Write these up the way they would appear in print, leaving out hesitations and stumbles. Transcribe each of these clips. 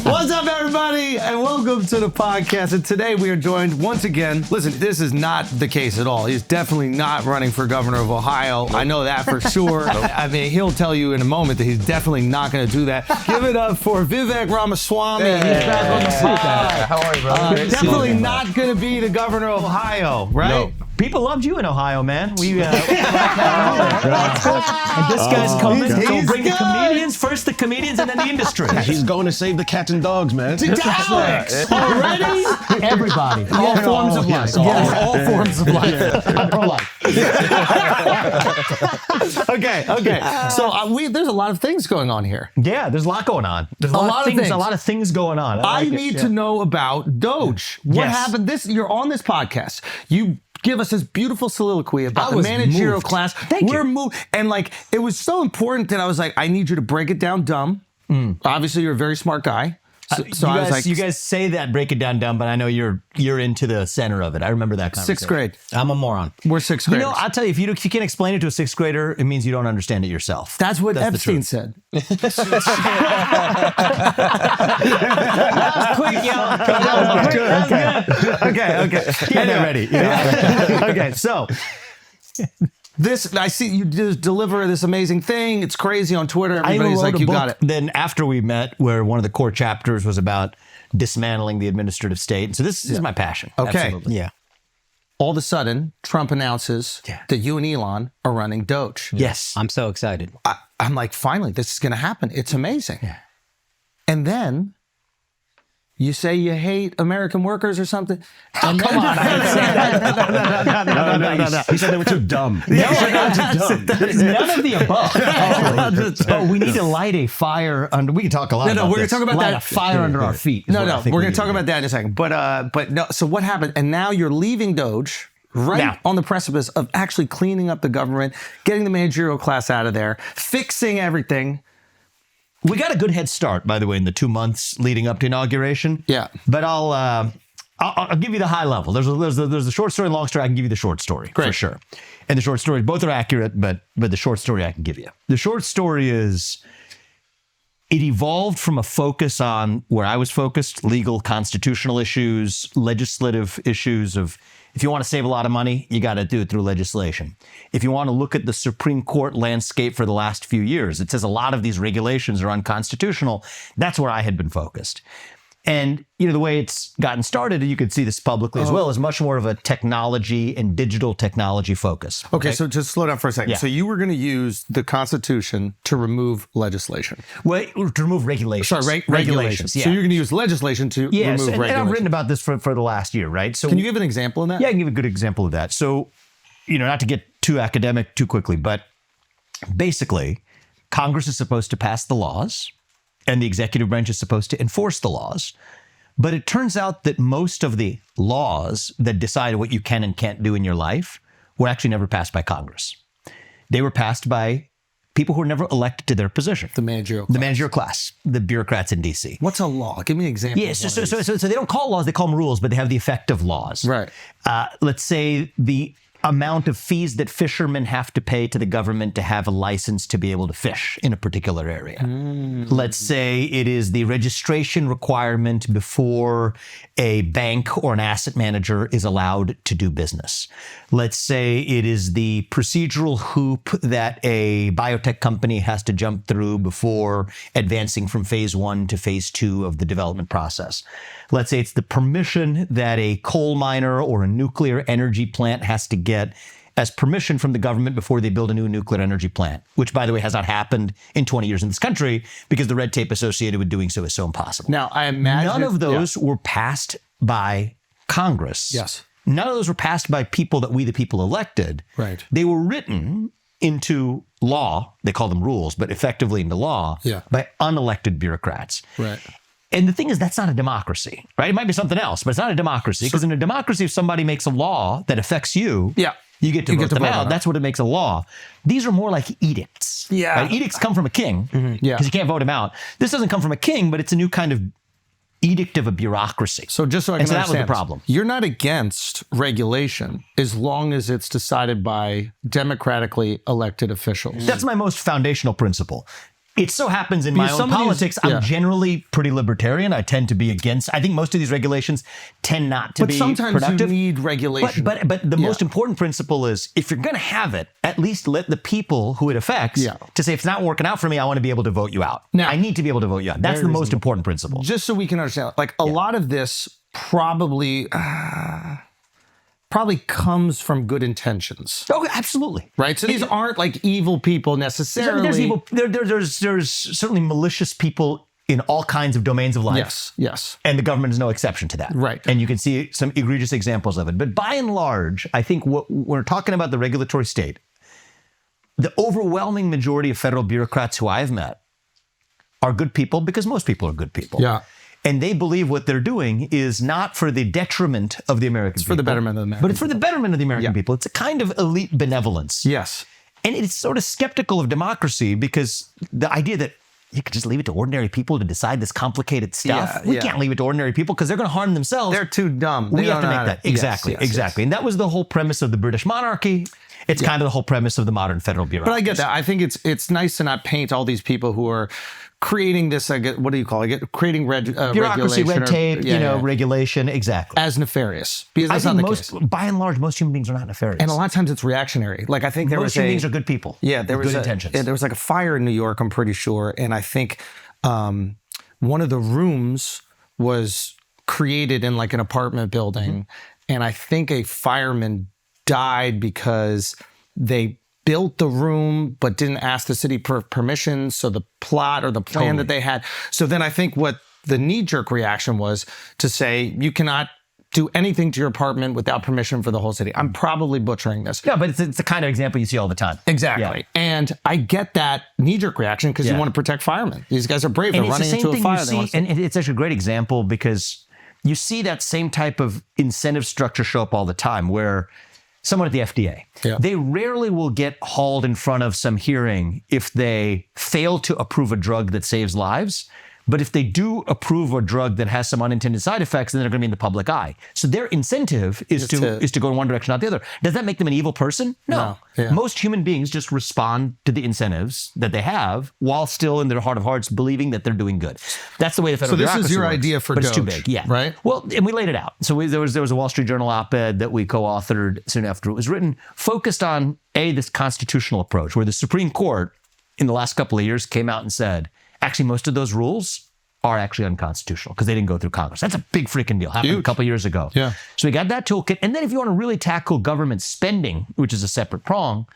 What's up, everybody, and welcome to the podcast. And today we are joined once again. Listen, this is not the case at all. He's definitely not running for governor of Ohio. I know that for sure. I mean, he'll tell you in a moment that he's definitely not going to do that. Give it up for Vivek Ramaswamy. He's back on the pod. How are you, brother? Definitely not going to be the governor of Ohio, right? No. People loved you in Ohio, man. We and this guy's coming. He'll bring the comedians first, the comedians, and then the industry. He's going to save the cats and dogs, man. Alex, already? Everybody, all forms of life. All forms of life. I'm pro-life. Okay. So there's a lot of things going on here. Yeah, there's a lot going on. There's a lot of things going on. I need to know about DOGE. What happened? You're on this podcast. You give us this beautiful soliloquy about the managerial class. We're moved. And it was so important that I was like, I need you to break it down dumb. Obviously, you're a very smart guy. So I was like, you guys say that, break it down dumb, but I know you're into the center of it. I remember that conversation. Sixth grade. I'm a moron. We're sixth graders. I'll tell you, if you can't explain it to a sixth grader, it means you don't understand it yourself. That's what Epstein said. That was quick, yo. Okay. Get it ready. Okay, so I see you just deliver this amazing thing. It's crazy on Twitter. Everybody's like, you got it. Then after we met, where one of the core chapters was about dismantling the administrative state. And so this is my passion. Okay. Absolutely. Yeah. All of a sudden, Trump announces that you and Elon are running DOGE. Yes. I'm so excited. I'm like, finally, this is going to happen. It's amazing. Yeah. And then you say you hate American workers or something. Come on. I didn't say that. No. He said they were too dumb. None of the above. But we need to light a fire under. We can talk a lot about we're going to talk about light that. a fire under our feet. No, we're going to talk about that in a second. But no. So what happened? And now you're leaving DOGE on the precipice of actually cleaning up the government, getting the managerial class out of there, fixing everything. We got a good head start, by the way, in the 2 months leading up to inauguration. Yeah. But I'll give you the high level. There's the short story and long story. I can give you the short story for sure. And the short story, both are accurate, but the short story I can give you. The short story is it evolved from a focus on where I was focused, legal, constitutional issues, legislative issues of, if you want to save a lot of money, you got to do it through legislation. If you want to look at the Supreme Court landscape for the last few years, it says a lot of these regulations are unconstitutional. That's where I had been focused. And, the way it's gotten started, you could see this publicly as well, is much more of a technology and digital technology focus. Okay, so just slow down for a second. Yeah. So you were going to use the Constitution to remove legislation. Well, to remove regulations. Sorry, regulations. Yeah. So you're going to use legislation to remove regulations. And I've written about this for the last year, right? So can you give an example of that? Yeah, I can give a good example of that. So, not to get too academic too quickly, but basically, Congress is supposed to pass the laws, and the executive branch is supposed to enforce the laws. But it turns out that most of the laws that decide what you can and can't do in your life were actually never passed by Congress. They were passed by people who were never elected to their position. The managerial class. The managerial class, the bureaucrats in D.C. What's a law? Give me an example. Yeah, so they don't call laws, they call them rules, but they have the effect of laws. Right. Let's say the amount of fees that fishermen have to pay to the government to have a license to be able to fish in a particular area. Let's say it is the registration requirement before a bank or an asset manager is allowed to do business. Let's say it is the procedural hoop that a biotech company has to jump through before advancing from phase 1 to phase 2 of the development process. Let's say it's the permission that a coal miner or a nuclear energy plant has to get as permission from the government before they build a new nuclear energy plant, which, by the way, has not happened in 20 years in this country because the red tape associated with doing so is so impossible. Now, I imagine none of those were passed by Congress. Yes. None of those were passed by people that we, the people, elected. Right. They were written into law. They call them rules, but effectively into law by unelected bureaucrats. Right. And the thing is, that's not a democracy, right? It might be something else, but it's not a democracy. Because in a democracy, if somebody makes a law that affects you, you get to vote them out. That's what it makes a law. These are more like edicts. Yeah. Right? Edicts come from a king because you can't vote him out. This doesn't come from a king, but it's a new kind of edict of a bureaucracy. So just so I can understand, that was the problem. You're not against regulation as long as it's decided by democratically elected officials. That's my most foundational principle. It so happens in my Because own some of these- politics, yeah. I'm generally pretty libertarian. I tend to be against. I think most of these regulations tend not to But be sometimes productive. you need regulation. But the Yeah. most important principle is if you're going to have it, at least let the people who it affects Yeah. to say, if it's not working out for me, I want to be able to vote you out. Now- I need to be able to vote you out. That's the Very most reasonable. important principle. Just so we can understand, like a lot of this probably comes from good intentions, Oh, absolutely. right? So these aren't like evil people I necessarily. mean, there's evil. There's certainly malicious people in all kinds of domains of life. Yes. And the government is no exception to that. Right. And you can see some egregious examples of it. But by and large, I think what we're talking about the regulatory state, the overwhelming majority of federal bureaucrats who I've met are good people because most people are good people. Yeah. And they believe what they're doing is not for the detriment of the American people. for the betterment of the American But it's for the betterment of the American people. It's a kind of elite benevolence. Yes. And it's sort of skeptical of democracy because the idea that you could just leave it to ordinary people to decide this complicated stuff. Yeah, We yeah. can't leave it to ordinary people because they're going to harm themselves. They're too dumb. We They have to don't make know that. how to- Yes, Exactly, yes, exactly. yes. And that was the whole premise of the British monarchy. It's kind of the whole premise of the modern federal bureaucracy. But I get that. I think it's nice to not paint all these people who are creating this, what do you call it? Creating Bureaucracy, regulation red or- tape, yeah. regulation, exactly. as nefarious. Because I that's think not the most, case. by and large, most human beings are not nefarious. And a lot of times it's reactionary. Like I think there most was human a beings are good people. Yeah, there with was good a, intentions. yeah, there was like a fire in New York, I'm pretty sure, and I think one of the rooms was created in like an apartment building, and I think a fireman died because they built the room but didn't ask the city for permission. So the plot or the plan that they had. So then I think what the knee-jerk reaction was to say you cannot do anything to your apartment without permission for the whole city. I'm probably butchering this. Yeah, but it's the kind of example you see all the time. Exactly. Yeah. And I get that knee-jerk reaction because you Yeah. want to protect firemen. These guys are brave. And They're it's the running same into a thing fire. you They want see, to and it's actually a great example because you see that same type of incentive structure show up all the time where someone at the FDA, Yeah. they rarely will get hauled in front of some hearing if they fail to approve a drug that saves lives. But if they do approve a drug that has some unintended side effects, then they're going to be in the public eye. So their incentive is to go in one direction, not the other. Does that make them an evil person? No. Yeah. Most human beings just respond to the incentives that they have while still in their heart of hearts believing that they're doing good. That's the way the federal So this is bureaucracy your works, idea for but it's too DOGE, big. Yeah. right? Well, and we laid it out. So there was a Wall Street Journal op-ed that we co-authored soon after it was written, focused on this constitutional approach, where the Supreme Court in the last couple of years came out and said, actually, most of those rules are actually unconstitutional because they didn't go through Congress. That's a big freaking deal. Happened a couple of years ago. Yeah. So we got that toolkit. And then if you want to really tackle government spending, which is a separate prong,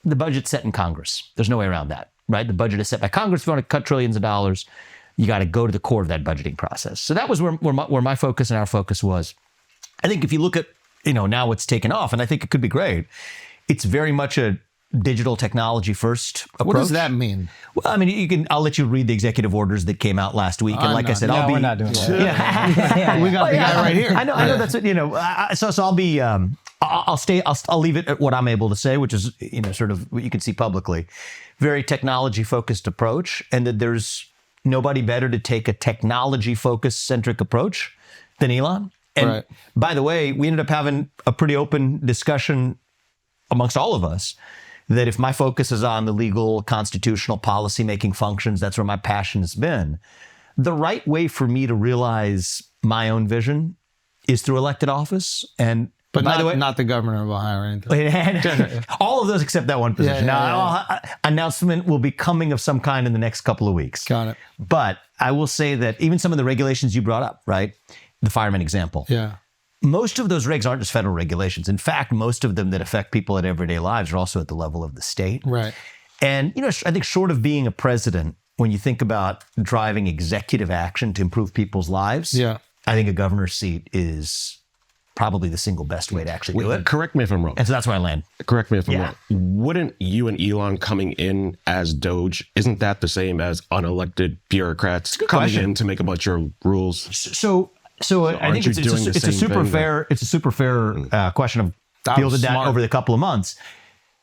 the budget's set in Congress. There's no way around that, right? The budget is set by Congress. If you want to cut trillions of dollars, you got to go to the core of that budgeting process. So that was where my focus and our focus was. I think if you look at, now what's taken off, and I think it could be great, it's very much a digital technology first approach. What does that mean? Well, I mean, I'll let you read the executive orders that came out last week. And like I said, we're not doing that. Yeah. We got the guy right here. I know that's what, so I'll be, I'll leave it at what I'm able to say, which is, sort of what you can see publicly, very technology focused approach. And that there's nobody better to take a technology focused centric approach than Elon. And Right. by the way, we ended up having a pretty open discussion amongst all of us that if my focus is on the legal, constitutional, policy-making functions, that's where my passion has been. The right way for me to realize my own vision is through elected office. And But by not, the way, not the governor of Ohio or anything. all of those except that one position. Yeah. Announcement will be coming of some kind in the next couple of weeks. Got it. But I will say that even some of the regulations you brought up, right? The fireman example. Yeah. Most of those regs aren't just federal regulations. In fact, most of them that affect people at everyday lives are also at the level of the state. Right. And, I think short of being a president, when you think about driving executive action to improve people's lives, Yeah. I think a governor's seat is probably the single best way to actually do it. Correct me if I'm wrong. And so that's where I land. Correct me if I'm Yeah. wrong. Wouldn't you and Elon coming in as DOGE, isn't that the same as unelected bureaucrats coming question. in to make a bunch of rules? So I think you it's doing the a same super thing fair. It's a super fair question. I've That was fielded that smart. over the couple of months.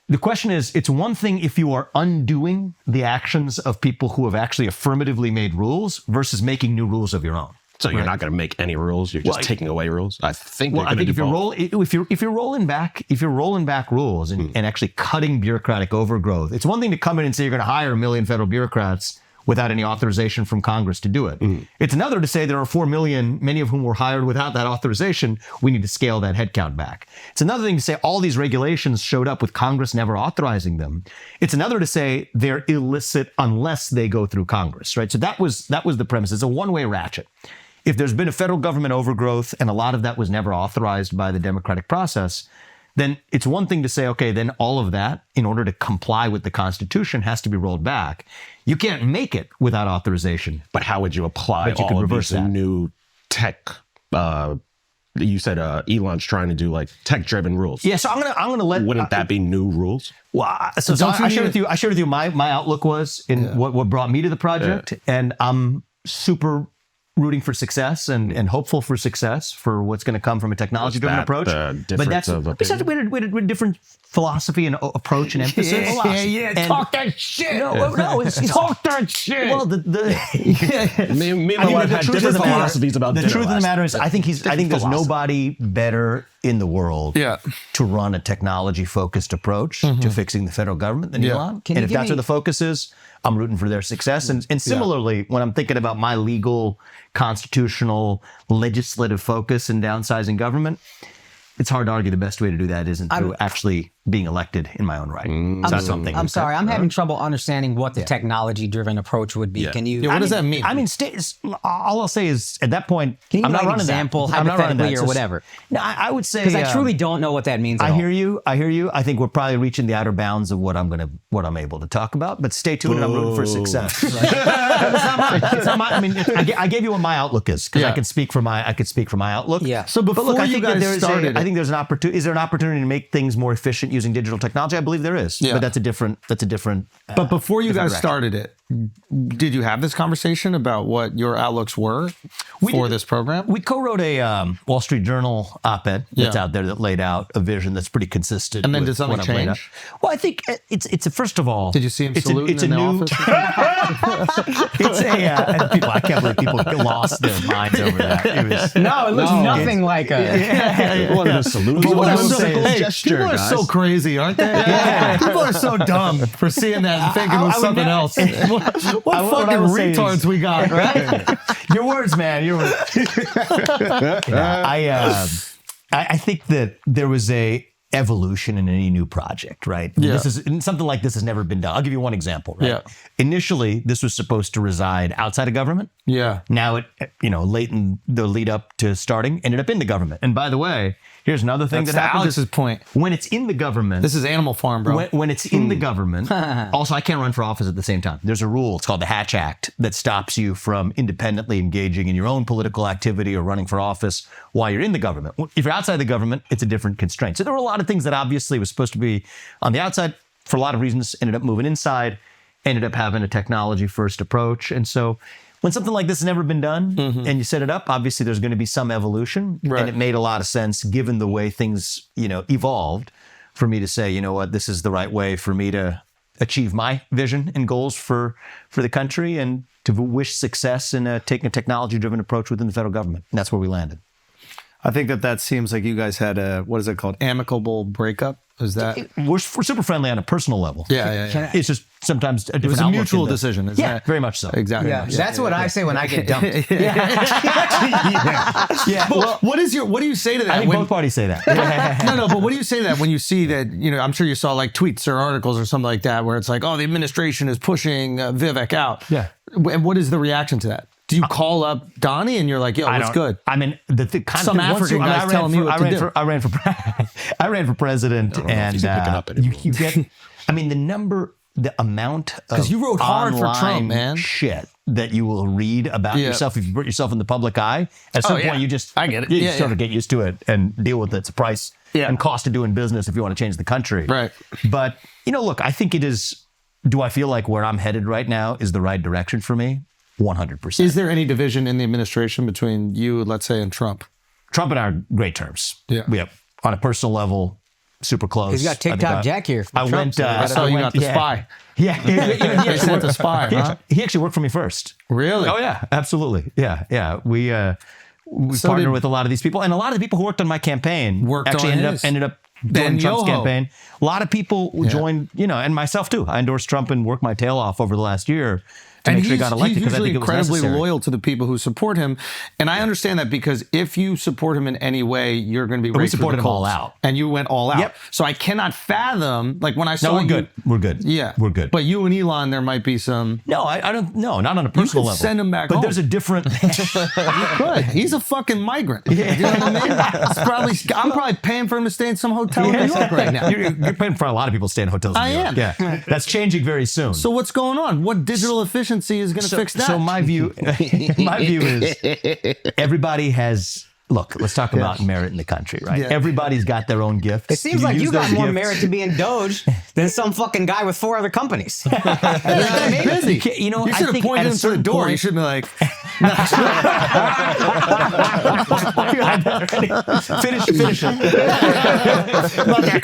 The question is, it's one thing if you are undoing the actions of people who have actually affirmatively made rules versus making new rules of your own. So you're not going to make any rules. You're just Well, taking away rules. I think. Well, they're I going think to do both. if you're rolling back rules and actually cutting bureaucratic overgrowth, it's one thing to come in and say you're going to hire a million federal bureaucrats without any authorization from Congress to do it. It's another to say there are 4 million, many of whom were hired without that authorization. We need to scale that headcount back. It's another thing to say all these regulations showed up with Congress never authorizing them. It's another to say they're illicit unless they go through Congress, right? So that was the premise. It's a one-way ratchet. If there's been a federal government overgrowth and a lot of that was never authorized by the democratic process, then it's one thing to say, okay, then all of that, in order to comply with the Constitution, has to be rolled back. You can't make it without authorization. But how would you apply But you could all of reverse these that. new tech? You said Elon's trying to do like tech-driven rules. Yeah, so I'm gonna let. Wouldn't that be new rules? Well, so I shared with you. I shared with you my outlook was in what brought me to the project, and I'm super rooting for success and hopeful for success for what's going to come from a technology-driven approach. But that's we had a different philosophy and approach and emphasis. Yeah. Talk that shit. No, it's talk that shit. well, Me and my wife had truth different of the matter- philosophies about the dinner truth of the last matter night. is, I think there's philosophy. nobody better in the world to run a technology-focused approach to fixing the federal government than Elon. Can And you if give that's me- where the focus is, I'm rooting for their success. And similarly, when I'm thinking about my legal, constitutional, legislative focus in downsizing government, it's hard to argue the best way to do that isn't through actually being elected in my own right. So that's something. I'm sorry, I'm having trouble understanding what the technology-driven approach would be. Yeah. Can you? Yeah, what does that mean? I mean, all I'll say is at that point, Can you I'm give not like an running example, that. I'm not running hypothetically, that. or whatever? No, I would say Because I truly don't know what that means. At I all. hear you. I think we're probably reaching the outer bounds of what I'm able to talk about. But stay tuned, and I'm rooting for success. Right? It's not my. I mean, I gave you what my outlook is because I could speak for my outlook. Yeah. So before But look, I you think that guys started, I think there's an opportunity. Is there an opportunity to make things more efficient using digital technology? I believe there is. Yeah. But that's a different. But before you guys direction. started it, did you have this conversation about what your outlooks were for this program? We co-wrote a Wall Street Journal op-ed that's Yeah. out there that laid out a vision that's pretty consistent. And then with did something what I've laid out. change? Well, I think it's a first of all. Did you see him it's saluting in the office? It's and people. I can't believe people lost their minds over that. It was, No, it looks nothing like a. One of the salutes. People One are of the so, symbols hey, gesture, people are guys. so crazy, aren't they? People are so dumb for seeing that and thinking it was I would something never- else. What I fucking will say is- retards we got, right? Your words, man. Your words. I think that there was a evolution in any new project, right? Yeah. This is something like this has never been done. I'll give you one example. Right? Yeah. Initially, this was supposed to reside outside of government. Yeah. Now it, late in the lead up to starting, ended up in the government. And by the way, here's another thing That's that to happens. Alex's point. When it's in the government, This is Animal Farm, bro. when it's in the government, also I can't run for office at the same time. There's a rule, it's called the Hatch Act, that stops you from independently engaging in your own political activity or running for office while you're in the government. If you're outside the government, it's a different constraint. So there were a lot of things that obviously was supposed to be on the outside for a lot of reasons, ended up moving inside, ended up having a technology first approach. And so when something like this has never been done and you set it up, obviously there's going to be some evolution. Right. And it made a lot of sense given the way things, evolved for me to say, you know what, this is the right way for me to achieve my vision and goals for the country and to wish success in taking a technology-driven approach within the federal government. And that's where we landed. I think that seems like you guys had a, what is it called? Amicable breakup? Is that? We're super friendly on a personal level. Yeah. It's just sometimes a different It was a outlook mutual in the- decision, isn't Yeah, it? very much so. Exactly. Yeah, that's what I say when I get dumped. Yeah. Well, what do you say to that? I think when- both parties say that. No, but what do you say to that when you see that, I'm sure you saw like tweets or articles or something like that where it's like, oh, the administration is pushing Vivek out. Yeah. And what is the reaction to that? Do you call up Donnie and you're like, yo, what's good? I mean, the kind Some of thing, African guy's telling me what to do. I ran for president, know if and he's picking up anymore. you get. I mean, the amount of 'Cause you wrote hard for Trump, online man. shit that you will read about Yeah. yourself if you put yourself in the public eye. At some yeah. point, you just I get it. You Yeah, sort yeah. of get used to it and deal with it. It's a price and cost of doing business if you want to change the country. Right. But look, I think it is. Do I feel like where I'm headed right now is the right direction for me? 100%. Is there any division in the administration between you, let's say, and Trump? Trump and I are great terms. Yeah. We have, on a personal level, super close. He's got TikTok Jack here from I Trump, went. so we I saw you got the spy. Yeah. He They actually sent worked- the spy, huh? He actually worked for me first. Really? Oh yeah, absolutely. Yeah. We So partnered did- with a lot of these people, and a lot of the people who worked on my campaign Worked actually on ended his. up Ben joining Trump's Yoho. campaign. A lot of people joined, and myself too. I endorsed Trump and worked my tail off over the last year to make sure he got elected, He's because I usually think it was incredibly necessary. loyal to the people who support him, and I understand that, because if you support him in any way, you're going to be But we raked for supported the him all coals. out. And you went all out. Yep. So I cannot fathom, like when I saw No, we're you, good. We're good. Yeah, We're good. But you and Elon, there might be some. No, I don't. No, not on a personal could level. send him back But home. there's a different. Good. He's a fucking migrant. You know what I mean? I'm probably paying for him to stay in some hotel in New York right now. You're paying for a lot of people to stay in hotels. In I New York. am. Yeah, that's changing very soon. So what's going on? What digital efficiency is going to fix that? So my view is everybody has. Look, let's talk about merit in the country, right? Yeah. Everybody's got their own gifts. It seems like use you got those more gifts. merit to be in Doge than some fucking guy with 4 other companies. Yeah, busy. You know, You I should have think pointed at a him to the certain door. point- You should be like, Finish it. Not that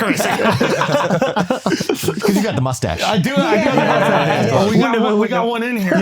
because you got the mustache. I do. Oh, we got one in here.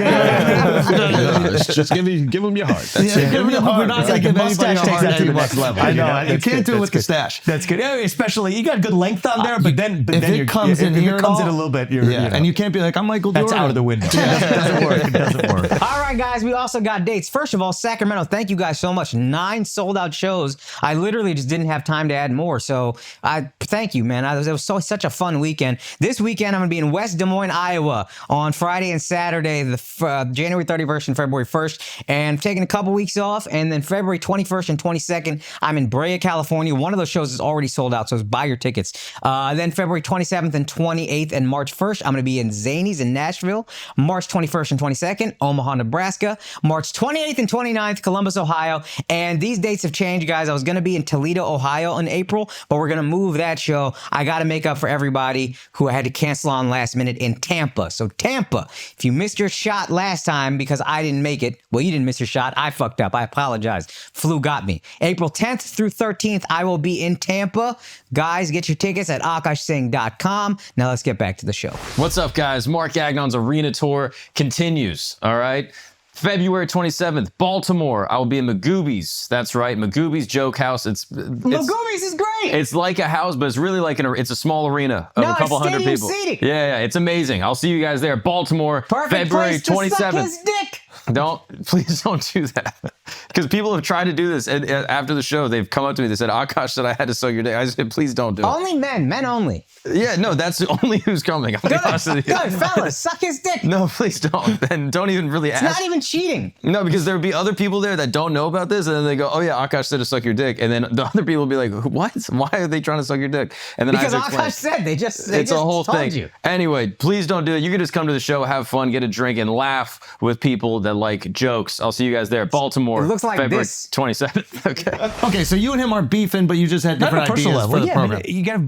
Just give him your heart. That's it. We're not going to give anybody a hard that to the anymore. next level. I know. You That's can't good, do it that's with the good. stash. That's good. Yeah, especially you got good length on there, but then If it comes in here it at comes all, in a little bit. Yeah, You know, and you can't be like, I'm Michael that's Jordan. out of the window. It doesn't work. It doesn't work. All right, guys, we also got dates. First of all, Sacramento, thank you guys so much. 9 sold-out shows. I literally just didn't have time to add more, so I thank you, man. It was such a fun weekend. This weekend, I'm going to be in West Des Moines, Iowa on Friday and Saturday, the January 31st and February 1st, and taking a couple weeks off, and then February 21st and 22nd, I'm in Brea, California. One of those shows is already sold out, so buy your tickets. Then February 27th and 28th and March 1st, I'm going to be in Zanies in Nashville. March 21st and 22nd, Omaha, Nebraska. March 28th and 29th, Columbus, Ohio. And these dates have changed, guys. I was going to be in Toledo, Ohio in April, but we're going to move that show. I got to make up for everybody who I had to cancel on last minute in Tampa. So Tampa, if you missed your shot last time because I didn't make it, well, you didn't miss your shot. I fucked up. I apologize. Flu got me. April 10th through 13th, I will be in Tampa. Guys, get your tickets at akashsing.com. Now let's get back to the show. What's up, guys? Mark Gagnon's arena tour continues, all right? February 27th, Baltimore. I will be in Magoobies. That's right, Magoobies Joke House. Magoobies is great. It's like a house, but it's really like it's a small arena of No, a couple it's hundred stadium people. seating. Yeah, it's amazing. I'll see you guys there. Baltimore, Perfect February place to suck 27th. his dick. Please don't do that. Because people have tried to do this, and after the show, they've come up to me. They said, Akaash said I had to suck your dick. I said, please don't do it. Only men only. Yeah, no, that's only who's coming. I'll be honest with you. Good, fellas, suck his dick. No, please don't. And don't even really It's ask. not even cheating. No, because there would be other people there that don't know about this, and then they go, "Oh yeah, Akaash said to suck your dick," and then the other people will be like, "What? Why are they trying to suck your dick?" And then Because I have to explain. Akaash said they just It's a whole told thing. you. Anyway, please don't do it. You can just come to the show, have fun, get a drink, and laugh with people that like jokes. I'll see you guys there. Baltimore. It looks like February this. 27th. Okay. Okay, so you and him are beefing, but you just had Not on different a personal ideas level. for the Yeah, program. you got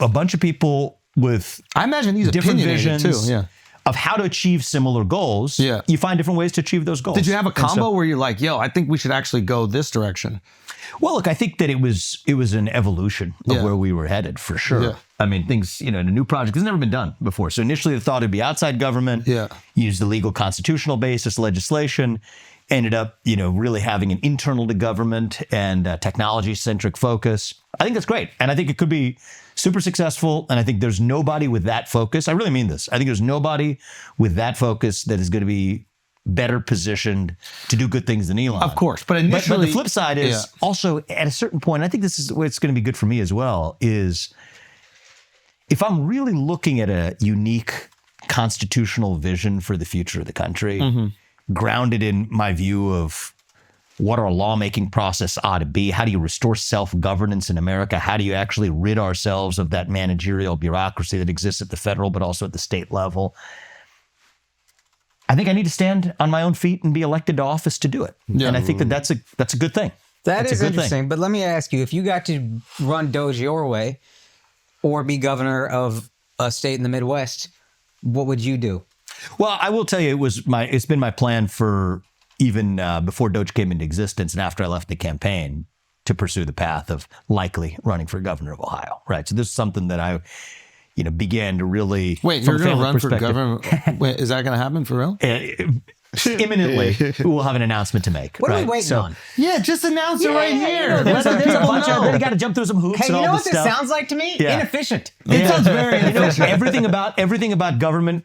a bunch of people with I imagine he's different opinionated visions too. Yeah. of how to achieve similar goals. Yeah. You find different ways to achieve those goals. Did you have a And so- combo where you're like, "Yo, I think we should actually go this direction"? Well, look, I think that it was an evolution of Yeah. where we were headed for sure. Yeah. I mean, things, a new project has never been done before. So initially the thought it'd be outside government, Yeah. use the legal constitutional basis legislation, ended up, really having an internal to government and technology-centric focus. I think that's great. And I think it could be super successful. And I think there's nobody with that focus. I really mean this. I think there's nobody with that focus that is going to be better positioned to do good things than Elon. Of course, but But initially, the flip side is also at a certain point, I think this is where it's going to be good for me as well, is if I'm really looking at a unique constitutional vision for the future of the country, grounded in my view of what our lawmaking process ought to be, how do you restore self-governance in America, how do you actually rid ourselves of that managerial bureaucracy that exists at the federal but also at the state level, I think I need to stand on my own feet and be elected to office to do it. Yeah. And I think that's a good thing. That That's a is good thing. interesting. But let me ask you, if you got to run Doge your way or be governor of a state in the Midwest, what would you do? Well, I will tell you, it's been my plan for even before Doge came into existence and after I left the campaign to pursue the path of likely running for governor of Ohio. Right. So this is something that I, began to really wait, from you're a going to family run for perspective- governor? Wait, is that going to happen for real? imminently, we'll have an announcement to make. What are right? we waiting on? Yeah, just announce it right here. There's Let a people bunch of, know. then you got to jump through some hoops Hey, and you all know this what this stuff. sounds like to me? Yeah. Inefficient. It sounds very You know, inefficient. everything about government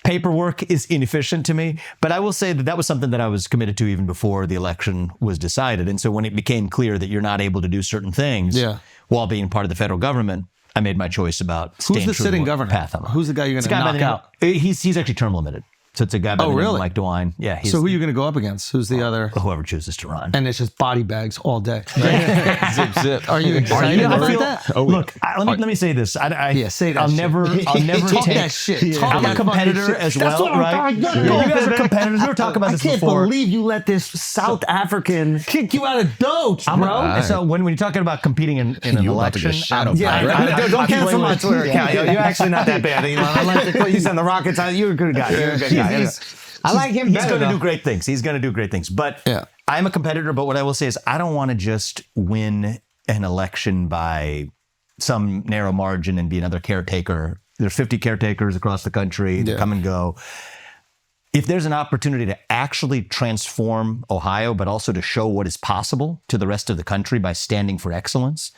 paperwork is inefficient to me. But I will say that was something that I was committed to even before the election was decided. And so when it became clear that you're not able to do certain things while being part of the federal government, I made my choice about staying Who's the true sitting to what governor? path I'm on. Who's the guy you're It's going a to guy by knock the name- out? He's actually term limited. So it's a guy by the name of Mike DeWine. Yeah. So who are you going to go up against? Who's the other? Whoever chooses to run. And it's just body bags all day. Zip, zip. Are you excited I about feel- that? Look, let me say this. Yeah, say that I'll shit. never Talk take that shit. Talk I'm a that competitor fucking shit. as That's well, what I'm right? talking about. Yeah, you guys are competitors. We were talking about this I can't before. believe you let this South African kick you out of DOGE, bro. So when you're talking about competing in an You about to election, get shadow Yeah, banned. don't cancel my blameless. Twitter account. You're actually not that bad. Elon. I like to you send the rockets out. You're a good guy. You're a good guy. I like him He's better. going to though. do great things. He's going to do great things. But Yeah. I'm a competitor. But what I will say is I don't want to just win an election by some narrow margin and be another caretaker. There's 50 caretakers across the country that come and go. If there's an opportunity to actually transform Ohio, but also to show what is possible to the rest of the country by standing for excellence,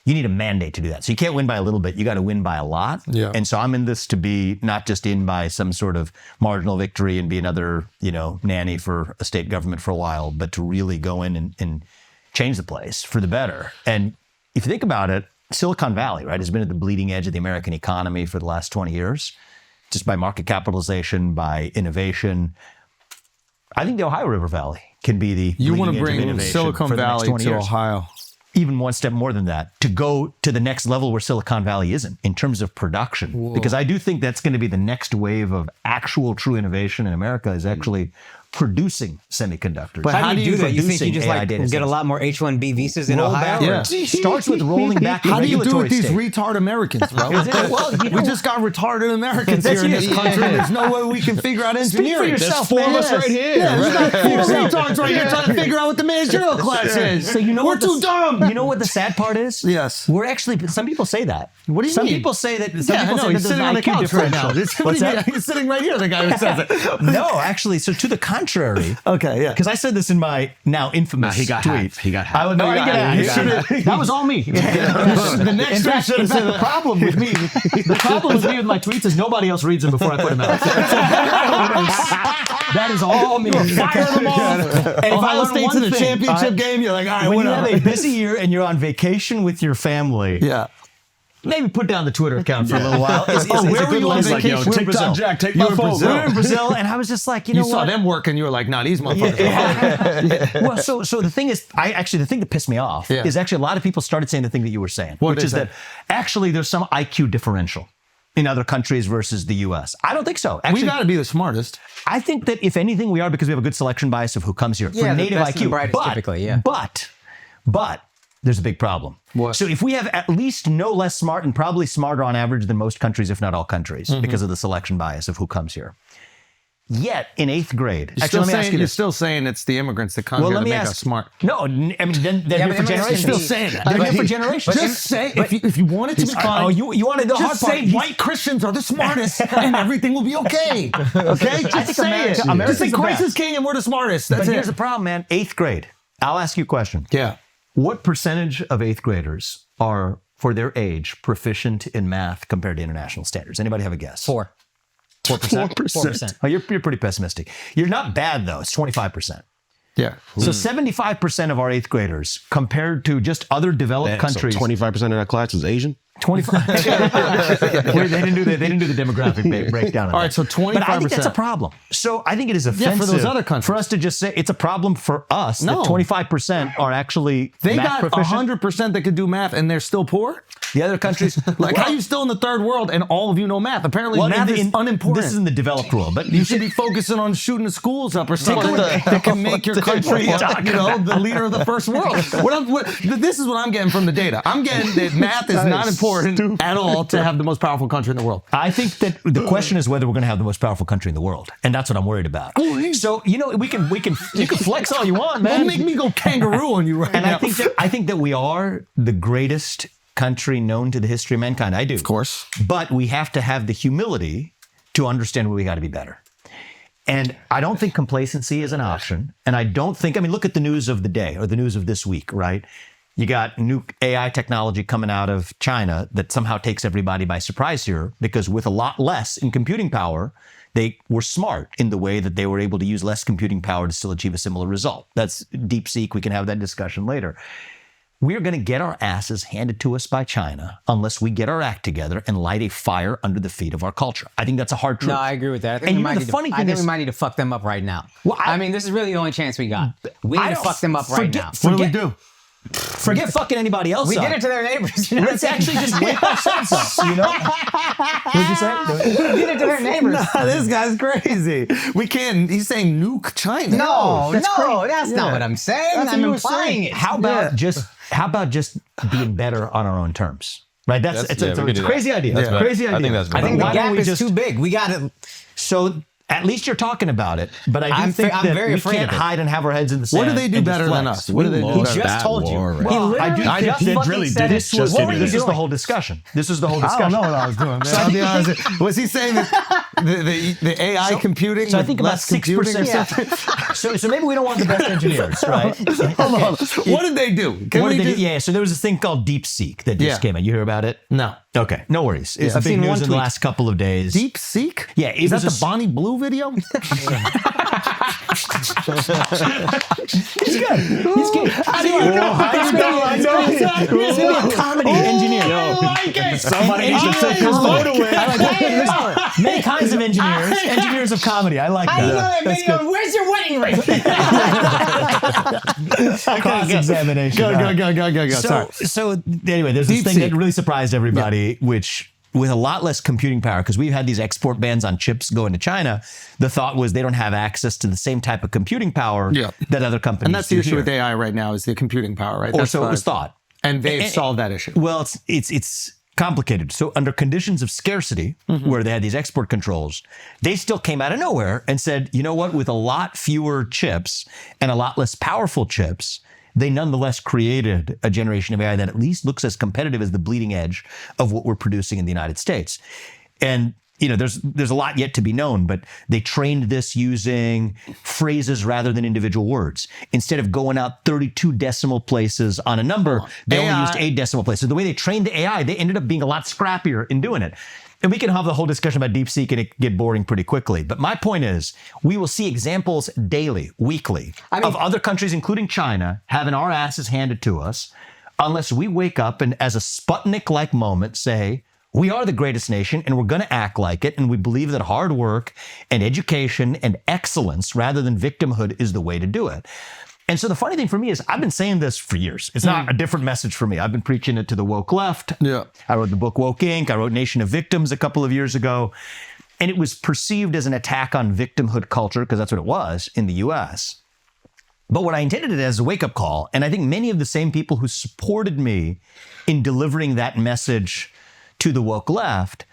you need a mandate to do that. So you can't win by a little bit. You got to win by a lot. Yeah. And so I'm in this to be not just in by some sort of marginal victory and be another, nanny for a state government for a while, but to really go in and change the place for the better. And if you think about it, Silicon Valley, right, has been at the bleeding edge of the American economy for the last 20 years, just by market capitalization, by innovation. I think the Ohio River Valley can be the You want bleeding to edge of bring innovation Silicon for the next Valley 20 to years. Ohio. Even one step more than that, to go to the next level where Silicon Valley isn't in terms of production. Because I do think that's going to be the next wave of actual true innovation in America is actually producing semiconductors. But How do you do that? You think you Producing just AI like data get a centers. lot more H-1B visas in Roll Ohio? back- Yeah. Starts with rolling back the How do you do regulatory with these state. retard Americans, bro? Well, we just got retarded Americans here in this country. There's no way we can figure out engineering. yourself, There's four man. of us right here. Yeah, we got four retards right here trying to figure out what the managerial class is. So you know we're what too dumb. You know what the sad part is? Yes. We're actually, some people say that. What do you some mean? people say that. Some Yeah, I people know. say He's that sitting on the there's an IQ couch right now. differential. What's that? He's sitting right here, the guy who says it. No, actually, so to the contrary. Okay, yeah. Because I said this in my now infamous He got tweet. hacked. He got hacked. I would know. he got hacked. That was all me. The next In fact, the problem with me, with my tweets is nobody else reads them before I put them out. That is all me. fire them off. And if I Ohio learn State's one in the thing, championship game, you're like, all right, when you whatever. have a busy year and you're on vacation with your family, Yeah. maybe put down the Twitter account for a little while. where were you on It's like, vacation? we're in TikTok Brazil. Jack, take You my were in phone. Brazil. We're in Brazil, and I was just like, you You know saw what? them working, you were like, nah, these motherfuckers. Well, so the thing is, the thing that pissed me off Yeah. is actually a lot of people started saying the thing that you were saying, What which did is they that actually there's some IQ differential in other countries versus the U.S. I don't think so. Actually, We got to be the smartest. I think that if anything, we are because we have a good selection bias of who comes here Yeah, for the native best and the IQ. brightest typically, yeah. But there's a big problem. What? So if we have at least no less smart and probably smarter on average than most countries, if not all countries, because of the selection bias of who comes here. Yet in 8th grade, actually, let me ask you You're this. still saying it's the immigrants that come Well, here let to me make ask. us smart. No, I mean, then they're here but for immigrants generations. can be- saying that. They're here for generations. Just say, if you want it to be fun, Oh, you wanted the hard just part. say white Christians are the smartest and everything will be okay. Okay? Just think say it. America's Just say the Christ best. is king and we're the smartest. That's But it. here's the problem, man. 8th grade. I'll ask you a question. Yeah. What percentage of 8th graders are, for their age, proficient in math compared to international standards? Anybody have a guess? 4%. 4%. Oh, you're pretty pessimistic. You're not bad, though. It's 25%. Yeah. So 75% of our 8th graders, compared to just other developed countries. 25% of that class is Asian. 25. Wait, they didn't do the demographic breakdown. All right, so 25%. But I think that's a problem. So I think it is offensive for those other countries. for us to just say it's a problem for us No. that 25% are actually They math got proficient. 100% that could do math and they're still poor? The other countries, Like, how are you still in the third world and all of you know math? Apparently, math is unimportant. This is in the developed world, but You should be focusing on shooting the schools up or something that can make your country, the leader of the first world. This is what I'm getting from the data. I'm getting that math is not important at all to have the most powerful country in the world. I think that the question is whether we're going to have the most powerful country in the world, and that's what I'm worried about. So you can flex all you want, man. Don't make me go kangaroo on you right And now. I think that we are the greatest country known to the history of mankind. I do, of course. but we have to have the humility to understand where we got to be better. And I don't think complacency is an option. And I don't think, I mean, look at the news of the day or the news of this week, right? You got new AI technology coming out of China that somehow takes everybody by surprise here, because with a lot less in computing power, they were smart in the way that they were able to use less computing power to still achieve a similar result. That's DeepSeek. We can have that discussion later. We're going to get our asses handed to us by China unless we get our act together and light a fire under the feet of our culture. I think that's a hard truth. No, I agree with that. I think, And we, you know, might the need to, funny I thing think is- we might need to fuck them up right now. Well, I mean, this is really the only chance we got. We need to fuck them up right now. What do we do? Forget fucking anybody else We up. did it to their neighbors. You know? Let's actually just wake ourselves up, you know? What'd you say? We did it to their neighbors. Nah, this guy's crazy. We can't. He's saying nuke China. No, that's Yeah. not what I'm saying. That's what I'm you were implying saying. it. How about just being better on our own terms? Right? It's a crazy idea. That's a crazy idea. I think that's I think the Why don't gap we is just- too big. We got it. So at least you're talking about it, but I do I'm think I'm that very we afraid can't of it. hide and have our heads in the sand. What do they do and just better than flex. us? What do they do lost better? He just that told you. war, right? He I do literally think just that fucking really said did it. it just Well, to do this is that. the whole discussion. This is the whole I don't discussion. know what I was doing, man. I'll be honest. Was he saying that the AI computing? So I think about less computing 6%. or something? So maybe we don't want the best engineers, right? Hold on. What did they do? Can What we did they just- do? Yeah, so there was this thing called DeepSeek that just Yeah. came out. You hear about it? No. Okay, no worries. It's I've big seen news one in the tweet. last couple of days. DeepSeek? Yeah, it Is that was the a s- Bonnie Blue video? He's good. He's good. How do you know? I know. He's going to be a comedy engineer. I like it. Somebody needs to take his vote away. There's many kinds of engineers. Engineers of comedy. I like How do you know that. that video? Where's your wedding ring? Cross-examination. Go. Sorry. So anyway, there's this thing that really surprised everybody, which with a lot less computing power, because we've had these export bans on chips going to China, the thought was they don't have access to the same type of computing power that other companies And that's the do issue here. with AI right now is the computing power, right? Or That's so it what was thought. And they've solved that issue. Well, it's complicated. So under conditions of scarcity, where they had these export controls, they still came out of nowhere and said, you know what, with a lot fewer chips and a lot less powerful chips, they nonetheless created a generation of AI that at least looks as competitive as the bleeding edge of what we're producing in the United States. And you know, there's a lot yet to be known, but they trained this using phrases rather than individual words. Instead of going out 32 decimal places on a number, they only used 8 decimal places. The way they trained the AI, they ended up being a lot scrappier in doing it. And we can have the whole discussion about DeepSeek and it get boring pretty quickly. But my point is, we will see examples daily, weekly, of other countries, including China, having our asses handed to us, unless we wake up and as a Sputnik-like moment say, we are the greatest nation and we're going to act like it. And we believe that hard work and education and excellence rather than victimhood is the way to do it. And so the funny thing for me is I've been saying this for years. It's not a different message for me. I've been preaching it to the woke left. Yeah. I wrote the book Woke Inc. I wrote Nation of Victims a couple of years ago. And it was perceived as an attack on victimhood culture because that's what it was in the US. But what I intended it as a wake-up call, and I think many of the same people who supported me in delivering that message to the woke left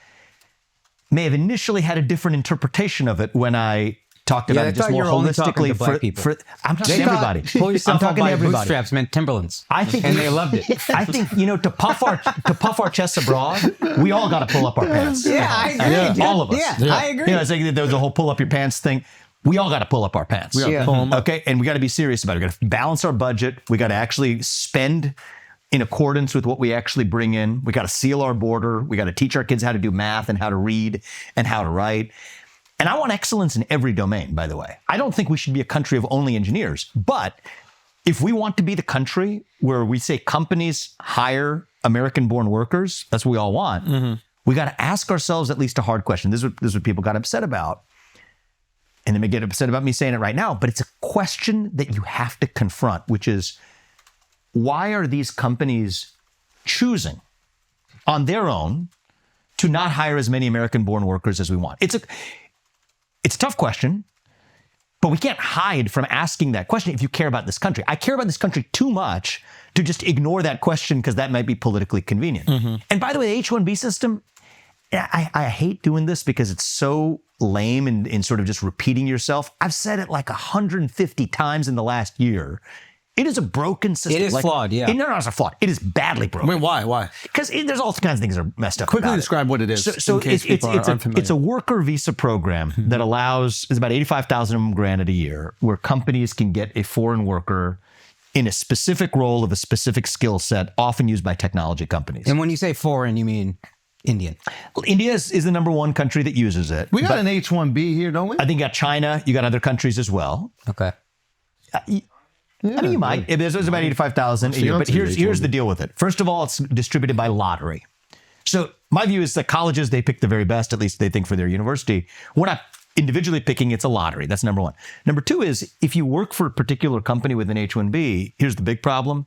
may have initially had a different interpretation of it when I talked about they it just thought you more were only talking holistically. to black people. I'm talking to everybody. Pull yourself I'm up talking by to everybody. bootstraps meant Timberlands. I think, and they loved it. I think to puff our chests abroad, we all got to pull up our pants. Yeah, I agree. dude. All of us. Yeah, I agree. You know, it's like there was a whole pull up your pants thing. We all got to pull up our pants. Yeah. Okay, and we got to be serious about it. We got to balance our budget. We got to actually spend in accordance with what we actually bring in. We got to seal our border. We got to teach our kids how to do math and how to read and how to write. And I want excellence in every domain, by the way. I don't think we should be a country of only engineers. But if we want to be the country where we say companies hire American-born workers, that's what we all want, we got to ask ourselves at least a hard question. This is what people got upset about. And they may get upset about me saying it right now, but it's a question that you have to confront, which is, why are these companies choosing on their own to not hire as many American-born workers as we want? It's a tough question, but we can't hide from asking that question if you care about this country. I care about this country too much to just ignore that question because that might be politically convenient. And by the way, the H-1B system, I hate doing this because it's so lame and sort of just repeating yourself. I've said it like 150 times in the last year. It is a broken system. It is flawed, yeah. No, it's not flawed. It is badly broken. Wait, why? Because there's all kinds of things that are messed up. Quickly about describe what it is. So in case people are unfamiliar. it's a worker visa program that allows, it's about 85,000 of them granted a year, where companies can get a foreign worker in a specific role of a specific skill set, often used by technology companies. And when you say foreign, you mean Indian. India is the number one country that uses it. We got an H-1B here, don't we? I think you got China, you got other countries as well. Okay. I mean, you might. There's about 85,000 a year, but here's the deal with it. First of all, it's distributed by lottery. So my view is that colleges, they pick the very best, at least they think for their university. We're not individually picking, it's a lottery. That's number one. Number two is, if you work for a particular company with an H-1B, here's the big problem.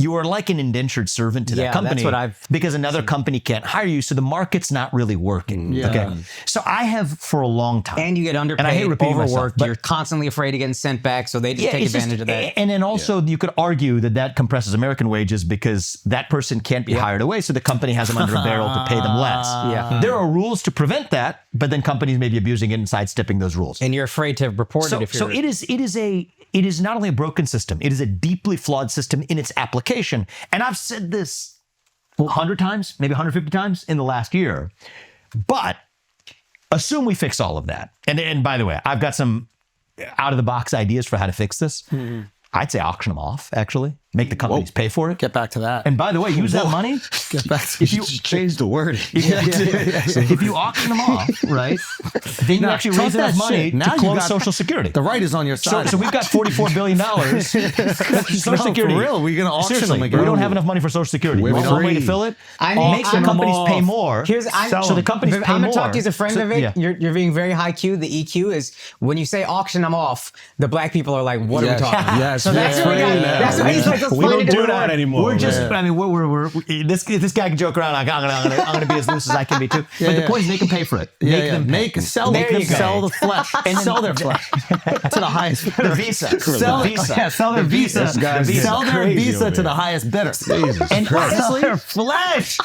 You are like an indentured servant to that company. That's what I've because another company can't hire you, so the market's not really working. Yeah. Okay. So I have for a long time. And you get underpaid, and I hate repeating myself, overworked. but- You're constantly afraid of getting sent back, so they just take it's advantage of that. And then also you could argue that compresses American wages because that person can't be hired away, so the company has them under a barrel to pay them less. Yeah. There are rules to prevent that, but then companies may be abusing it and sidestepping those rules. And you're afraid to report it if you're... So it is not only a broken system, it is a deeply flawed system in its application. And I've said this 100 times, maybe 150 times in the last year. But assume we fix all of that. And by the way, I've got some out-of-the-box ideas for how to fix this. I'd say auction them off, actually. Make the companies pay for it. Get back to that. And by the way, use that money. Get back to If you change the word. if you auction them off, right, then you actually raise enough money to close Social Security. The right is on your side. So we've got $44 billion. Social Security. For real, we're going to auction Seriously, them again. we don't have enough money for Social Security. We're One way to free. fill it, I make the mean, companies I'm pay more. So the companies pay I'm more. gonna talk to you as a friend, Vivek. Yeah. You're being very high Q. The EQ is when you say auction them off, the black people are like, what are we talking about? Yes, So that's what we got. That's why he's like, let's we find don't it do in the that right. anymore. We're just, man. I mean, this guy can joke around. I'm gonna be as loose as I can be too. But the point is, they can pay for it. Make them pay. Sell There you go. sell the flesh. Sell their flesh to the highest bidder. The visa. Sell, sell their visa. This guy's Sell their crazy visa over to the here. highest bidder. And honestly, Their flesh.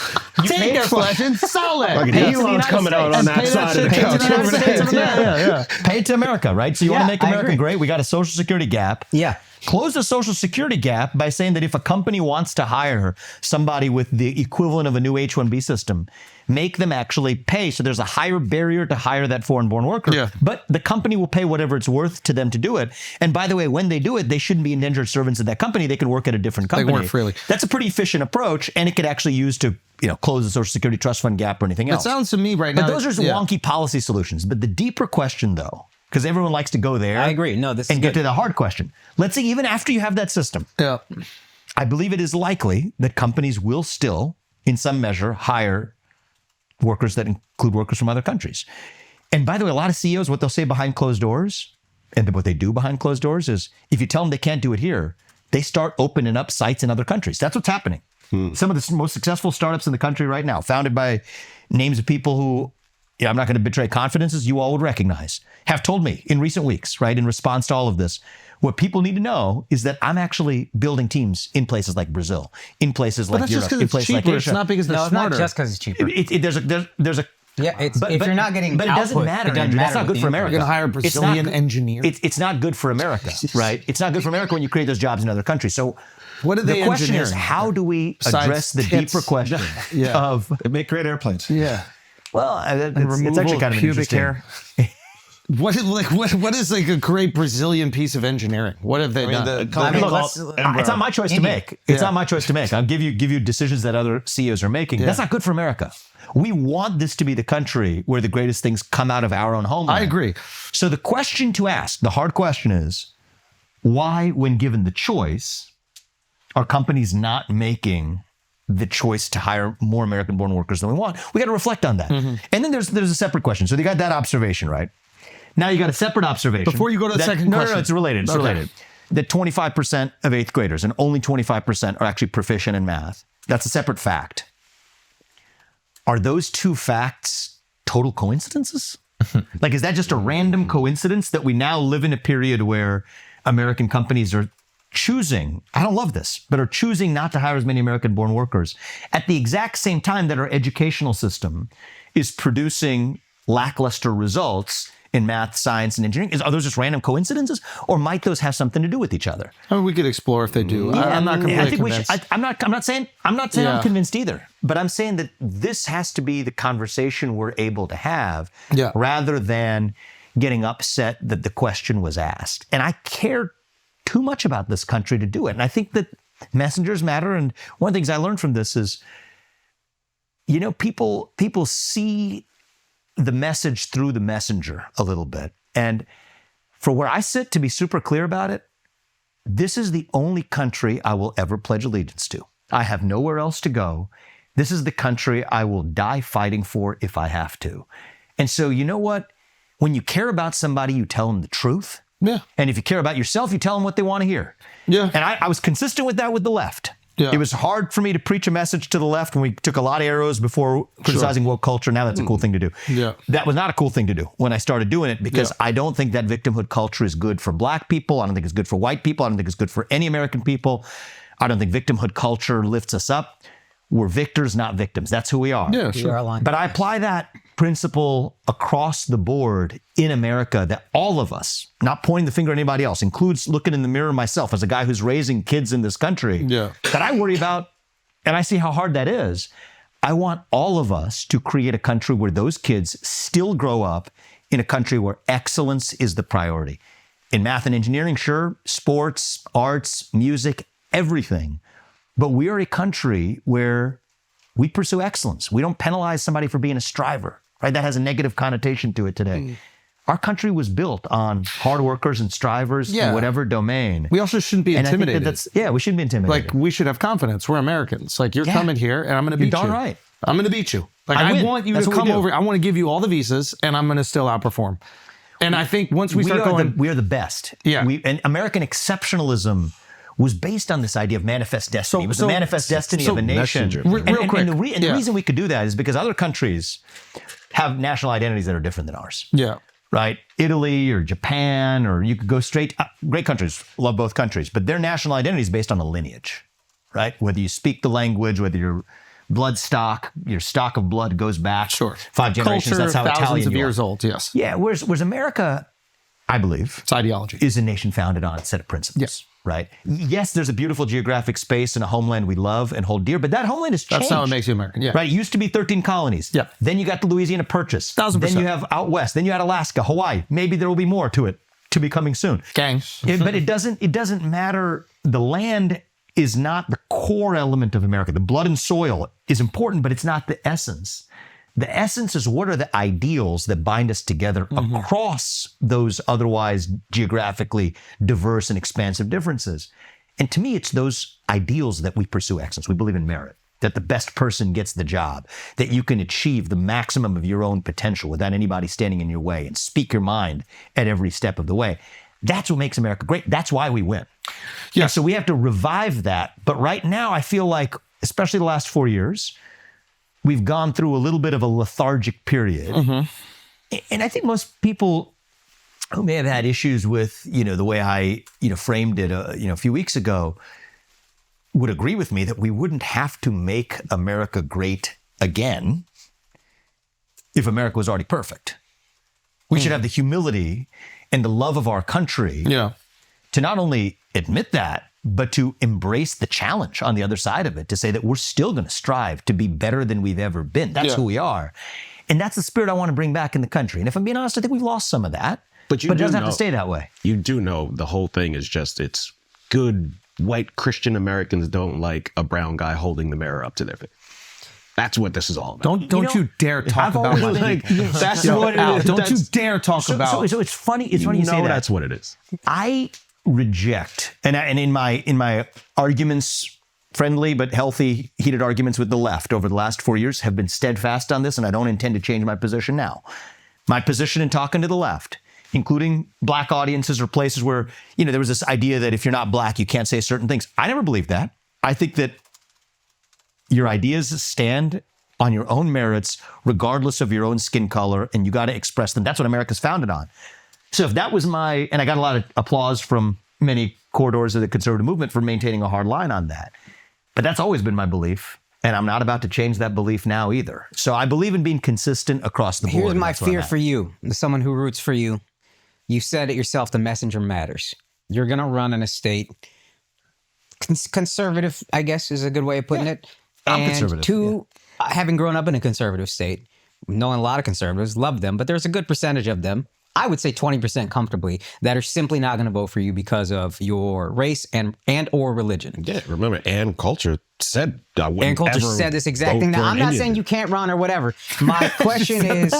Take their flesh and sell it. Look at Pay it to the Elon's United coming out on States. that And pay side of that the shit. couch. Pay to the United States. Pay it to America, right? So you want to Yeah, make I America agree. great? We got a Social Security gap. Yeah. Close the Social Security gap by saying that if a company wants to hire somebody with the equivalent of a new H-1B system, make them actually pay. So there's a higher barrier to hire that foreign-born worker. Yeah. But the company will pay whatever it's worth to them to do it. And by the way, when they do it, they shouldn't be indentured servants of that company. They can work at a different company. work freely. That's a pretty efficient approach, and it could actually use to close the Social Security trust fund gap or anything It else. sounds to me right But now. those are wonky policy solutions. But the deeper question, though, because everyone likes to go there. I agree. No, this is and get good. to the hard question. Let's say even after you have that system, Yeah. I believe it is likely that companies will still, in some measure, hire workers that include workers from other countries. And by the way, a lot of CEOs, what they'll say behind closed doors, and what they do behind closed doors is, if you tell them they can't do it here, they start opening up sites in other countries. That's what's happening. Some of the most successful startups in the country right now, founded by names of people who, I'm not going to betray confidences, you all would recognize, have told me in recent weeks, right, in response to all of this, what people need to know is that I'm actually building teams in places like Brazil, in places But like that's just Europe, in because places it's like cheaper. Asia. It's not because they're No, it's smarter. not just because it's cheaper. There's a Yeah, it's, but- if but- you're not getting but it doesn't output, matter. it doesn't Andrew. That's matter not with good for the America. You're going to hire a It's not Brazilian good- engineer. It's not good for America, right? It's not good for America when you create those jobs in other countries. So What are they the question is, engineering? how do we Besides address the tits. deeper question Yeah. of, They make great airplanes. Yeah. well, it's actually kind of pubic interesting. hair. What is like a great Brazilian piece of engineering? What have they done? It's not my choice to make. It's not my choice to make. I'll give you decisions that other CEOs are making. That's not good for America. We want this to be the country where the greatest things come out of our own homeland. I agree. So the question to ask, the hard question is, why, when given the choice, are companies not making the choice to hire more American-born workers than we want? We got to reflect on that. And then there's a separate question. So you got that observation, right? Now you got a separate observation. Before you go to the second question. No, it's related. It's Okay. related. That 25% of eighth graders and only 25% are actually proficient in math. That's a separate fact. Are those two facts total coincidences? Like, is that just a random coincidence that we now live in a period where American companies are choosing, I don't love this, but are choosing not to hire as many American-born workers at the exact same time that our educational system is producing lackluster results in math, science, and engineering? Are those just random coincidences, or might those have something to do with each other? I mean, we could explore if they do. I'm not completely convinced. I'm not saying I'm convinced either, but I'm saying that this has to be the conversation we're able to have, rather than getting upset that the question was asked. And I care too much about this country to do it. And I think that messengers matter. And one of the things I learned from this is, people see the message through the messenger a little bit. And for where I sit, to be super clear about it, this is the only country I will ever pledge allegiance to. I have nowhere else to go. This is the country I will die fighting for if I have to. And so, you know what? When you care about somebody, you tell them the truth. Yeah. And if you care about yourself, you tell them what they want to hear. Yeah. And I was consistent with that with the left. Yeah. It was hard for me to preach a message to the left when we took a lot of arrows before criticizing woke culture. Now that's a cool thing to do. Yeah. That was not a cool thing to do when I started doing it, because I don't think that victimhood culture is good for black people. I don't think it's good for white people. I don't think it's good for any American people. I don't think victimhood culture lifts us up. We're victors, not victims. That's who we are. Yeah, sure. But I apply that principle across the board in America, that all of us, not pointing the finger at anybody else, includes looking in the mirror myself as a guy who's raising kids in this country, that I worry about, and I see how hard that is. I want all of us to create a country where those kids still grow up in a country where excellence is the priority. In math and engineering, sure, sports, arts, music, everything. But we are a country where we pursue excellence. We don't penalize somebody for being a striver, right? That has a negative connotation to it today. Our country was built on hard workers and strivers in whatever domain. We also shouldn't be intimidated. We shouldn't be intimidated. Like, we should have confidence. We're Americans. Like, you're coming here and I'm going to beat you. You're darn right. I'm going to beat you. Like, I I want you to come over. I want to give you all the visas and I'm going to still outperform. And I think once we start going... we are the best. Yeah. And American exceptionalism was based on this idea of manifest destiny. It was the manifest destiny of a nation. Real quick. And the reason we could do that is because other countries have national identities that are different than ours. Yeah. Right? Italy or Japan, or you could go straight, great countries, love both countries, but their national identity is based on a lineage, right? Whether you speak the language, whether your blood stock, your stock of blood goes back 5 generations. Culture, that's how thousands Italian of you years are. old, yes. Yeah, whereas America, I believe, it's ideology, is a nation founded on a set of principles. Yes. Right? Yes, there's a beautiful geographic space and a homeland we love and hold dear, but that homeland has changed. That's how it makes you American. Yeah. Right? It used to be 13 colonies. Yeah. Then you got the Louisiana Purchase. 1000%. Then you have out west. Then you had Alaska, Hawaii. Maybe there will be more to it to be coming soon. Gangs. But it doesn't matter. The land is not the core element of America. The blood and soil is important, but it's not the essence. The essence is, what are the ideals that bind us together across those otherwise geographically diverse and expansive differences? And to me, it's those ideals that we pursue excellence. We believe in merit, that the best person gets the job, that you can achieve the maximum of your own potential without anybody standing in your way, and speak your mind at every step of the way. That's what makes America great. That's why we win. Yeah. So we have to revive that. But right now, I feel like, especially the last 4 years, we've gone through a little bit of a lethargic period. And I think most people who may have had issues with, the way I, framed it, a few weeks ago, would agree with me that we wouldn't have to make America great again if America was already perfect. We should have the humility and the love of our country to not only admit that, but to embrace the challenge on the other side of it, to say that we're still going to strive to be better than we've ever been. That's who we are. And that's the spirit I want to bring back in the country. And if I'm being honest, I think we've lost some of that. But it doesn't have to stay that way. You do know the whole thing is just, it's good white Christian Americans don't like a brown guy holding the mirror up to their face. That's what this is all about. Don't you dare talk about my that's what it is. Don't you dare talk about. So it's funny. It's funny you say that. That's what it is. I reject, and in my arguments, friendly but healthy, heated arguments with the left over the last 4 years, have been steadfast on this, and I don't intend to change my position now. My position in talking to the left, including black audiences or places where, there was this idea that if you're not black, you can't say certain things. I never believed that. I think that your ideas stand on your own merits, regardless of your own skin color, and you got to express them. That's what America's founded on. So if that was and I got a lot of applause from many corridors of the conservative movement for maintaining a hard line on that. But that's always been my belief. And I'm not about to change that belief now either. So I believe in being consistent across the board. Here's my That's where I'm fear at. for you, as someone who roots for you. You said it yourself, the messenger matters. You're going to run in a state, conservative, I guess is a good way of putting it. I'm And conservative, two, having grown up in a conservative state, knowing a lot of conservatives, love them, but there's a good percentage of them, I would say 20% comfortably, that are simply not going to vote for you because of your race and or religion. Yeah, remember, Ann Coulter said I wouldn't And Coulter ever said this exact vote thing. for Now, an I'm not Indian. saying you can't run or whatever. My question is,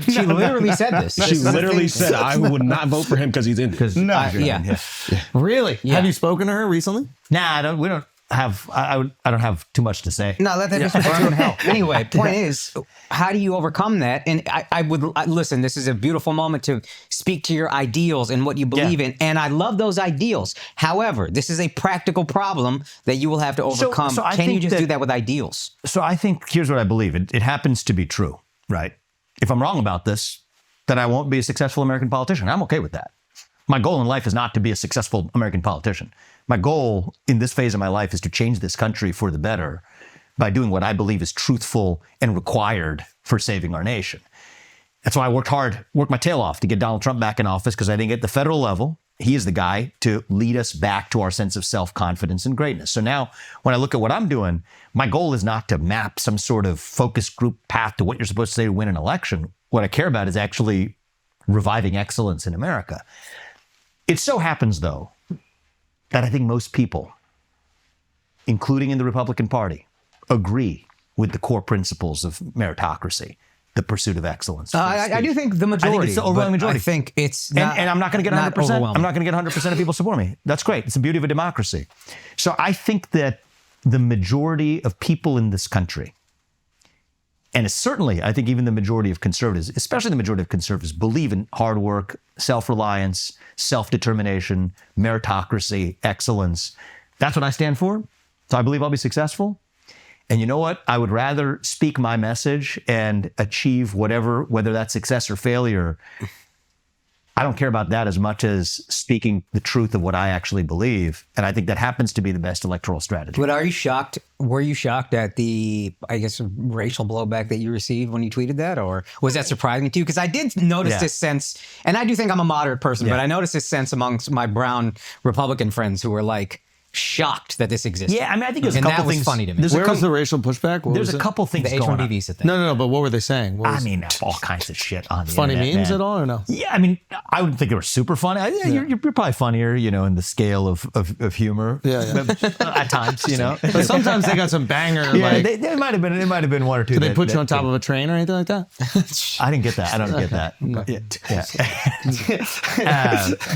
she literally said this. She literally said, I would not vote for him because he's Indian. No. Yeah. Really? Yeah. Have you spoken to her recently? Nah, we don't have. I don't have too much to say. No, let that just burn in hell. Anyway, point is, how do you overcome that? And I would listen. This is a beautiful moment to speak to your ideals and what you believe in, and I love those ideals. However, this is a practical problem that you will have to overcome. so I Can you think just do that with ideals? So I think here's what I believe. It happens to be true, right? If I'm wrong about this, then I won't be a successful American politician. I'm okay with that. My goal in life is not to be a successful American politician. My goal in this phase of my life is to change this country for the better by doing what I believe is truthful and required for saving our nation. That's why I worked my tail off to get Donald Trump back in office, because I think at the federal level, he is the guy to lead us back to our sense of self-confidence and greatness. So now when I look at what I'm doing, my goal is not to map some sort of focus group path to what you're supposed to say to win an election. What I care about is actually reviving excellence in America. It so happens, though, that I think most people, including in the Republican Party, agree with the core principles of meritocracy, the pursuit of excellence. I do think the majority. I think it's the overwhelming but majority. I think it's And, not, and I'm not going to get 100%. overwhelming. I'm not going to get 100% of people support me. That's great. It's the beauty of a democracy. So I think that the majority of people in this country, and it's certainly, I think even the majority of conservatives, especially the majority of conservatives, believe in hard work, self-reliance, self-determination, meritocracy, excellence. That's what I stand for. So I believe I'll be successful. And you know what? I would rather speak my message and achieve whatever, whether that's success or failure. I don't care about that as much as speaking the truth of what I actually believe. And I think that happens to be the best electoral strategy. But are you shocked? Were you shocked at the, I guess, racial blowback that you received when you tweeted that? Or was that surprising to you? Because I did notice this sense, and I do think I'm a moderate person, but I noticed this sense amongst my brown Republican friends who were like, shocked that this existed. Yeah, I mean, I think there's a and couple that was things. funny to me. Where was the racial pushback? What There's was a it? couple things The going on. H-1B visa thing. No, but what were they saying? What I was mean, all kinds of shit on the funny internet, memes man. at all or no? Yeah, I mean, I wouldn't think they were super funny. You're probably funnier, in the scale of humor. Yeah. But, at times, But sometimes they got some banger. Yeah, like, there might have been one or two. did they put you on top of a train or anything like that? I didn't get that. I don't get that.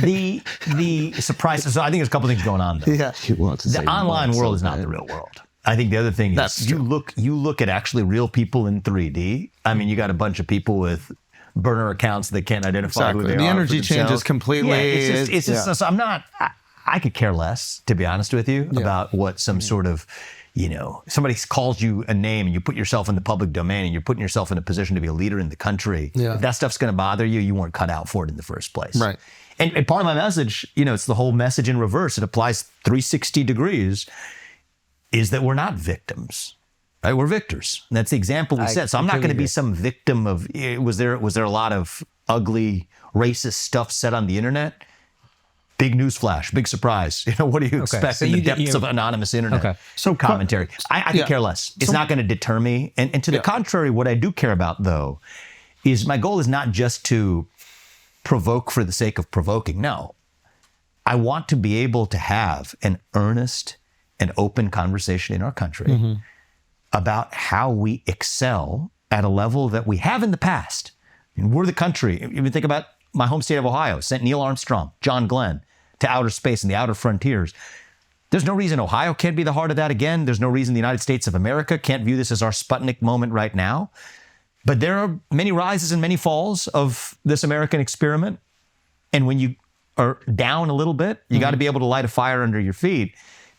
The surprise. So I think there's a couple things going on there. Yeah. He wants to The say online more, world so is not bad. the real world. I think the other thing That's is true. you look at actually real people in 3D. I mean, you got a bunch of people with burner accounts that can't identify who Exactly. they The are. energy for changes themselves. completely. Yeah, it's just Yeah. so I'm not. I could care less, to be honest with you, about what some sort of, somebody calls you a name and you put yourself in the public domain and you're putting yourself in a position to be a leader in the country. Yeah. If that stuff's going to bother you, you weren't cut out for it in the first place. Right. And part of my message, it's the whole message in reverse. It applies 360 degrees, is that we're not victims, right? We're victors. And that's the example we set. So I'm not going to be some victim of, was there a lot of ugly, racist stuff said on the internet? Big news flash, big surprise. What do you expect So in the you- depths you- of anonymous internet? Okay. So commentary. I could care less. It's not going to deter me. And to the contrary, what I do care about, though, is my goal is not just to provoke for the sake of provoking. No. I want to be able to have an earnest and open conversation in our country about how we excel at a level that we have in the past. And we're the country. Even think about my home state of Ohio, sent Neil Armstrong, John Glenn to outer space and the outer frontiers. There's no reason Ohio can't be the heart of that again. There's no reason the United States of America can't view this as our Sputnik moment right now. But there are many rises and many falls of this American experiment. And when you are down a little bit, you got to be able to light a fire under your feet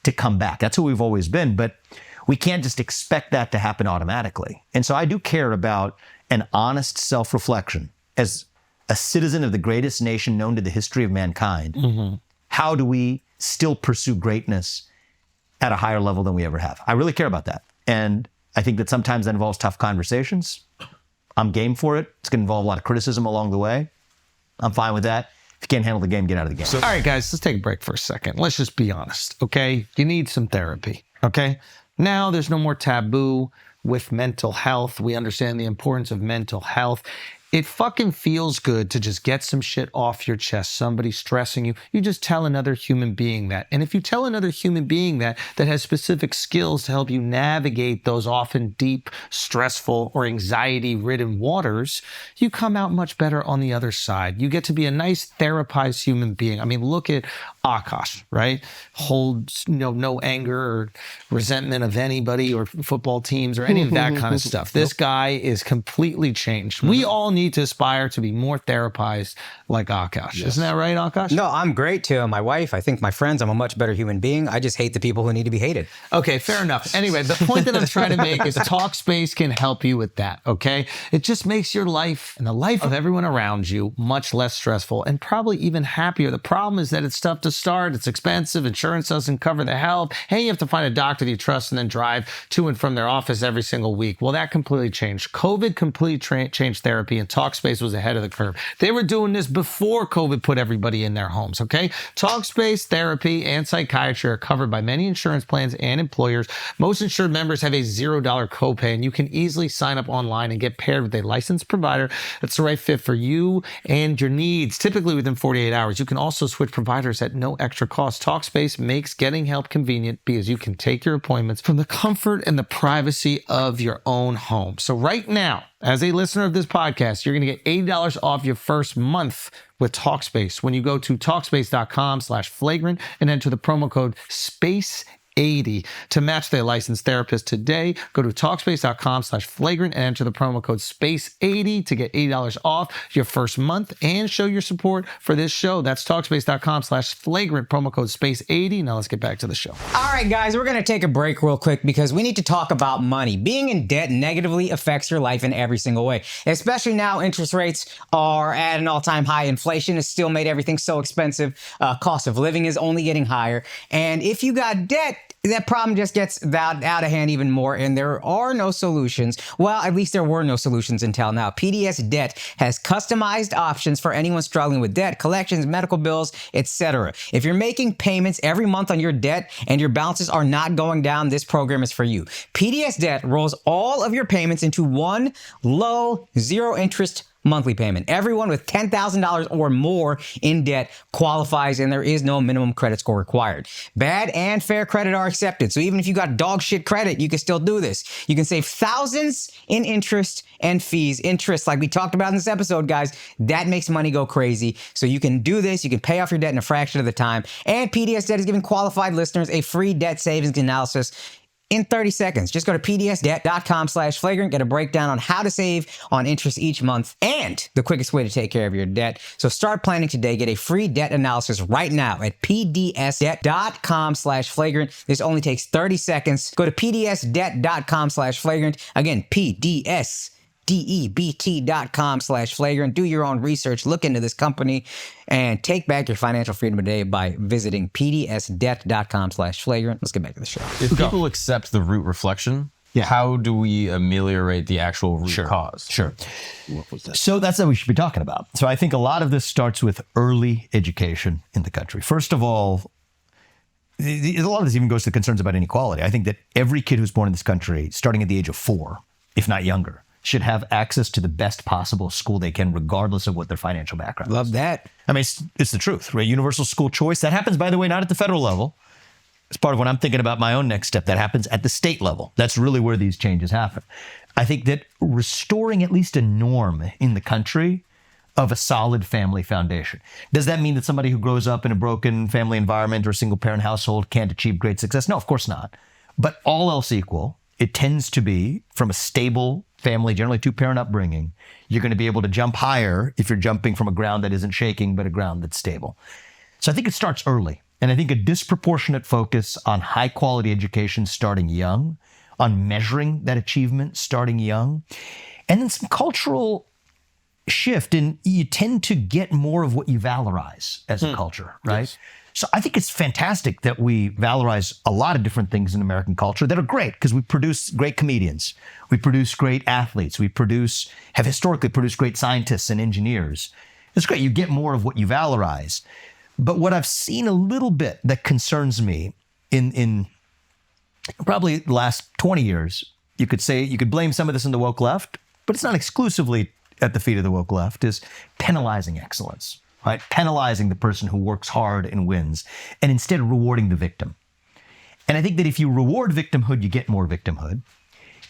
to come back. That's who we've always been. But we can't just expect that to happen automatically. And so I do care about an honest self-reflection as a citizen of the greatest nation known to the history of mankind. How do we still pursue greatness at a higher level than we ever have? I really care about that. And I think that sometimes that involves tough conversations. I'm game for it. It's going to involve a lot of criticism along the way. I'm fine with that. If you can't handle the game, get out of the game. All right, guys, let's take a break for a second. Let's just be honest, okay? You need some therapy, okay? Now there's no more taboo with mental health. We understand the importance of mental health. It fucking feels good to just get some shit off your chest. Somebody stressing you. You just tell another human being that. And if you tell another human being that has specific skills to help you navigate those often deep, stressful, or anxiety-ridden waters, you come out much better on the other side. You get to be a nice, therapized human being. I mean, look at Akaash, right? Holds no anger or resentment of anybody or football teams or any of that kind of stuff. This guy is completely changed. We all need to aspire to be more therapized like Akaash. Yes. Isn't that right, Akaash? No, I'm great too. My wife, I think my friends, I'm a much better human being. I just hate the people who need to be hated. Okay, fair enough. Anyway, the point that I'm trying to make is Talkspace can help you with that, okay? It just makes your life and the life of everyone around you much less stressful and probably even happier. The problem is that it's tough to start. It's expensive. Insurance doesn't cover the help. Hey, you have to find a doctor that you trust and then drive to and from their office every single week. Well, that completely changed. COVID completely changed therapy, and Talkspace was ahead of the curve. They were doing this before COVID put everybody in their homes, okay? Talkspace therapy and psychiatry are covered by many insurance plans and employers. Most insured members have a $0 copay, and you can easily sign up online and get paired with a licensed provider that's the right fit for you and your needs, typically within 48 hours. You can also switch providers at no extra cost. Talkspace makes getting help convenient because you can take your appointments from the comfort and the privacy of your own home. So right now, as a listener of this podcast, you're going to get $80 off your first month with Talkspace when you go to Talkspace.com/flagrant and enter the promo code SPACE80 to match their licensed therapist today. Go to Talkspace.com/flagrant and enter the promo code SPACE80 to get $80 off your first month and show your support for this show. That's Talkspace.com/flagrant, promo code SPACE80. Now let's get back to the show. All right, guys, we're going to take a break real quick because we need to talk about money. Being in debt negatively affects your life in every single way, especially now interest rates are at an all-time high. Inflation has still made everything so expensive. Cost of living is only getting higher. And if you got debt, that problem just gets out of hand even more, and there are no solutions. Well, at least there were no solutions until now. PDS Debt has customized options for anyone struggling with debt, collections, medical bills, etc. If you're making payments every month on your debt and your balances are not going down, this program is for you. PDS Debt rolls all of your payments into one low, zero-interest monthly payment. Everyone with $10,000 or more in debt qualifies, and there is no minimum credit score required. Bad and fair credit are accepted. So even if you got dog shit credit, you can still do this. You can save thousands in interest and fees. Interest, like we talked about in this episode, guys, that makes money go crazy. So you can do this. You can pay off your debt in a fraction of the time. And PDS Debt is giving qualified listeners a free debt savings analysis in 30 seconds. Just go to pdsdebt.com/flagrant, get a breakdown on how to save on interest each month and the quickest way to take care of your debt. So start planning today. Get a free debt analysis right now at pdsdebt.com/flagrant. This only takes 30 seconds. Go to pdsdebt.com/flagrant. Again, pdsdebt.com/flagrant. Do your own research. Look into this company and take back your financial freedom today by visiting pdsdebt.com/flagrant. Let's get back to the show. If people accept the root reflection, how do we ameliorate the actual root cause? Sure. So that's what we should be talking about. So I think a lot of this starts with early education in the country. First of all, a lot of this even goes to concerns about inequality. I think that every kid who's born in this country, starting at the age of 4, if not younger, should have access to the best possible school they can, regardless of what their financial background is. Love that. I mean, it's the truth, right? Universal school choice. That happens, by the way, not at the federal level. It's part of what I'm thinking about my own next step. That happens at the state level. That's really where these changes happen. I think that restoring at least a norm in the country of a solid family foundation. Does that mean that somebody who grows up in a broken family environment or a single-parent household can't achieve great success? No, of course not. But all else equal, it tends to be from a stable family, generally 2-parent upbringing, you're going to be able to jump higher if you're jumping from a ground that isn't shaking, but a ground that's stable. So I think it starts early. And I think a disproportionate focus on high quality education starting young, on measuring that achievement starting young, and then some cultural shift. And you tend to get more of what you valorize as a culture, right? Yes. So I think it's fantastic that we valorize a lot of different things in American culture that are great because we produce great comedians. We produce great athletes. Have historically produced great scientists and engineers. It's great. You get more of what you valorize. But what I've seen a little bit that concerns me in probably the last 20 years, you could blame some of this on the woke left, but it's not exclusively at the feet of the woke left, is penalizing excellence, right? Penalizing the person who works hard and wins, and instead rewarding the victim. And I think that if you reward victimhood, you get more victimhood.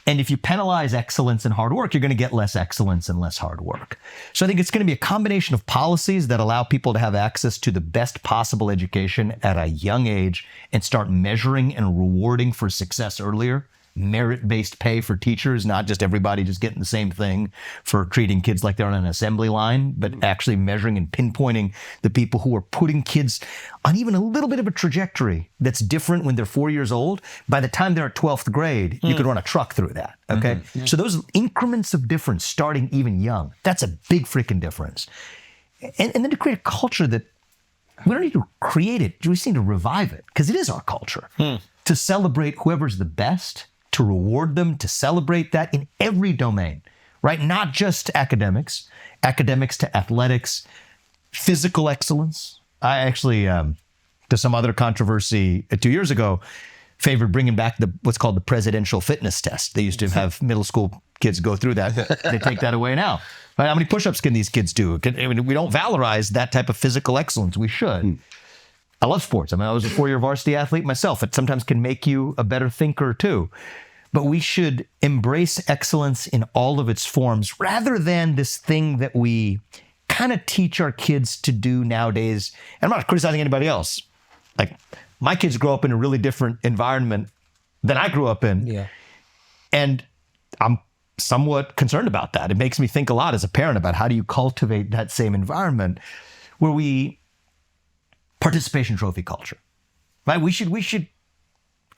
And if you penalize excellence and hard work, you're going to get less excellence and less hard work. So I think it's going to be a combination of policies that allow people to have access to the best possible education at a young age and start measuring and rewarding for success earlier. Merit-based pay for teachers, not just everybody just getting the same thing for treating kids like they're on an assembly line, but actually measuring and pinpointing the people who are putting kids on even a little bit of a trajectory that's different when they're 4 years old. By the time they're at 12th grade, you could run a truck through that, okay? So those increments of difference starting even young, that's a big freaking difference. And then to create a culture that we don't need to create it, we just need to revive it, because it is our culture. To celebrate whoever's the best, to reward them, to celebrate that in every domain, right? Not just academics to athletics, physical excellence. I actually, to some other controversy 2 years ago, favored bringing back what's called the presidential fitness test. They used to have middle school kids go through that. They take that away now. Right? How many push-ups can these kids do? I mean, we don't valorize that type of physical excellence. We should. I love sports. I mean, I was a 4-year varsity athlete myself. It sometimes can make you a better thinker too. But we should embrace excellence in all of its forms rather than this thing that we kind of teach our kids to do nowadays. And I'm not criticizing anybody else. Like, my kids grow up in a really different environment than I grew up in. Yeah. And I'm somewhat concerned about that. It makes me think a lot as a parent about how do you cultivate that same environment where participation trophy culture, right? We should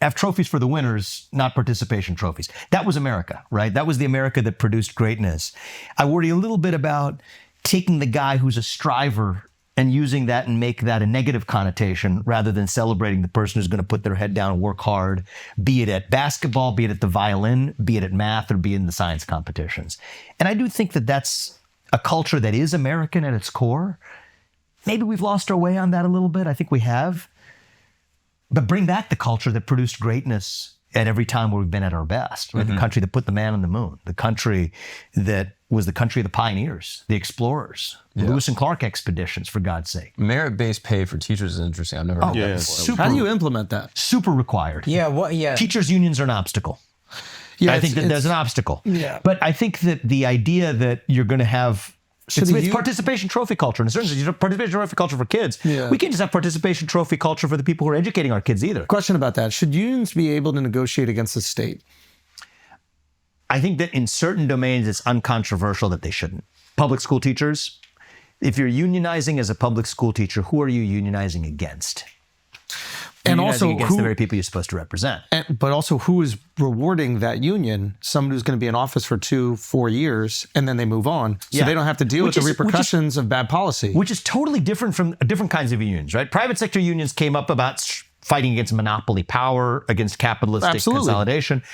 have trophies for the winners, not participation trophies. That was America, right? That was the America that produced greatness. I worry a little bit about taking the guy who's a striver and using that and make that a negative connotation rather than celebrating the person who's going to put their head down and work hard, be it at basketball, be it at the violin, be it at math, or be it in the science competitions. And I do think that that's a culture that is American at its core. Maybe we've lost our way on that a little bit. I think we have. But bring back the culture that produced greatness at every time where we've been at our best, right? The country that put the man on the moon, the country that was the country of the pioneers, the explorers, the Lewis and Clark expeditions, for God's sake. Merit-based pay for teachers is interesting. I've never heard that before. How do you implement that? Super required. Yeah. Teachers' unions are an obstacle. Yeah, I think that there's an obstacle. Yeah. But I think that the idea that you're going to have it's participation trophy culture. In a certain sense, you have participation trophy culture for kids. Yeah. We can't just have participation trophy culture for the people who are educating our kids either. Question about that. Should unions be able to negotiate against the state? I think that in certain domains, it's uncontroversial that they shouldn't. Public school teachers, if you're unionizing as a public school teacher, who are you unionizing against? And also, against the very people you're supposed to represent. But also, who is rewarding that union? Someone who's going to be in office for 2-4 years, and then they move on, so they don't have to deal with the repercussions of bad policy. Which is totally different from different kinds of unions, right? Private sector unions came up about fighting against monopoly power, against capitalistic consolidation.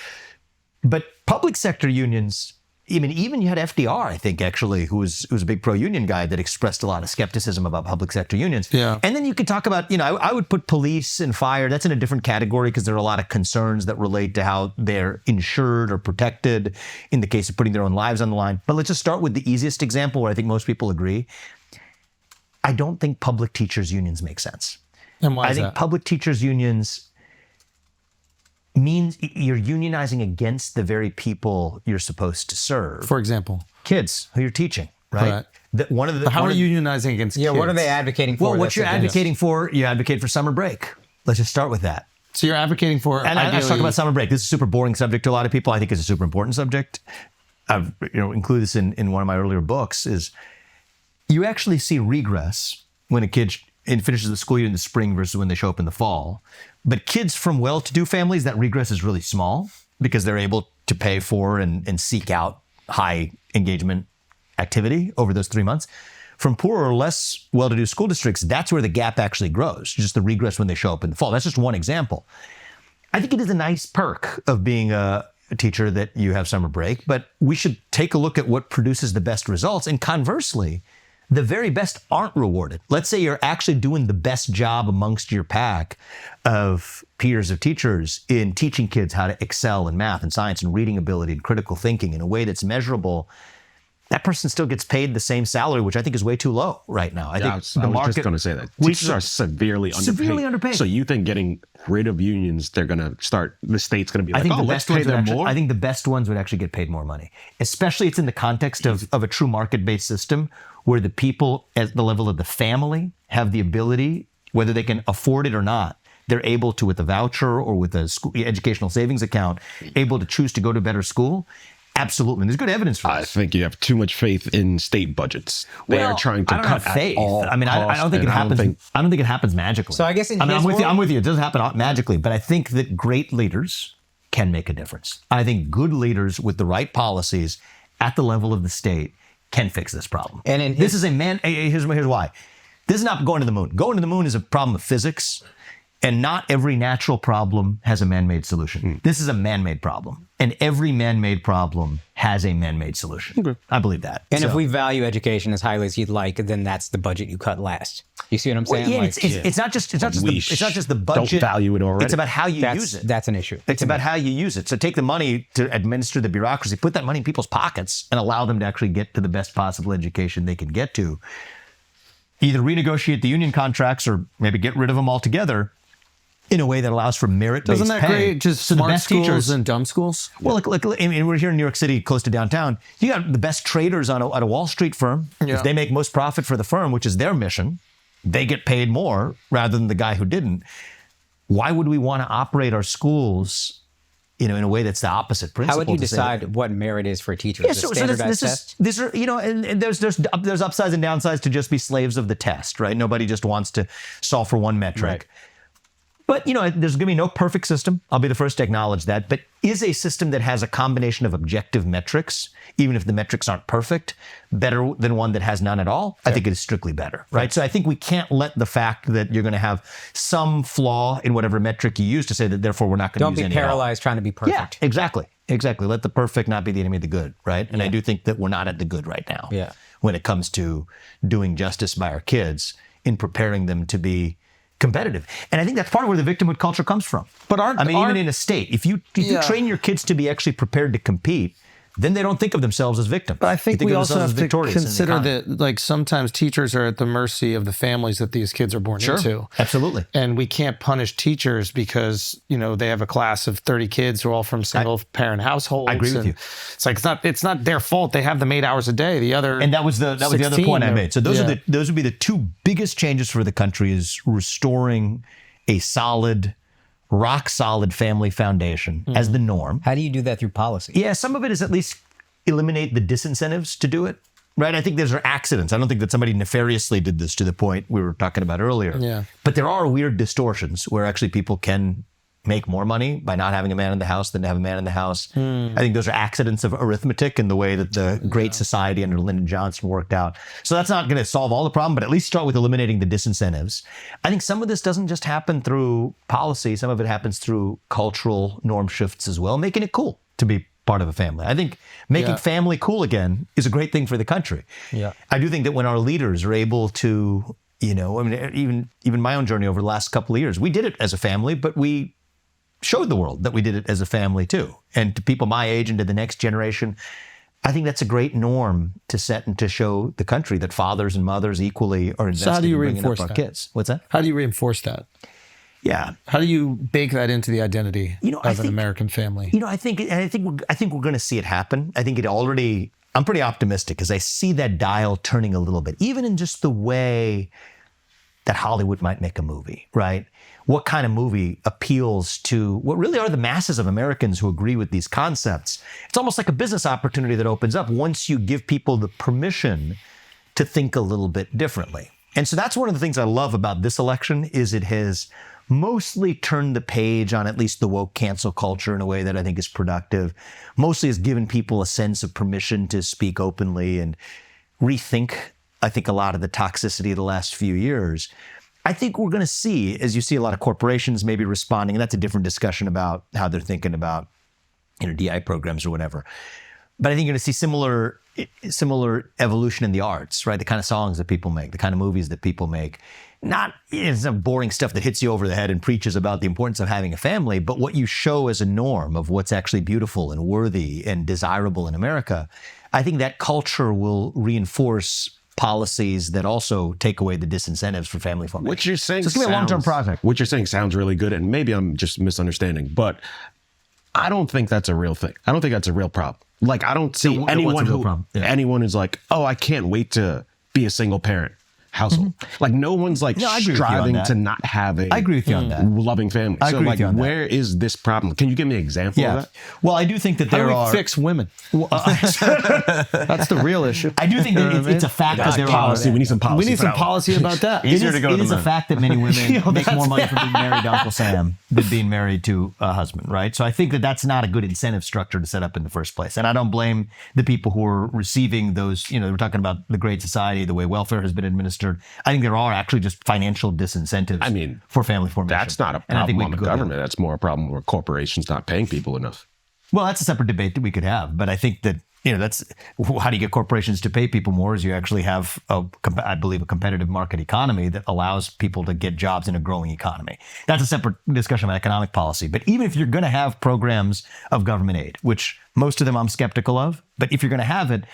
But public sector unions, even you had FDR, I think, actually, who was a big pro-union guy that expressed a lot of skepticism about public sector unions. Yeah. And then you could talk about, I would put police and fire, that's in a different category because there are a lot of concerns that relate to how they're insured or protected in the case of putting their own lives on the line. But let's just start with the easiest example where I think most people agree. I don't think public teachers' unions make sense. And why is that? I think public teachers' unions means you're unionizing against the very people you're supposed to serve. For example? Kids who you're teaching, right? How are you unionizing against kids? Yeah, what are they advocating for? Well, what you're advocating for, you advocate for summer break. Let's just start with that. So you're advocating for... And let's talk about summer break. This is a super boring subject to a lot of people. I think it's a super important subject. I've included this in one of my earlier books, is you actually see regress when a kid finishes the school year in the spring versus when they show up in the fall. But kids from well-to-do families, that regress is really small because they're able to pay for and seek out high engagement activity over those 3 months. from poorer or less well-to-do school districts, that's where the gap actually grows, just the regress when they show up in the fall. That's just one example. I think it is a nice perk of being a teacher that you have summer break, but we should take a look at what produces the best results. And conversely, the very best aren't rewarded. Let's say you're actually doing the best job amongst your pack of peers of teachers in teaching kids how to excel in math and science and reading ability and critical thinking in a way that's measurable. That person still gets paid the same salary, which I think is way too low right now. I think I was just going to say that. Teachers are severely underpaid. So you think getting rid of unions, the state's going to be like, let's pay them more? I think the best ones would actually get paid more money. Especially it's in the context of a true market-based system where the people at the level of the family have the ability, whether they can afford it or not, they're able to, with a voucher or with a school, educational savings account, able to choose to go to a better school. Absolutely. And there's good evidence for this. I think you have too much faith in state budgets. They are trying to cut faith. all I mean, I don't think it happens. I don't think it happens magically. So I guess I'm with you. It doesn't happen magically, but I think that great leaders can make a difference. I think good leaders with the right policies at the level of the state can fix this problem. And this is here's why. This is not going to the moon. Going to the moon is a problem of physics. And not every natural problem has a man-made solution. This is a man-made problem. And every man-made problem has a man-made solution. Okay. I believe that. And if we value education as highly as you'd like, then that's the budget you cut last. You see what I'm saying? Well, yeah, it's not just the budget. Don't value it already. It's about how you use it. That's an issue. It's about how you use it. So take the money to administer the bureaucracy, put that money in people's pockets, and allow them to actually get to the best possible education they can get to. Either renegotiate the union contracts or maybe get rid of them altogether, in a way that allows for merit-based pay. Doesn't that create just smart schools and dumb schools? Well, I mean, we're here in New York City, close to downtown. You got the best traders at a Wall Street firm. Yeah. If they make most profit for the firm, which is their mission, they get paid more rather than the guy who didn't. Why would we want to operate our schools, in a way that's the opposite principle? How would you decide what merit is for a teacher? Yeah, so these are, and there's upsides and downsides to just be slaves of the test, right? Nobody just wants to solve for one metric. Right. But, there's going to be no perfect system. I'll be the first to acknowledge that. But is a system that has a combination of objective metrics, even if the metrics aren't perfect, better than one that has none at all? I think it is strictly better, right? So I think we can't let the fact that you're going to have some flaw in whatever metric you use to say that therefore we're not going to use any. Don't be paralyzed trying to be perfect. Yeah, exactly. Let the perfect not be the enemy of the good, right? And I do think that we're not at the good right now when it comes to doing justice by our kids in preparing them to be competitive. And I think that's part of where the victimhood culture comes from. But even in a state, if you train your kids to be actually prepared to compete, then they don't think of themselves as victims. But I think we also have to consider that sometimes teachers are at the mercy of the families that these kids are born into. Absolutely. And we can't punish teachers because, they have a class of 30 kids who are all from single parent households. I agree with you. It's like it's not their fault. They have them 8 hours a day. The other And that was the other point I made. So those would be the two biggest changes for the country, is restoring a rock solid family foundation as the norm. How do you do that through policy? Yeah, some of it is at least eliminate the disincentives to do it, right? I think those are accidents. I don't think that somebody nefariously did this to the point we were talking about earlier. Yeah. But there are weird distortions where actually people can make more money by not having a man in the house than to have a man in the house. I think those are accidents of arithmetic and the way that the Great Society under Lyndon Johnson worked out. So that's not going to solve all the problem, but at least start with eliminating the disincentives. I think some of this doesn't just happen through policy. Some of it happens through cultural norm shifts as well, making it cool to be part of a family. I think making family cool again is a great thing for the country. Yeah. I do think that when our leaders are able to, even my own journey over the last couple of years, we did it as a family, but we showed the world that we did it as a family too. And to people my age and to the next generation, I think that's a great norm to set and to show the country that fathers and mothers equally are invested in bringing up our kids. What's that? How do you reinforce that? Yeah. How do you bake that into the identity of an American family? I think we're going to see it happen. I think it already. I'm pretty optimistic because I see that dial turning a little bit, even in just the way that Hollywood might make a movie, right? What kind of movie appeals to what really are the masses of Americans who agree with these concepts? It's almost like a business opportunity that opens up once you give people the permission to think a little bit differently. And so that's one of the things I love about this election is it has mostly turned the page on at least the woke cancel culture in a way that I think is productive. Mostly has given people a sense of permission to speak openly and rethink I think, a lot of the toxicity of the last few years. I think we're going to see, as you see a lot of corporations maybe responding, and that's a different discussion about how they're thinking about, DI programs or whatever. But I think you're going to see similar evolution in the arts, right? The kind of songs that people make, the kind of movies that people make. Not some boring stuff that hits you over the head and preaches about the importance of having a family, but what you show as a norm of what's actually beautiful and worthy and desirable in America. I think that culture will reinforce policies that also take away the disincentives for family formation. What you're saying so it's going to be a long-term project. What you're saying sounds really good, and maybe I'm just misunderstanding, but I don't think that's a real thing. I don't think that's a real problem. Like, I don't see anyone who's like, oh, I can't wait to be a single parent household. Like, no one's like striving to not have a I agree with you on that. loving family. I so agree like, with you on that. where is this problem? Can you give me an example of that? Well, I do think that there are fix women. That's the real issue. I do think that it's a fact that there policy. are. We need some policy. We need some policy about that. It is a fact that many women make more money from being married to Uncle Sam than being married to a husband, right? So I think that that's not a good incentive structure to set up in the first place. And I don't blame the people who are receiving those, we're talking about the Great Society, the way welfare has been administered. I think there are actually just financial disincentives for family formation. That's not a problem on the government. That's more a problem where corporations not paying people enough. Well, that's a separate debate that we could have. But I think that, that's how do you get corporations to pay people more is you actually have, I believe, a competitive market economy that allows people to get jobs in a growing economy. That's a separate discussion of economic policy. But even if you're going to have programs of government aid, which most of them I'm skeptical of, but if you're going to have it,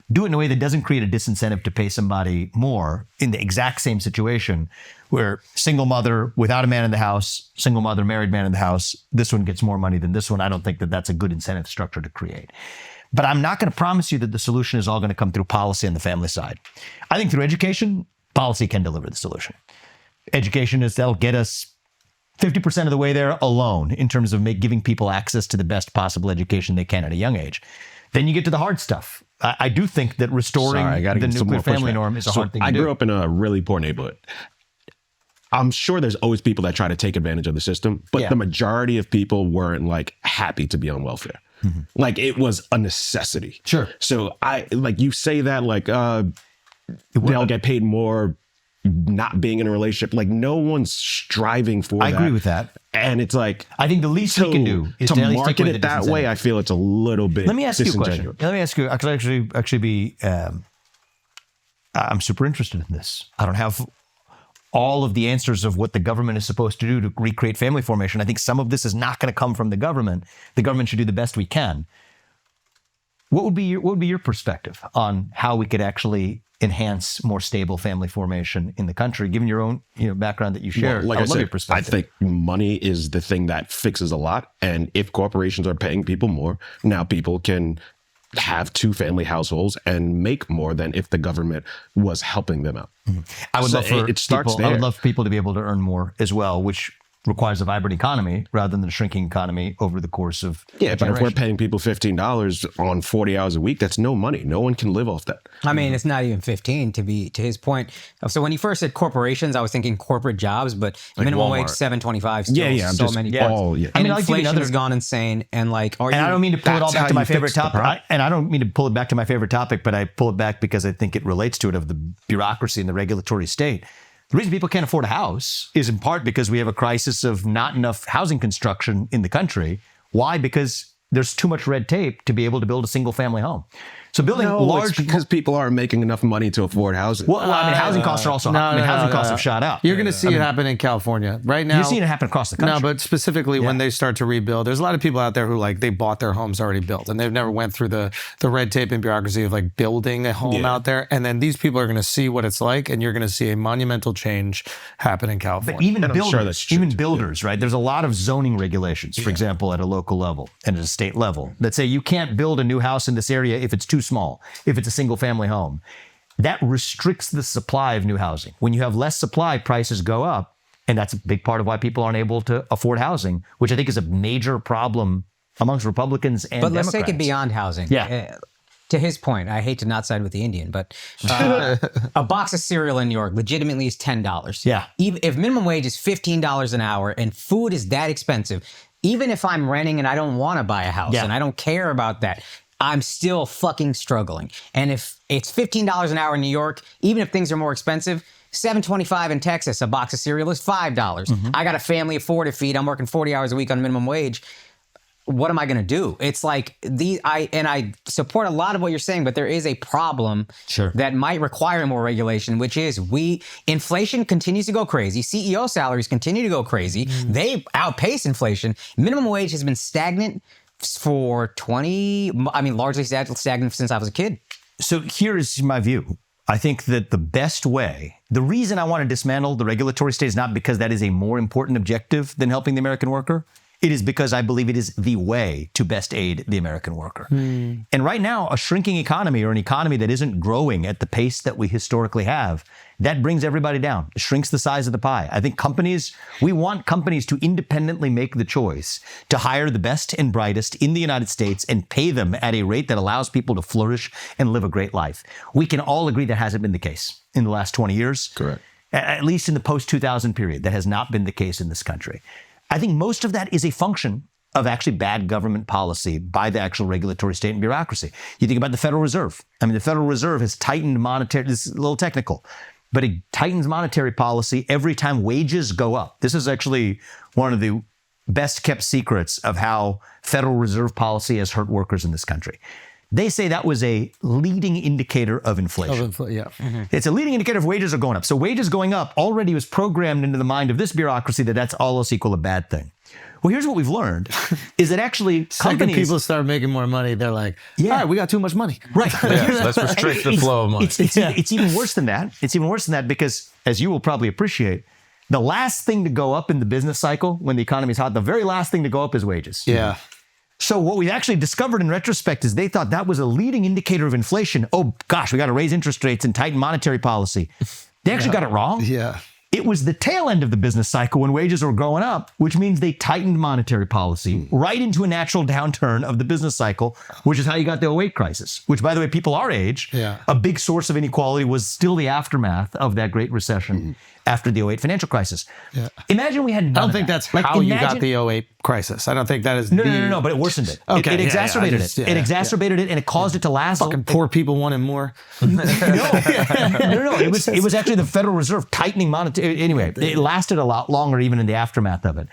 do it in a way that doesn't create a disincentive to pay somebody more in the exact same situation where single mother without a man in the house, single mother, married man in the house, this one gets more money than this one. I don't think that that's a good incentive structure to create. But I'm not going to promise you that the solution is all going to come through policy on the family side. I think through education, policy can deliver the solution. Education that'll get us 50% of the way there alone in terms of giving people access to the best possible education they can at a young age. Then you get to the hard stuff. I do think that restoring the nuclear family norm is a hard thing to do. I grew up in a really poor neighborhood. I'm sure there's always people that try to take advantage of the system, but the majority of people weren't like happy to be on welfare. Mm-hmm. Like, it was a necessity. Sure. So you say that like they'll get paid more not being in a relationship. Like, no one's striving for that. I agree with that. And it's like, I think the least we can do is to market it that way. I feel it's a little bit. Let me ask you a question. Let me ask you, I could actually be, I'm super interested in this. I don't have all of the answers of what the government is supposed to do to recreate family formation. I think some of this is not going to come from the government. The government should do the best we can. What would be your perspective on how we could actually enhance more stable family formation in the country, given your own background that you share? Well, like I love your perspective. I think money is the thing that fixes a lot. And if corporations are paying people more, now people can have two family households and make more than if the government was helping them out. Mm-hmm. I would love people to be able to earn more as well, which requires a vibrant economy rather than a shrinking economy over the course of but if we're paying people $15 on 40 hours a week, that's no money. No one can live off that. I mean, it's not even 15 to his point. So when you first said corporations, I was thinking corporate jobs, but like minimum wage $7.25 still many. And inflation has gone insane. And I don't mean to pull it all back to my favorite topic. And I don't mean to pull it back to my favorite topic, but I pull it back because I think it relates to it of the bureaucracy and the regulatory state. The reason people can't afford a house is in part because we have a crisis of not enough housing construction in the country. Why? Because there's too much red tape to be able to build a single family home. So building it's because people aren't making enough money to afford housing. Well, housing costs are also housing costs have shot up. You're going to see it happen in California right now. You're seeing it happen across the country. No, but specifically when they start to rebuild, there's a lot of people out there who they bought their homes already built and they've never went through the red tape and bureaucracy of building a home out there. And then these people are going to see what it's like, and you're going to see a monumental change happen in California. But even builders, right? There's a lot of zoning regulations, for example, at a local level and at a state level that say you can't build a new house in this area if it's too small, if it's a single family home. That restricts the supply of new housing. When you have less supply, prices go up. And that's a big part of why people aren't able to afford housing, which I think is a major problem amongst Republicans and Democrats. But let's take it beyond housing. Yeah. To his point, I hate to not side with the Indian, but a box of cereal in New York legitimately is $10. Yeah. Even if minimum wage is $15 an hour and food is that expensive, even if I'm renting and I don't want to buy a house and I don't care about that, I'm still fucking struggling. And if it's $15 an hour in New York, even if things are more expensive, $7.25 in Texas, a box of cereal is $5. I got a family of 4 to feed. I'm working 40 hours a week on minimum wage. What am I going to do? It's like I support a lot of what you're saying, but there is a problem that might require more regulation, which is inflation continues to go crazy. CEO salaries continue to go crazy. They outpace inflation. Minimum wage has been stagnant for largely stagnant since I was a kid. So here is my view. I think that the best way, the reason I want to dismantle the regulatory state is not because that is a more important objective than helping the American worker. It is because I believe it is the way to best aid the American worker. And right now, a shrinking economy or an economy that isn't growing at the pace that we historically have, that brings everybody down. It shrinks the size of the pie. I think we want companies to independently make the choice to hire the best and brightest in the United States and pay them at a rate that allows people to flourish and live a great life. We can all agree that hasn't been the case in the last 20 years. Correct. At least in the post-2000 period, that has not been the case in this country. I think most of that is a function of actually bad government policy by the actual regulatory state and bureaucracy. You think about the Federal Reserve. I mean, the Federal Reserve has tightened monetary, this is a little technical, but it tightens monetary policy every time wages go up. This is actually one of the best kept secrets of how Federal Reserve policy has hurt workers in this country. They say that was a leading indicator of inflation. It's a leading indicator of wages are going up. So wages going up already was programmed into the mind of this bureaucracy that that's all else equal a bad thing. Well, here's what we've learned is that actually companies... people start making more money, they're like, all right, we got too much money. Right. Let's restrict the flow of money. It's even worse than that. It's even worse than that because, as you will probably appreciate, the last thing to go up in the business cycle when the economy is hot, the very last thing to go up is wages. Yeah. So what we actually discovered in retrospect is they thought that was a leading indicator of inflation. Oh, gosh, we got to raise interest rates and tighten monetary policy. They actually got it wrong. Yeah. It was the tail end of the business cycle when wages were going up, which means they tightened monetary policy right into a natural downturn of the business cycle, which is how you got the 08 crisis, which, by the way, people our age, a big source of inequality was still the aftermath of that Great Recession after the 08 financial crisis. Yeah. Imagine we had none I don't think that's how you got the 08 crisis. I don't think that is No, but it worsened it. Okay. It exacerbated it. It exacerbated it and it caused it to last. Fucking poor people wanted more. No. It was actually the Federal Reserve tightening monetary. Anyway, it lasted a lot longer even in the aftermath of it.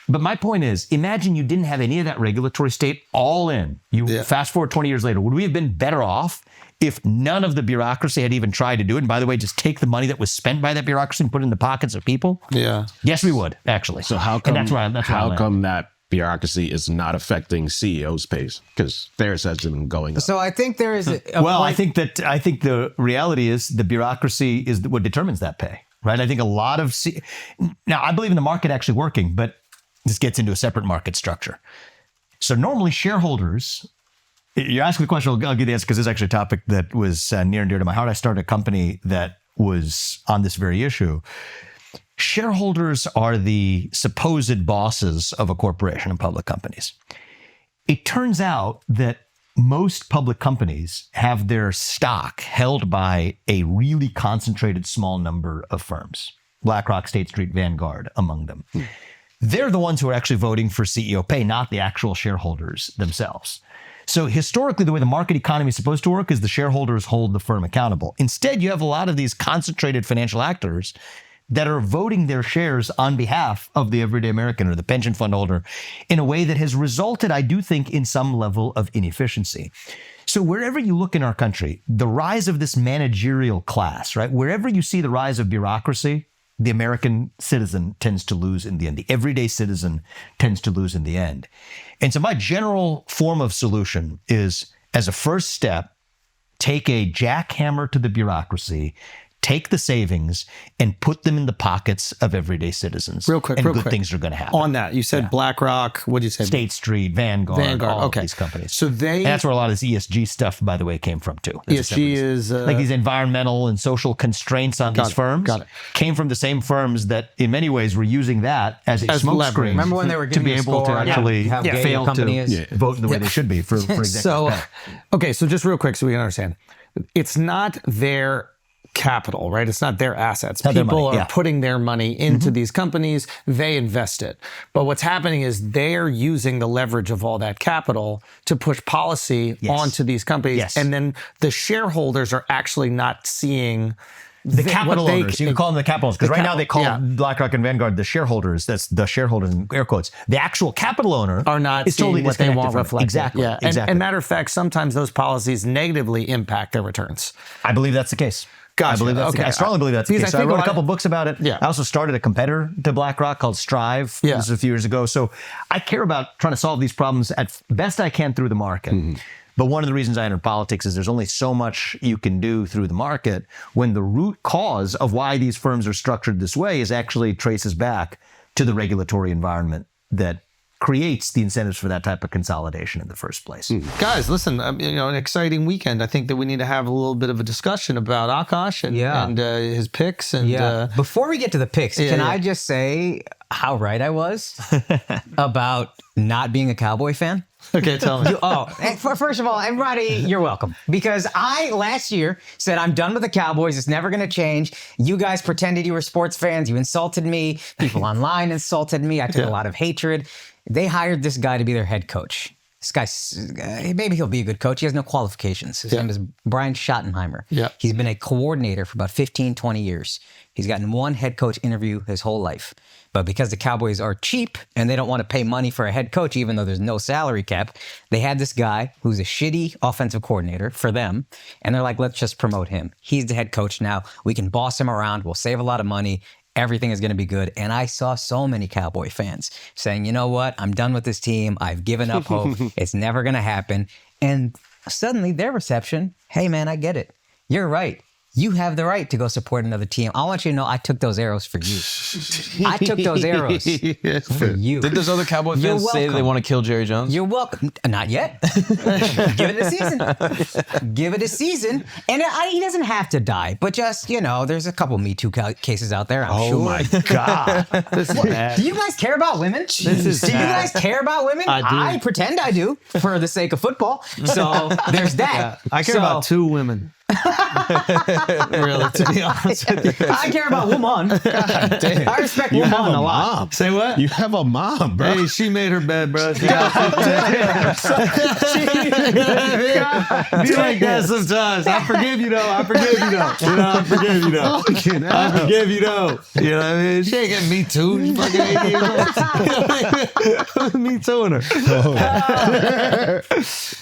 But my point is, imagine you didn't have any of that regulatory state all in. Fast forward 20 years later, would we have been better off if none of the bureaucracy had even tried to do it? And by the way, just take the money that was spent by that bureaucracy and put it in the pockets of people? Yeah. Yes, we would, actually. So how come that bureaucracy is not affecting CEOs' pays? Because theirs has been going up. So I think there is I think the reality is the bureaucracy is what determines that pay, right? I think a lot of now I believe in the market actually working, but this gets into a separate market structure. So normally shareholders, you're asking the question, I'll give the answer because this is actually a topic that was near and dear to my heart. I started a company that was on this very issue. Shareholders are the supposed bosses of a corporation and public companies. It turns out that most public companies have their stock held by a really concentrated small number of firms. BlackRock, State Street, Vanguard among them. They're the ones who are actually voting for CEO pay, not the actual shareholders themselves. So historically, the way the market economy is supposed to work is the shareholders hold the firm accountable. Instead, you have a lot of these concentrated financial actors that are voting their shares on behalf of the everyday American or the pension fund holder in a way that has resulted, I do think, in some level of inefficiency. So wherever you look in our country, the rise of this managerial class, right? Wherever you see the rise of bureaucracy, the American citizen tends to lose in the end. The everyday citizen tends to lose in the end. And so my general form of solution is, as a first step, take a jackhammer to the bureaucracy, take the savings and put them in the pockets of everyday citizens. Real quick, and good things are going to happen. On that, you said BlackRock, what did you say? State Street, Vanguard, all of these companies. So and that's where a lot of this ESG stuff, by the way, came from too. ESG is... like these environmental and social constraints on these firms came from the same firms that in many ways were using that as a smokescreen. Remember when they were to be able to actually fail to vote in the way they should be for executive pay. Okay, so just real quick so we can understand. It's not their capital, right? It's not their assets. Not their People money, are yeah. putting their money into these companies. They invest it. But what's happening is they're using the leverage of all that capital to push policy onto these companies. Yes. And then the shareholders are actually not seeing The capital what they- owners. You can call them the capital owners. Because right now they call yeah. BlackRock and Vanguard the shareholders. That's the shareholders in air quotes. The actual capital owner are not is totally seeing what they disconnected want from it. reflected. Exactly. Yeah. Exactly. And matter of fact, sometimes those policies negatively impact their returns. I believe that's the case. Gotcha. I believe that's the Okay. case. I strongly believe that's the Because case. I So I think wrote a a lot couple of- books about it. Yeah. I also started a competitor to BlackRock called Strive. Yeah. This was a few years ago. So I care about trying to solve these problems at best I can through the market. But one of the reasons I entered politics is there's only so much you can do through the market when the root cause of why these firms are structured this way is actually traces back to the regulatory environment that creates the incentives for that type of consolidation in the first place. Guys, listen, an exciting weekend. I think that we need to have a little bit of a discussion about Akaash and, his picks. And Before we get to the picks, can I just say how right I was about not being a Cowboy fan? okay, tell me. First of all, everybody, you're welcome. Because I, last year, said, I'm done with the Cowboys. It's never going to change. You guys pretended you were sports fans. You insulted me. People online insulted me. I took a lot of hatred. They hired this guy to be their head coach. This guy, maybe he'll be a good coach. He has no qualifications. His name is Brian Schottenheimer. Yeah. He's been a coordinator for about 15, 20 years. He's gotten one head coach interview his whole life. But because the Cowboys are cheap and they don't want to pay money for a head coach, even though there's no salary cap, they had this guy who's a shitty offensive coordinator for them. And they're like, let's just promote him. He's the head coach now. We can boss him around. We'll save a lot of money. Everything is going to be good. And I saw so many Cowboy fans saying, you know what? I'm done with this team. I've given up hope. It's never going to happen. And suddenly their reception, hey, man, I get it. You're right. You have the right to go support another team. I want you to know I took those arrows for you. I took those arrows for you. Did those other Cowboy You're fans say welcome. they want to kill Jerry Jones? You're welcome. Not yet. Give it a season. Give it a season. And he doesn't have to die. But just, there's a couple Me Too cases out there, I'm sure. Oh my God. This is bad. Do you guys care about women? Do you guys care about women? I do. Pretend I do for the sake of football. So there's that. I care about two women. Really, to be honest with you. I care about woman. I respect woman a lot. Mom. Say what? You have a mom, bro. Hey, she made her bed, bro. Be like that sometimes. I forgive you, though. I forgive you, though. I forgive you, though. I forgive you, though. You know what I mean? She ain't getting me too. She's fucking 80 years old. Me tooing her.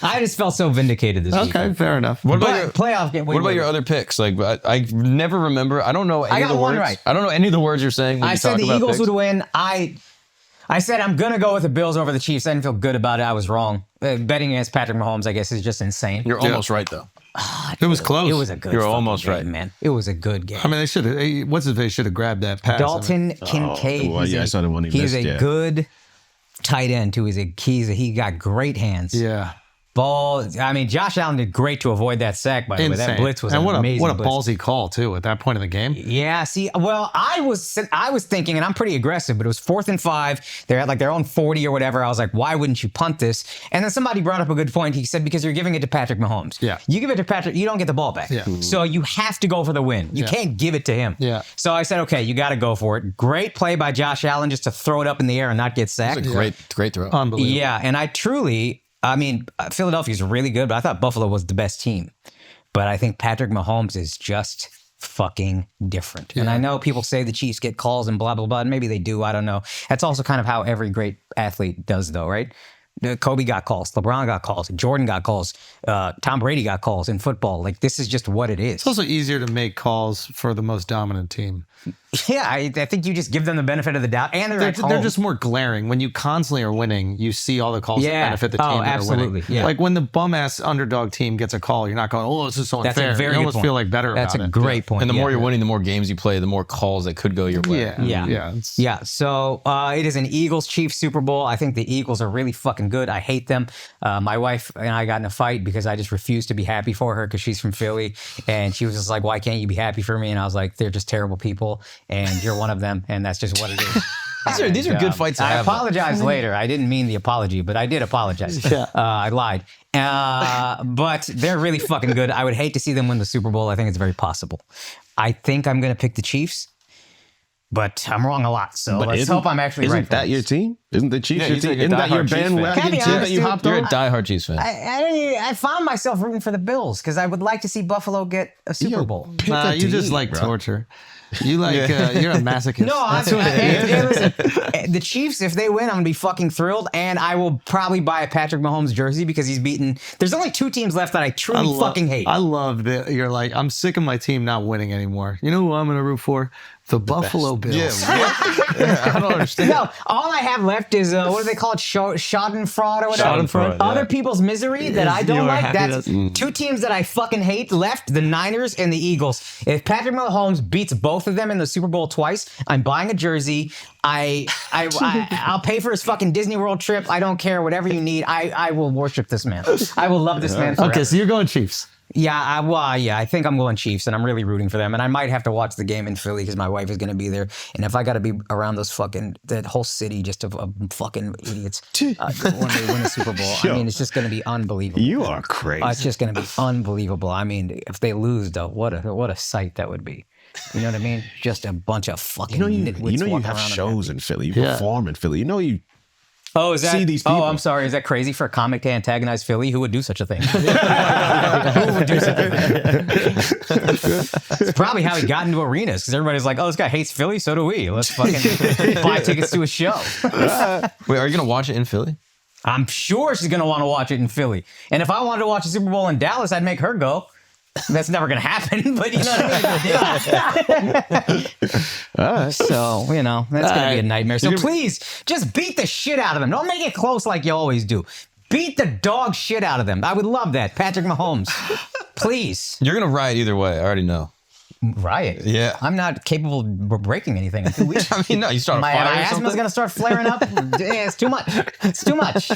I just felt so vindicated this week. Okay, fair enough. What about But your playoff game. What about your other picks? Like, I never remember. I don't know any of got the one words. right. I don't know any of the words you're saying when I you said talk the about Eagles picks. would win. I said I'm going to go with the Bills over the Chiefs. I didn't feel good about it. I was wrong. Betting against Patrick Mahomes, I guess, is just insane. You're almost right, though. It was close. It was a good You're fucking almost game, right. man. It was a good game. I mean, they should have. What's his face should have grabbed that pass. Dalton Kincaid. well, yeah, I saw the one he he's missed, a yeah. good tight end, too. He got great hands. Yeah. Ball. I mean, Josh Allen did great to avoid that sack, by the way. Insane. That blitz was and amazing. what a blitz. ballsy call, too, at that point in the game. Yeah, see, well, I was thinking, and I'm pretty aggressive, but it was 4th and 5. They're at like their own 40 or whatever. I was like, why wouldn't you punt this? And then somebody brought up a good point. He said, because you're giving it to Patrick Mahomes. Yeah. You give it to Patrick, you don't get the ball back. Yeah. So you have to go for the win. You can't give it to him. Yeah. So I said, okay, you got to go for it. Great play by Josh Allen just to throw it up in the air and not get sacked. It's a great throw. Unbelievable. Yeah, and Philadelphia's really good, but I thought Buffalo was the best team. But I think Patrick Mahomes is just fucking different. And I know people say the Chiefs get calls and blah, blah, blah. And maybe they do. I don't know. That's also kind of how every great athlete does, though, right? Kobe got calls. LeBron got calls. Jordan got calls. Tom Brady got calls in football. Like, this is just what it is. It's also easier to make calls for the most dominant team. Yeah, I think you just give them the benefit of the doubt. And they're just more glaring. When you constantly are winning, you see all the calls that benefit the team that absolutely. are winning. Yeah. Like when the bum-ass underdog team gets a call, you're not going, oh, this is so That's unfair. a very you good almost point. feel like better That's about it. a great point. And the more Yeah. you're winning, the more games you play, the more calls that could go your way. Yeah. Yeah. So it is an Eagles-Chiefs Super Bowl. I think the Eagles are really fucking good. I hate them. My wife and I got in a fight because I just refused to be happy for her because she's from Philly. And she was just like, why can't you be happy for me? And I was like, they're just terrible people. And you're one of them. And that's just what it is. These are good fights to I have. apologize later. I didn't mean the apology, but I did apologize. I lied. But they're really fucking good. I would hate to see them win the Super Bowl. I think it's very possible. I think I'm going to pick the Chiefs, but I'm wrong a lot. So let's hope I'm actually right. Isn't that your team? Isn't the Chiefs your team? Isn't that your bandwagon team that you hopped You're on? a diehard Chiefs fan. I found myself rooting for the Bills because I would like to see Buffalo get a Super Bowl. Nah, you just like torture. You like you're a masochist. No, listen, the Chiefs, if they win, I'm gonna be fucking thrilled, and I will probably buy a Patrick Mahomes jersey because he's beaten. There's only 2 teams left that I truly fucking hate. I love that you're like, I'm sick of my team not winning anymore. You know who I'm gonna root for? The Buffalo Bills. I don't understand. No, all I have left is what do they call it? Schadenfreude or whatever. Schadenfreude, Other people's misery that I don't like. That's happiness. 2 teams that I fucking hate left: the Niners and the Eagles. If Patrick Mahomes beats both of them in the Super Bowl twice, I'm buying a jersey. I'll pay for his fucking Disney World trip. I don't care. Whatever you need, I will worship this man. I will love this man forever. Okay, so you're going Chiefs. Yeah, I think I'm going Chiefs, and I'm really rooting for them. And I might have to watch the game in Philly because my wife is going to be there. And if I got to be around that whole city just of fucking idiots when they win the Super Bowl, I mean, it's just going to be unbelievable. You are crazy. It's just going to be unbelievable. I mean, if they lose, though, what a sight that would be. You know what I mean? Just a bunch of fucking nitwits you have shows in Philly. You Yeah. perform in Philly. Oh, is that? See these people. Oh, I'm sorry. Is that crazy for a comic to antagonize Philly? Who would do such a thing? Who would do such a thing? It's probably how he got into arenas because everybody's like, "Oh, this guy hates Philly. So do we. Let's fucking buy tickets to a show." Wait, are you gonna watch it in Philly? I'm sure she's gonna want to watch it in Philly. And if I wanted to watch a Super Bowl in Dallas, I'd make her go. That's never going to happen, but you know what I mean? So, you know, that's going to be a nightmare. So please, just beat the shit out of them. Don't make it close like you always do. Beat the dog shit out of them. I would love that. Patrick Mahomes. Please. You're gonna riot either way. I already know. Riot. Yeah. I'm not capable of breaking anything in 2 weeks. I mean, no, you start a My fire or asthma's something. going to start flaring up. Yeah, it's too much. It's too much.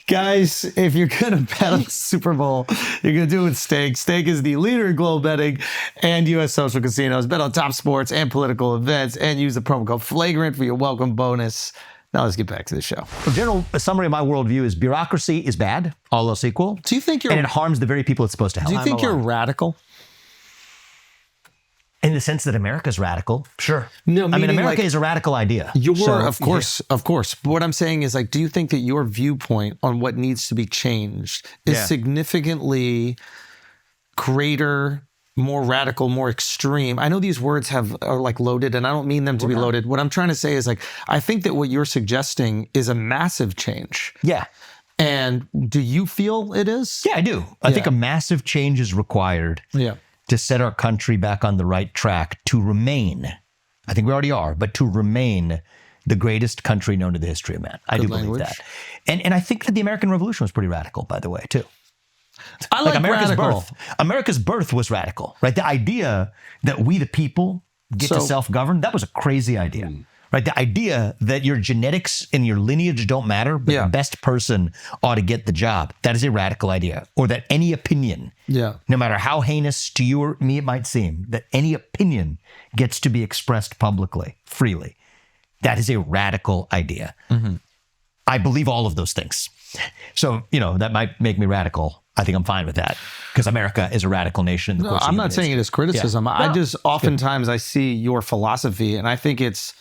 Guys, if you're going to bet on the Super Bowl, you're going to do it with Stake. Stake is the leader in global betting and U.S. social casinos. Bet on top sports and political events and use the promo code Flagrant for your welcome bonus. Now let's get back to the show. A general summary of my worldview is bureaucracy is bad, all else equal. Do you think you're... And it harms the very people it's supposed to help. Do you think you're radical? In the sense that America's radical, sure. No, I mean, meaning, America like, is a radical idea. Of course. But what I'm saying is, like, do you think that your viewpoint on what needs to be changed is significantly greater, more radical, more extreme? I know these words are like loaded, and I don't mean them to be loaded. What I'm trying to say is, like, I think that what you're suggesting is a massive change. Yeah. And do you feel it is? Yeah, I do. I think a massive change is required. Yeah. To set our country back on the right track to remain, I think we already are, but to remain the greatest country known to the history of man. I do believe that. And I think that the American Revolution was pretty radical, by the way, too. I like America's radical. birth. America's birth was radical, right? The idea that we, the people, get to self-govern, that was a crazy idea. Right? The idea that your genetics and your lineage don't matter, but the best person ought to get the job. That is a radical idea. Or that any opinion, no matter how heinous to you or me it might seem, that any opinion gets to be expressed publicly, freely. That is a radical idea. Mm-hmm. I believe all of those things. So, you know, that might make me radical. I think I'm fine with that because America is a radical nation. In the course of I'm not saying it as criticism. Yeah. I just oftentimes I see your philosophy and I think it's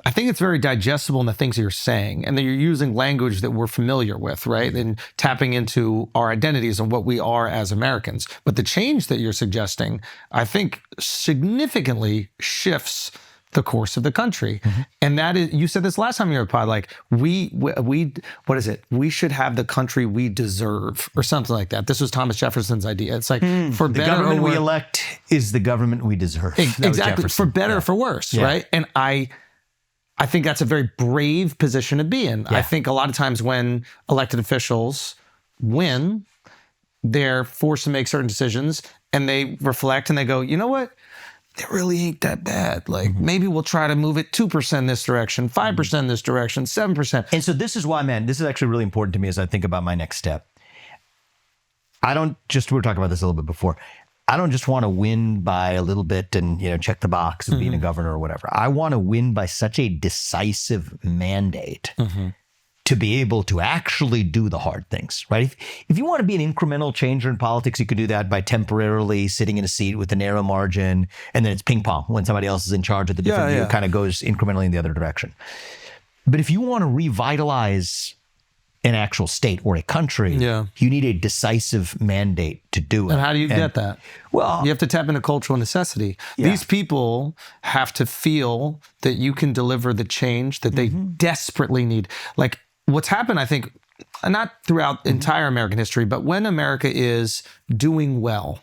very digestible in the things that you're saying and that you're using language that we're familiar with, right? And tapping into our identities and what we are as Americans. But the change that you're suggesting, I think significantly shifts the course of the country. Mm-hmm. And that is, you said this last time you were on the pod, like we, what is it? We should have the country we deserve or something like that. This was Thomas Jefferson's idea. It's like for the better government or worse, we elect is the government we deserve. Exactly. For better or for worse, right? And I think that's a very brave position to be in. I think a lot of times when elected officials win, they're forced to make certain decisions and they reflect and they go, you know what? It really ain't that bad. Like maybe we'll try to move it 2% this direction, 5% this direction, 7%. And so this is why, man, this is actually really important to me as I think about my next step. We were talking about this a little bit before. I don't just want to win by a little bit and, check the box of being a governor or whatever. I want to win by such a decisive mandate to be able to actually do the hard things, right? If you want to be an incremental changer in politics, you could do that by temporarily sitting in a seat with a narrow margin, and then it's ping pong when somebody else is in charge of the different view. It kind of goes incrementally in the other direction. But if you want to revitalize an actual state or a country, you need a decisive mandate to do it. And how do you get that? Well, you have to tap into cultural necessity. These people have to feel that you can deliver the change that they desperately need. Like what's happened, I think, not throughout entire American history, but when America is doing well,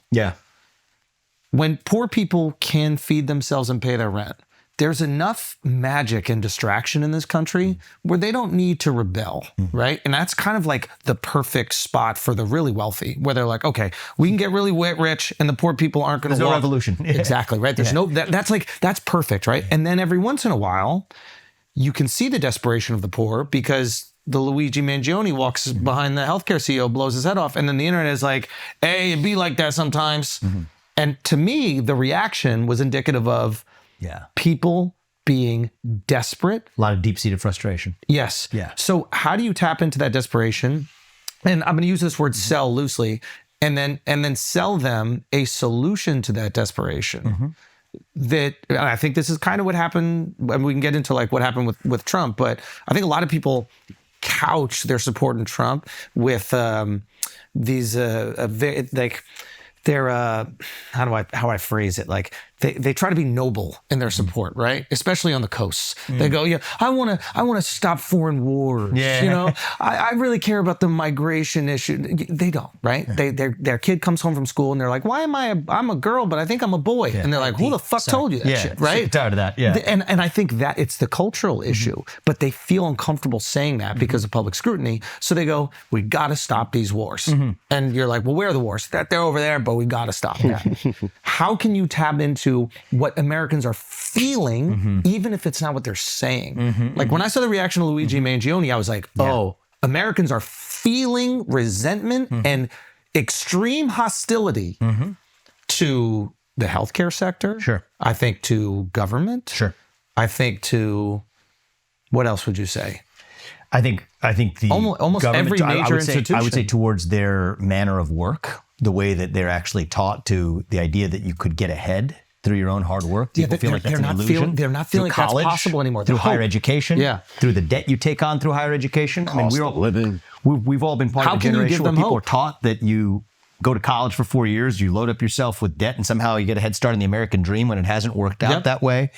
when poor people can feed themselves and pay their rent, there's enough magic and distraction in this country where they don't need to rebel, right? And that's kind of like the perfect spot for the really wealthy, where they're like, okay, we can get really rich and the poor people aren't going to no revolution. Exactly, right? There's no, that's perfect, right? And then every once in a while, you can see the desperation of the poor because the Luigi Mangione walks behind the healthcare CEO, blows his head off, and then the internet is like, hey, it'd be like that sometimes. And to me, the reaction was indicative of people being desperate. A lot of deep-seated frustration. Yes. So how do you tap into that desperation? And I'm going to use this word sell loosely, and then sell them a solution to that desperation. That, and I think this is kind of what happened, and we can get into like what happened with Trump, but I think a lot of people couch their support in Trump with these like they're how do I phrase it? Like they try to be noble in their support, right? Especially on the coasts. They go, I want to stop foreign wars. I really care about the migration issue. They don't, right? Their kid comes home from school and they're like, why am I'm a girl, but I think I'm a boy. And they're like, who the fuck told you that shit, right? Sick tired of that. And I think that it's the cultural issue, but they feel uncomfortable saying that because of public scrutiny. So they go, we got to stop these wars. And you're like, well, where are the wars? They're over there, but we got to stop that. How can you tap into what Americans are feeling, even if it's not what they're saying? Like when I saw the reaction of Luigi Mangione, I was like, oh, Americans are feeling resentment and extreme hostility to the healthcare sector. I think to government. I think to, what else would you say? I think the almost every major institution. I would say towards their manner of work, the way that they're actually taught to the idea that you could get ahead through your own hard work. People feel like that's an illusion. They're not feeling like that's possible anymore. Through higher education. Through the debt you take on through higher education. I mean, we've all been part of a generation where people are taught that you go to college for 4 years, you load up yourself with debt, and somehow you get a head start in the American dream when it hasn't worked out that way.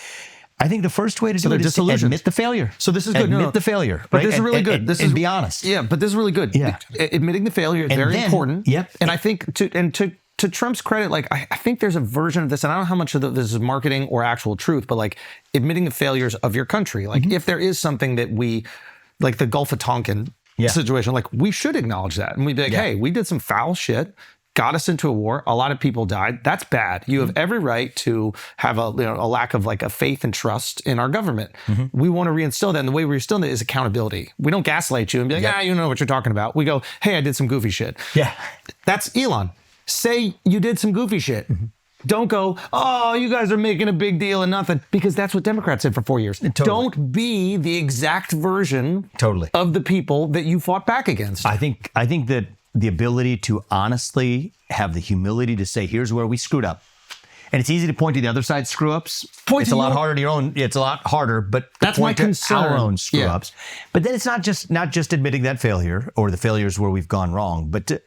I think the first way to do it is to admit the failure. So this is good. Admit the failure. But this is really good. And be honest. Yeah, but this is really good. Admitting the failure is very important. And I think to Trump's credit, like I think there's a version of this, and I don't know how much of this is marketing or actual truth, but like admitting the failures of your country. Like if there is something that we, like the Gulf of Tonkin situation, like we should acknowledge that. And we'd be like, hey, we did some foul shit, got us into a war. A lot of people died. That's bad. You have every right to have a lack of like a faith and trust in our government. We want to reinstill that. And the way we reinstill that is accountability. We don't gaslight you and be like, you know what you're talking about. We go, hey, I did some goofy shit. That's Elon. Say you did some goofy shit. Don't go, oh, you guys are making a big deal and nothing, because that's what Democrats did for 4 years. Don't be the exact version of the people that you fought back against. I think that the ability to honestly have the humility to say, here's where we screwed up. And it's easy to point to the other side's screw-ups. It's a lot harder to your own. It's a lot harder, but that's my concern. Our own screw-ups. But then it's not just admitting that failure or the failures where we've gone wrong. But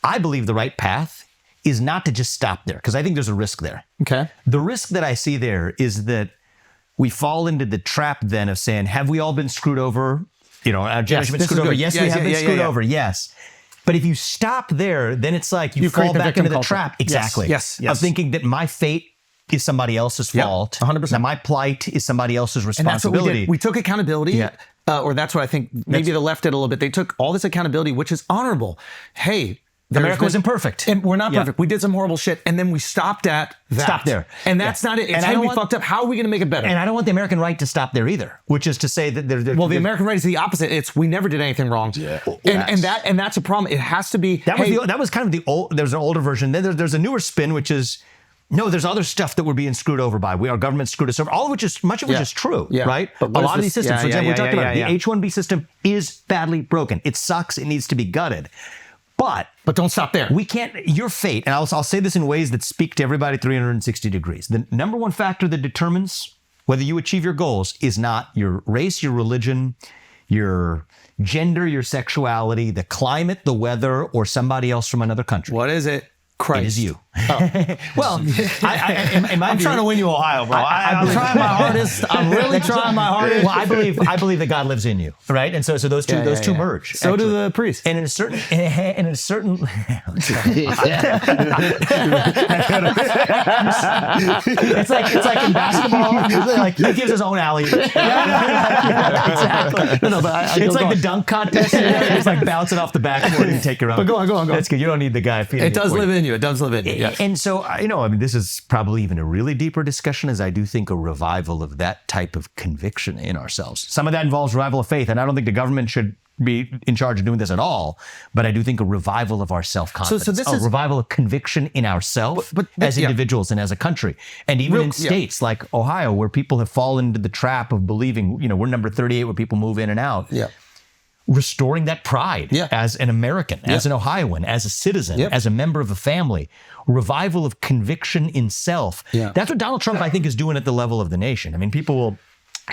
I believe the right path is not to just stop there, because I think there's a risk there. Okay. The risk that I see there is that we fall into the trap then of saying, have we all been screwed over? Our generation been screwed over. Yes, we have been screwed over. Yes. But if you stop there, then it's like you fall back into the trap. Exactly. Yes. Of thinking that my fate is somebody else's fault. 100%. That my plight is somebody else's responsibility. And that's what we did. We took accountability. Or that's what I think maybe the left did a little bit. They took all this accountability, which is honorable. Hey, America was imperfect. And we're not perfect. We did some horrible shit, and then we stopped at that. Stop there. And that's not it. It's, hey, we fucked up. How are we going to make it better? And I don't want the American right to stop there either, which is to say that the American right is the opposite. It's we never did anything wrong. Yeah. And that's a problem. It has to be. That was kind of the old. There's an older version. Then there's a newer spin, which is no. There's other stuff that we're being screwed over by. Our government screwed us over. All of which is much of which is true, right? But a lot of these systems, for example, we talked about the H-1B system is badly broken. It sucks. It needs to be gutted. But don't stop there. We can't, your fate, and I'll say this in ways that speak to everybody 360 degrees. The number one factor that determines whether you achieve your goals is not your race, your religion, your gender, your sexuality, the climate, the weather, or somebody else from another country. What is it? Christ. It is you. Well, I'm trying to win you Ohio, bro. I'm trying my hardest. I'm really trying my hardest. Well, I believe that God lives in you, right? And so those two merge. So do the priests. And in a certain it's like in basketball, like he gives his own alley. Exactly. No, but it's like the dunk contest. It's like bouncing off the backboard and take your own. But go on. That's good. You don't need the guy feeding. It does live in you. It does live in you. Yes. And so, this is probably even a really deeper discussion, as I do think a revival of that type of conviction in ourselves. Some of that involves revival of faith, and I don't think the government should be in charge of doing this at all, but I do think a revival of our self-confidence, so this is revival of conviction in ourselves as individuals and as a country. And even in states like Ohio, where people have fallen into the trap of believing, we're number 38 where people move in and out. Yeah. Restoring that pride as an American, as an Ohioan, as a citizen, as a member of a family, revival of conviction in self. Yeah. That's what Donald Trump, I think, is doing at the level of the nation. I mean, people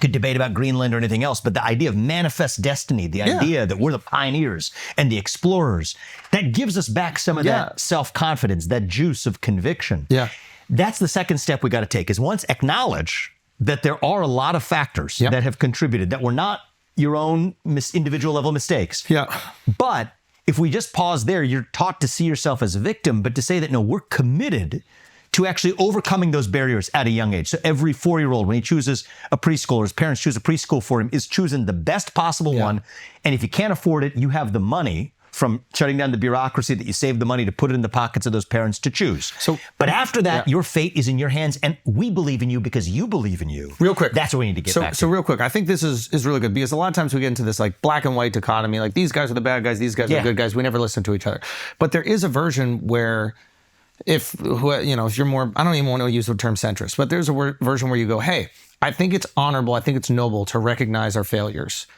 could debate about Greenland or anything else, but the idea of manifest destiny, the idea that we're the pioneers and the explorers, that gives us back some of that self-confidence, that juice of conviction. Yeah. That's the second step we got to take, is once acknowledge that there are a lot of factors that have contributed, that were not your own individual level mistakes. Yeah. But if we just pause there, you're taught to see yourself as a victim, but to say that, no, we're committed to actually overcoming those barriers at a young age. So every 4-year-old, when he chooses a preschool, or his parents choose a preschool for him, is choosing the best possible one. And if you can't afford it, you have the money from shutting down the bureaucracy that you save the money to put it in the pockets of those parents to choose. But after that, your fate is in your hands, and we believe in you because you believe in you. Real quick. That's what we need to get back to. So real quick, I think this is really good, because a lot of times we get into this like black and white dichotomy, like these guys are the bad guys, these guys are the good guys. We never listen to each other. But there is a version where if you're more, I don't even want to use the term centrist, but there's a version where you go, hey, I think it's honorable, I think it's noble to recognize our failures.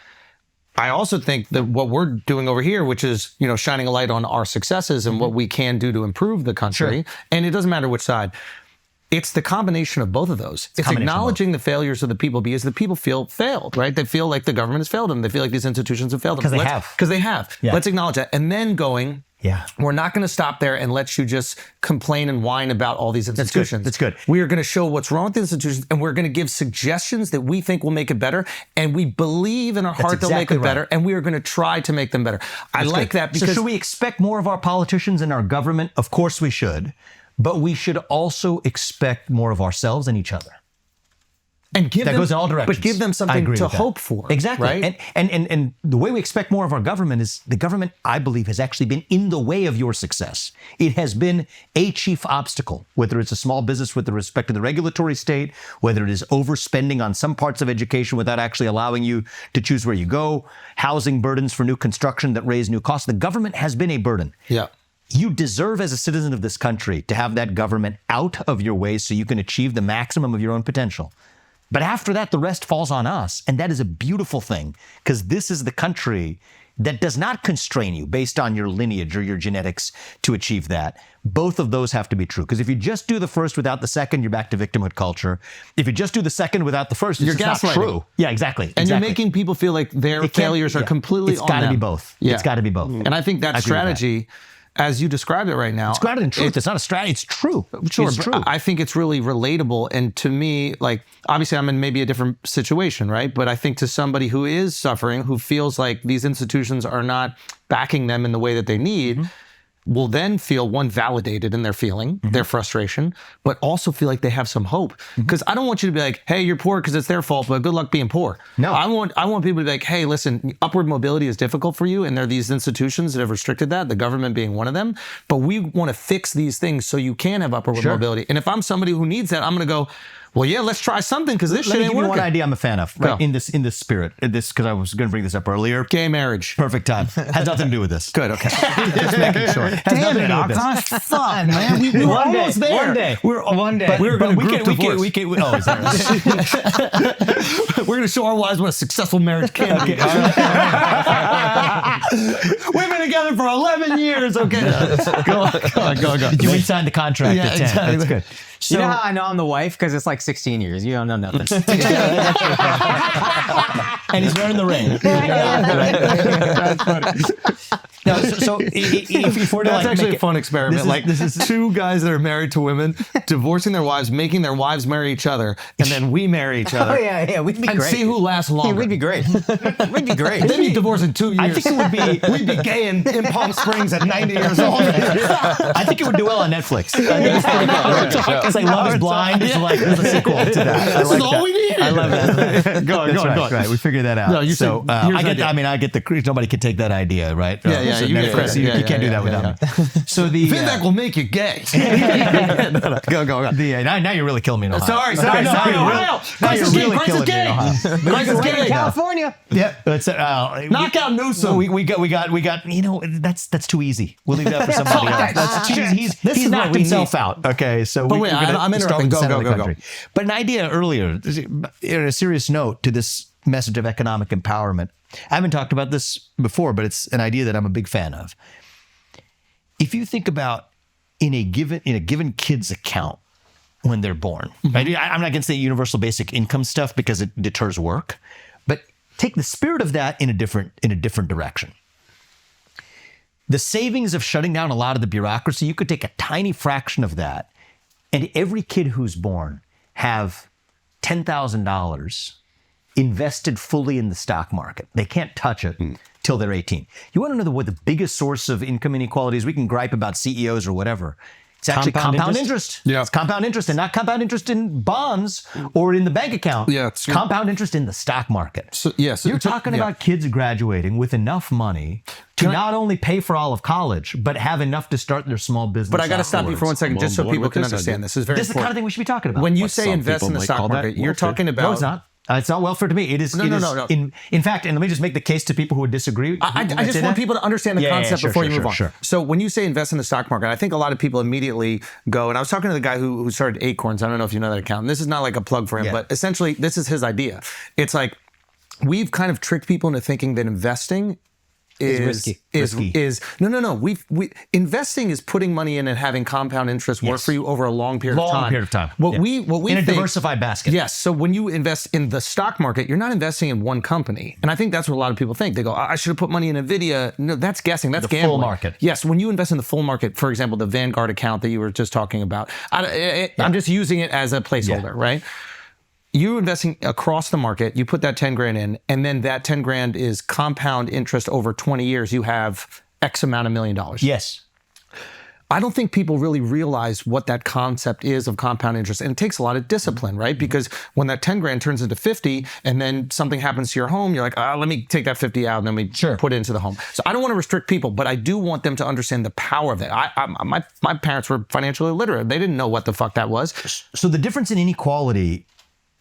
I also think that what we're doing over here, which is, shining a light on our successes and what we can do to improve the country, and it doesn't matter which side, it's the combination of both of those. It's acknowledging the failures of the people, because the people feel failed, right? They feel like the government has failed them. They feel like these institutions have failed them. Because they have. Yeah. Let's acknowledge that. And then going, we're not going to stop there and let you just complain and whine about all these institutions. That's good. We are going to show what's wrong with the institutions, and we're going to give suggestions that we think will make it better, and we believe in our heart they'll make it better, and we are going to try to make them better. I like that, because... So should we expect more of our politicians and our government? Of course we should, but we should also expect more of ourselves and each other. And give that them, goes in all directions. But give them something to hope for. Exactly. Right? And the way we expect more of our government is the government, I believe, has actually been in the way of your success. It has been a chief obstacle, whether it's a small business with respect to the regulatory state, whether it is overspending on some parts of education without actually allowing you to choose where you go, housing burdens for new construction that raise new costs. The government has been a burden. Yeah. You deserve, as a citizen of this country, to have that government out of your way so you can achieve the maximum of your own potential. But after that, the rest falls on us. And that is a beautiful thing, because this is the country that does not constrain you based on your lineage or your genetics to achieve that. Both of those have to be true. Because if you just do the first without the second, you're back to victimhood culture. If you just do the second without the first, it's just not true. Yeah, exactly. And you're making people feel like their failures are completely on them. It's got to be both. Yeah. It's got to be both. And I think that strategy... as you described it right now. It's grounded in truth. It's not a strategy. It's true. Sure, it's true. I think it's really relatable. And to me, like, obviously I'm in maybe a different situation, right? But I think to somebody who is suffering, who feels like these institutions are not backing them in the way that they need, will then feel, one, validated in their feeling, their frustration, but also feel like they have some hope. Because I don't want you to be like, hey, you're poor because it's their fault, but good luck being poor. No. I want people to be like, hey, listen, upward mobility is difficult for you, and there are these institutions that have restricted that, the government being one of them, but we want to fix these things so you can have upward mobility. And if I'm somebody who needs that, I'm going to go, well, yeah, let's try something because this shit ain't working. Let me give you one idea I'm a fan of, right? Go. In this spirit, because I was going to bring this up earlier. Gay marriage. Perfect time. Has nothing to do with this. Good, okay. Just making sure. Has nothing to do with this. Akaash, fuck, man. We were almost there. One day. We're going to group divorce. We can, oh, is that We're going to show our wives what a successful marriage can be. We've been together for 11 years. Okay. Go on. You re-signed the contract at 10. exactly. That's good. You know how I know I'm the wife? Because it's like 16 years. You don't know nothing. And he's wearing the ring. That's funny. No, so if we're to That's like actually make a fun experiment. This is two guys that are married to women, divorcing their wives, making their wives marry each other, and then we marry each other. Oh, yeah, we'd be and great. see who lasts longer. Yeah, we'd be great. We'd be great. They'd be divorced in 2 years. I think it would be. We'd be gay in Palm Springs at 90 years old. I think it would do well on Netflix. It's like Love is Blind. It's like there's a sequel to that. This is all we need. I love that. Go on. Right, we figured that out. No, you so said- here's the idea. I get the nobody can take that idea, right? Yeah, So you get Netflix, it. you can't do that without me. So the Vivek will make you gay. Go. now you're really killing me in Ohio. Sorry. Now Christ you're is really killing me in gay. Ohio. Christ is gay. California. Yeah, that's Knock out Newsom. We got. You know, that's too easy. We'll leave that for somebody else. That's too easy. This He's is what knocked we himself need. out. Okay, so But wait, I'm interrupting. Go. But an idea earlier, in a serious note to this message of economic empowerment. I haven't talked about this before, but it's an idea that I'm a big fan of. If you think about in a given kid's account when they're born, right? I'm not going to say universal basic income stuff because it deters work, but take the spirit of that in a different direction. The savings of shutting down a lot of the bureaucracy, you could take a tiny fraction of that, and every kid who's born have $10,000 invested fully in the stock market. They can't touch it till they're 18. You want to know what the biggest source of income inequality is? We can gripe about CEOs or whatever. It's actually compound interest. Yeah. It's compound interest, and not compound interest in bonds or in the bank account. Yeah, it's compound interest in the stock market. So, yes, You're talking about kids graduating with enough money to not only pay for all of college, but have enough to start their small business. But I got to stop you for 1 second, just so people can understand this. This is very This is the kind of thing we should be talking about. When you say invest in the stock market, you're talking about. No, it's not. It's not welfare to me. It is. No. In fact, and let me just make the case to people who would disagree. I just want people to understand the concept before you move on. Sure. So when you say invest in the stock market, I think a lot of people immediately go, and I was talking to the guy who started Acorns. I don't know if you know that account. And this is not like a plug for him, but essentially this is his idea. It's like we've kind of tricked people into thinking that investing is risky. No. Investing is putting money in and having compound interest work for you over a long period of time. Long period of time. What we in a think, diversified basket. Yes. So when you invest in the stock market, you're not investing in one company. And I think that's what a lot of people think. They go, I should have put money in NVIDIA. No, that's guessing. That's gambling. Full market. Yes. When you invest in the full market, for example, the Vanguard account that you were just talking about, I'm just using it as a placeholder, right? You're investing across the market, you put that 10 grand in, and then that 10 grand is compound interest over 20 years. You have X amount of $1 million. Yes. I don't think people really realize what that concept is of compound interest. And it takes a lot of discipline, right? Because when that 10 grand turns into 50 and then something happens to your home, you're like, let me take that 50 out and then we put it into the home. So I don't want to restrict people, but I do want them to understand the power of it. My parents were financially illiterate. They didn't know what the fuck that was. So the difference in inequality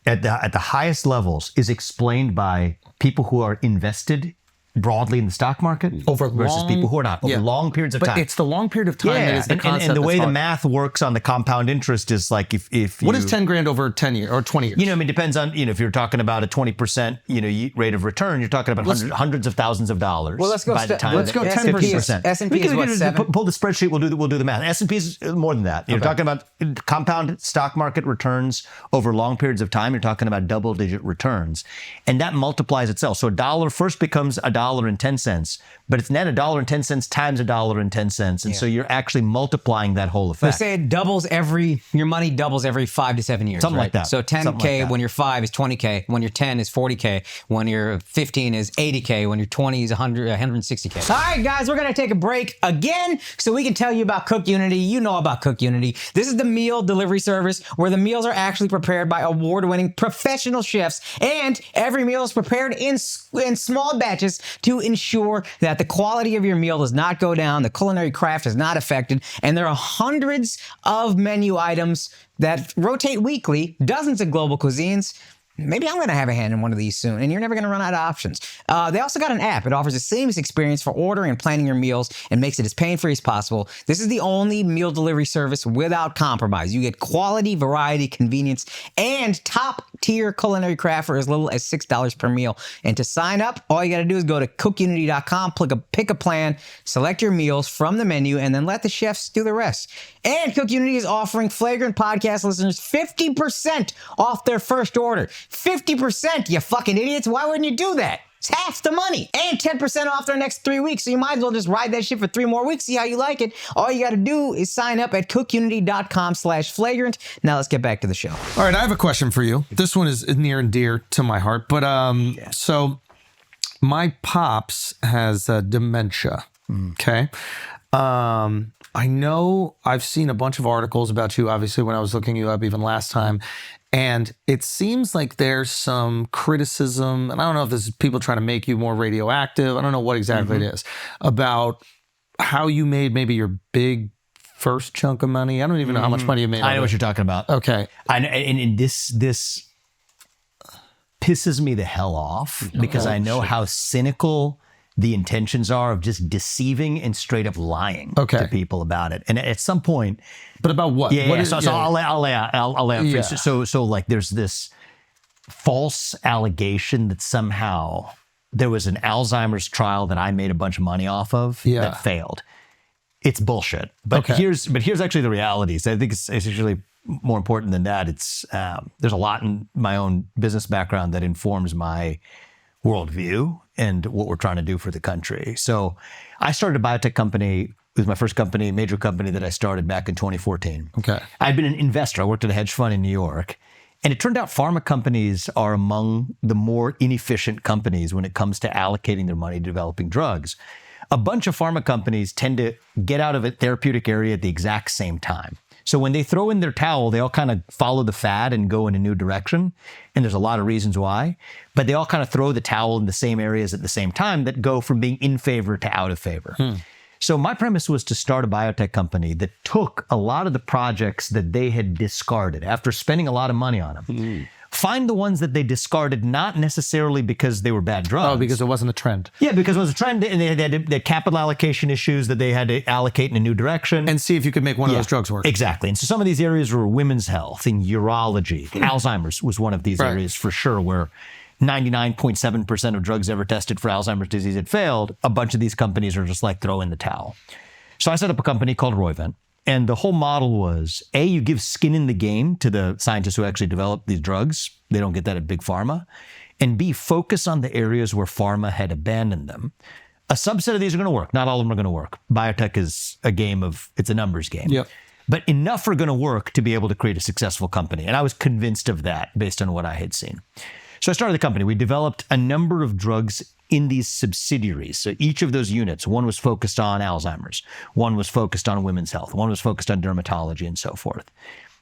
at the highest levels is explained by people who are invested broadly in the stock market versus people who are not over long periods of time. But it's the long period of time that is the concept. And the way that's the hard. math works on the compound interest is like if what is 10 grand over 10 years or 20 years? You know, I mean, it depends on, if you're talking about a 20% rate of return, you're talking about hundreds of thousands of dollars. Well, let's go. by the time let's go 10%. S&P is what, 7? Pull the spreadsheet. We'll do the math. S&P is more than that. You're talking about compound stock market returns over long periods of time. You're talking about double-digit returns, and that multiplies itself. So $1 first becomes $1 $1.10, but it's net $1.10 times $1.10. And so you're actually multiplying that whole effect. They say it doubles your money doubles every 5 to 7 years. Something right? like that. So 10K Something like that. when you're 5 is 20K. When you're 10 is 40K. When you're 15 is 80K. When you're 20 is 160K. All right, guys, we're going to take a break again so we can tell you about Cook Unity. You know about Cook Unity. This is the meal delivery service where the meals are actually prepared by award-winning professional chefs, and every meal is prepared in small batches to ensure that the quality of your meal does not go down, the culinary craft is not affected, and there are hundreds of menu items that rotate weekly, dozens of global cuisines. Maybe I'm going to have a hand in one of these soon, and you're never going to run out of options. They also got an app. It offers a seamless experience for ordering and planning your meals and makes it as pain-free as possible. This is the only meal delivery service without compromise. You get quality, variety, convenience, and top-tier culinary craft for as little as $6 per meal. And to sign up, all you got to do is go to cookunity.com, pick a plan, select your meals from the menu, and then let the chefs do the rest. And Cook Unity is offering Flagrant podcast listeners 50% off their first order. 50%, you fucking idiots. Why wouldn't you do that? It's half the money. And 10% off their next 3 weeks. So you might as well just ride that shit for 3 more weeks, see how you like it. All you got to do is sign up at cookunity.com/flagrant. Now let's get back to the show. All right, I have a question for you. This one is near and dear to my heart. But so my pops has dementia. Okay. I know I've seen a bunch of articles about you, obviously, when I was looking you up even last time. And it seems like there's some criticism, and I don't know if this is people trying to make you more radioactive. I don't know what exactly it is, about how you made maybe your big first chunk of money. I don't even know how much money you made. I know what you're talking about. Okay. And this pisses me the hell off because I know how cynical the intentions are of just deceiving and straight up lying to people about it. And at some point, but about what? So I'll lay out. So like there's this false allegation that somehow there was an Alzheimer's trial that I made a bunch of money off of that failed. It's bullshit. But here's actually the reality. So I think it's actually more important than that. It's there's a lot in my own business background that informs my worldview and what we're trying to do for the country. So I started a biotech company. It was my first company, major company that I started back in 2014. Okay. I'd been an investor. I worked at a hedge fund in New York. And it turned out pharma companies are among the more inefficient companies when it comes to allocating their money to developing drugs. A bunch of pharma companies tend to get out of a therapeutic area at the exact same time. So when they throw in their towel, they all kind of follow the fad and go in a new direction. And there's a lot of reasons why. But they all kind of throw the towel in the same areas at the same time that go from being in favor to out of favor. So my premise was to start a biotech company that took a lot of the projects that they had discarded after spending a lot of money on them. Find the ones that they discarded, not necessarily because they were bad drugs. Oh, because it wasn't a trend. Yeah, because it was a trend, and they had capital allocation issues that they had to allocate in a new direction. And see if you could make one of those drugs work. Exactly. And so some of these areas were women's health and urology. Alzheimer's was one of these areas for sure, where 99.7% of drugs ever tested for Alzheimer's disease had failed. A bunch of these companies are just like, throw in the towel. So I set up a company called Roivant. And the whole model was, A, you give skin in the game to the scientists who actually develop these drugs. They don't get that at big pharma. And B, focus on the areas where pharma had abandoned them. A subset of these are going to work. Not all of them are going to work. Biotech is a game of, it's a numbers game. Yep. But enough are going to work to be able to create a successful company. And I was convinced of that based on what I had seen. So I started the company. We developed a number of drugs in these subsidiaries. So each of those units, one was focused on Alzheimer's, one was focused on women's health, one was focused on dermatology and so forth.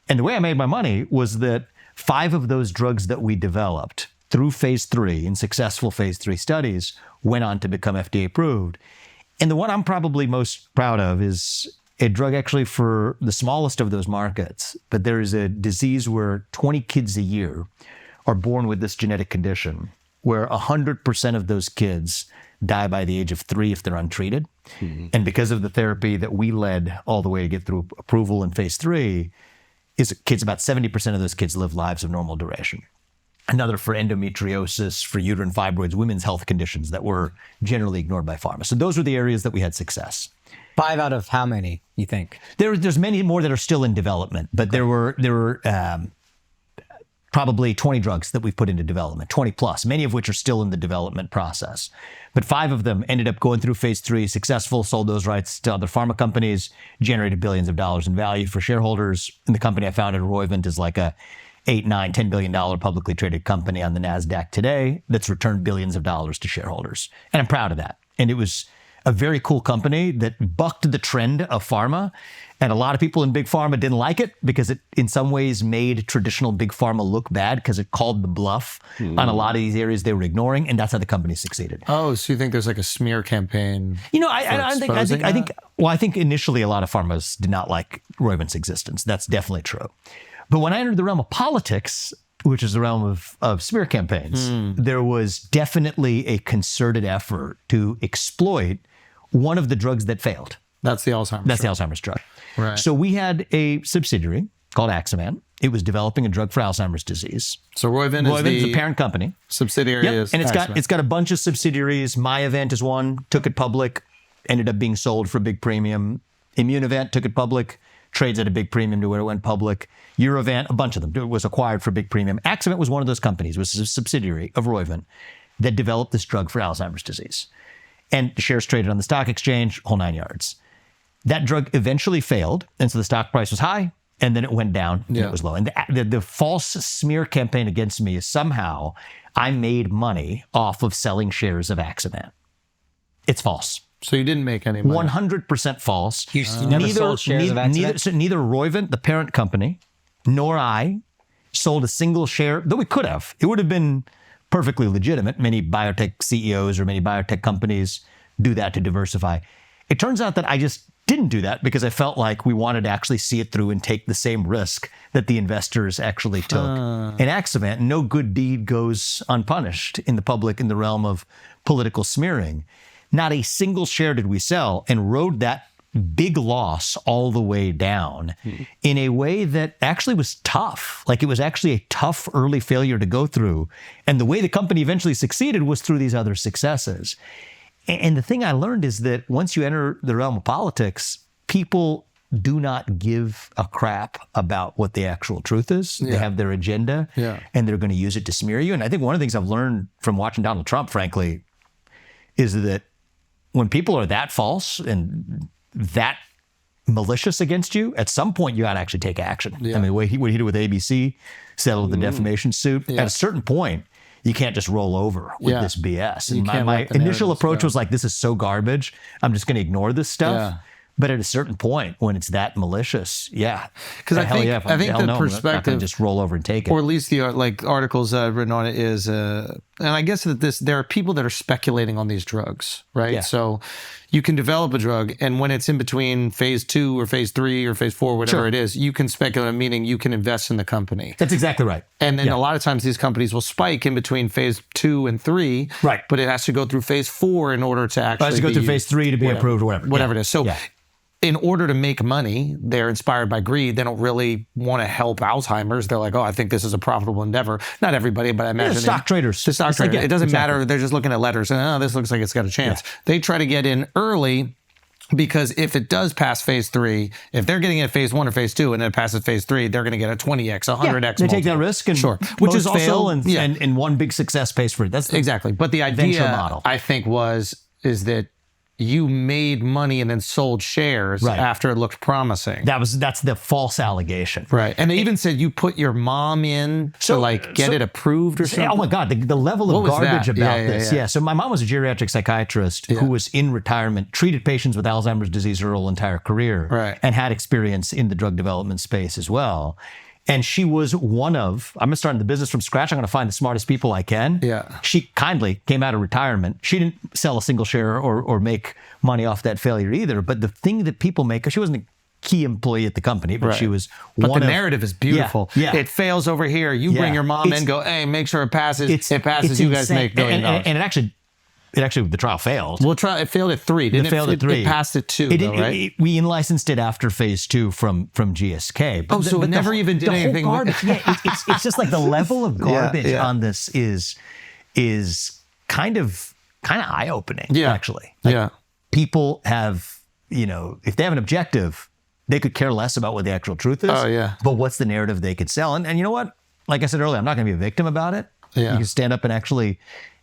And the way I made my money was that 5 of those drugs that we developed through phase 3 in successful phase 3 studies went on to become FDA approved. And the one I'm probably most proud of is a drug actually for the smallest of those markets. But there is a disease where 20 kids a year are born with this genetic condition, where 100% of those kids die by the age of 3 if they're untreated. And because of the therapy that we led all the way to get through approval in phase 3, about 70% of those kids live lives of normal duration. Another for endometriosis, for uterine fibroids, women's health conditions that were generally ignored by pharma. So those were the areas that we had success. 5 out of how many, you think? There's many more that are still in development, but there were probably 20 drugs that we've put into development, 20 plus, many of which are still in the development process. But 5 of them ended up going through phase 3, successful, sold those rights to other pharma companies, generated billions of dollars in value for shareholders. And the company I founded, Roivant, is like a $8, $9, $10 billion publicly traded company on the NASDAQ today that's returned billions of dollars to shareholders. And I'm proud of that. And it was a very cool company that bucked the trend of pharma. And a lot of people in big pharma didn't like it because it in some ways made traditional big pharma look bad because it called the bluff on a lot of these areas they were ignoring. And that's how the company succeeded. Oh, so you think there's like a smear campaign? You know, I think initially a lot of pharmas did not like Roivant's existence. That's definitely true. But when I entered the realm of politics, which is the realm of smear campaigns, there was definitely a concerted effort to exploit one of the drugs that failed. That's the Alzheimer's. That's the Alzheimer's drug. Right. So we had a subsidiary called Axovant. It was developing a drug for Alzheimer's disease. So Roivant is the parent company. Subsidiary is and Axovant. it's got a bunch of subsidiaries. MyEvent is one. Took it public. Ended up being sold for a big premium. Immunovant took it public. Trades at a big premium to where it went public. YERRRR, a bunch of them. It was acquired for a big premium. Axovant was one of those companies. It was a subsidiary of Roivant that developed this drug for Alzheimer's disease. And the shares traded on the stock exchange, whole 9 yards. That drug eventually failed, and so the stock price was high, and then it went down, and it was low. And the false smear campaign against me is somehow I made money off of selling shares of Axovant. It's false. So you didn't make any money. 100% false. You never sold shares of Axovant? Neither Roivant, the parent company, nor I sold a single share, though we could have. It would have been perfectly legitimate. Many biotech CEOs or many biotech companies do that to diversify. It turns out that I just didn't do that because I felt like we wanted to actually see it through and take the same risk that the investors actually took. In Axovant, no good deed goes unpunished in the public in the realm of political smearing. Not a single share did we sell, and rode that big loss all the way down in a way that actually was tough. Like, it was actually a tough early failure to go through. And the way the company eventually succeeded was through these other successes. And the thing I learned is that once you enter the realm of politics, people do not give a crap about what the actual truth is. They have their agenda, and they're going to use it to smear you. And I think one of the things I've learned from watching Donald Trump, frankly, is that when people are that false and that malicious against you, at some point you got to actually take action. I mean, the way what he did with ABC, settled the defamation suit, at a certain point, you can't just roll over with this BS. And my initial approach was like, this is so garbage, I'm just going to ignore this stuff. But at a certain point, when it's that malicious, because I think the perspective, I'm not gonna just roll over and take it, or at least the articles I've written on it is, and I guess that there are people that are speculating on these drugs, right? Yeah. So you can develop a drug, and when it's in between phase 2 or phase 3 or phase 4, whatever it is, you can speculate, meaning you can invest in the company. That's exactly right. And then a lot of times these companies will spike in between phase 2 and 3, right? But it has to go through phase 4 in order to actually. It has to go through phase 3 to be approved, or whatever it is. So. In order to make money, they're inspired by greed. They don't really want to help Alzheimer's. They're like, oh, I think this is a profitable endeavor. Not everybody, but I imagine. The stock traders. The stock traders. It doesn't matter. They're just looking at letters and, oh, this looks like it's got a chance. They try to get in early because if it does pass phase 3, if they're getting it at phase 1 or phase 2 and then it passes phase 3, they're going to get a 20x, 100x. They take that risk, and which is also and one big success pays for it. That's exactly. But the idea, model, I think, is that you made money and then sold shares after it looked promising. That's the false allegation. Right. And they even said you put your mom in to get it approved or something. Oh my God, the level of garbage about this. Yeah. So my mom was a geriatric psychiatrist who was in retirement, treated patients with Alzheimer's disease her whole entire career, and had experience in the drug development space as well. And she was one of, I'm going to start in the business from scratch. I'm going to find the smartest people I can. Yeah. She kindly came out of retirement. She didn't sell a single share or make money off that failure either. But the thing that people make, she wasn't a key employee at the company, but she was one of. But the narrative is beautiful. Yeah. It fails over here. You bring your mom in, go, hey, make sure it passes. It passes, you guys make $1 billion. And it actually, the trial failed. Well, it failed at 3, didn't it? Failed at 3. It passed at 2, right? We in-licensed it after phase 2 from GSK. But it never even did anything. It's just like the level of garbage on this is kind of eye-opening, actually. People have, if they have an objective, they could care less about what the actual truth is. Oh, yeah. But what's the narrative they could sell? And you know what? like I said earlier, I'm not going to be a victim about it. Yeah. You can stand up and actually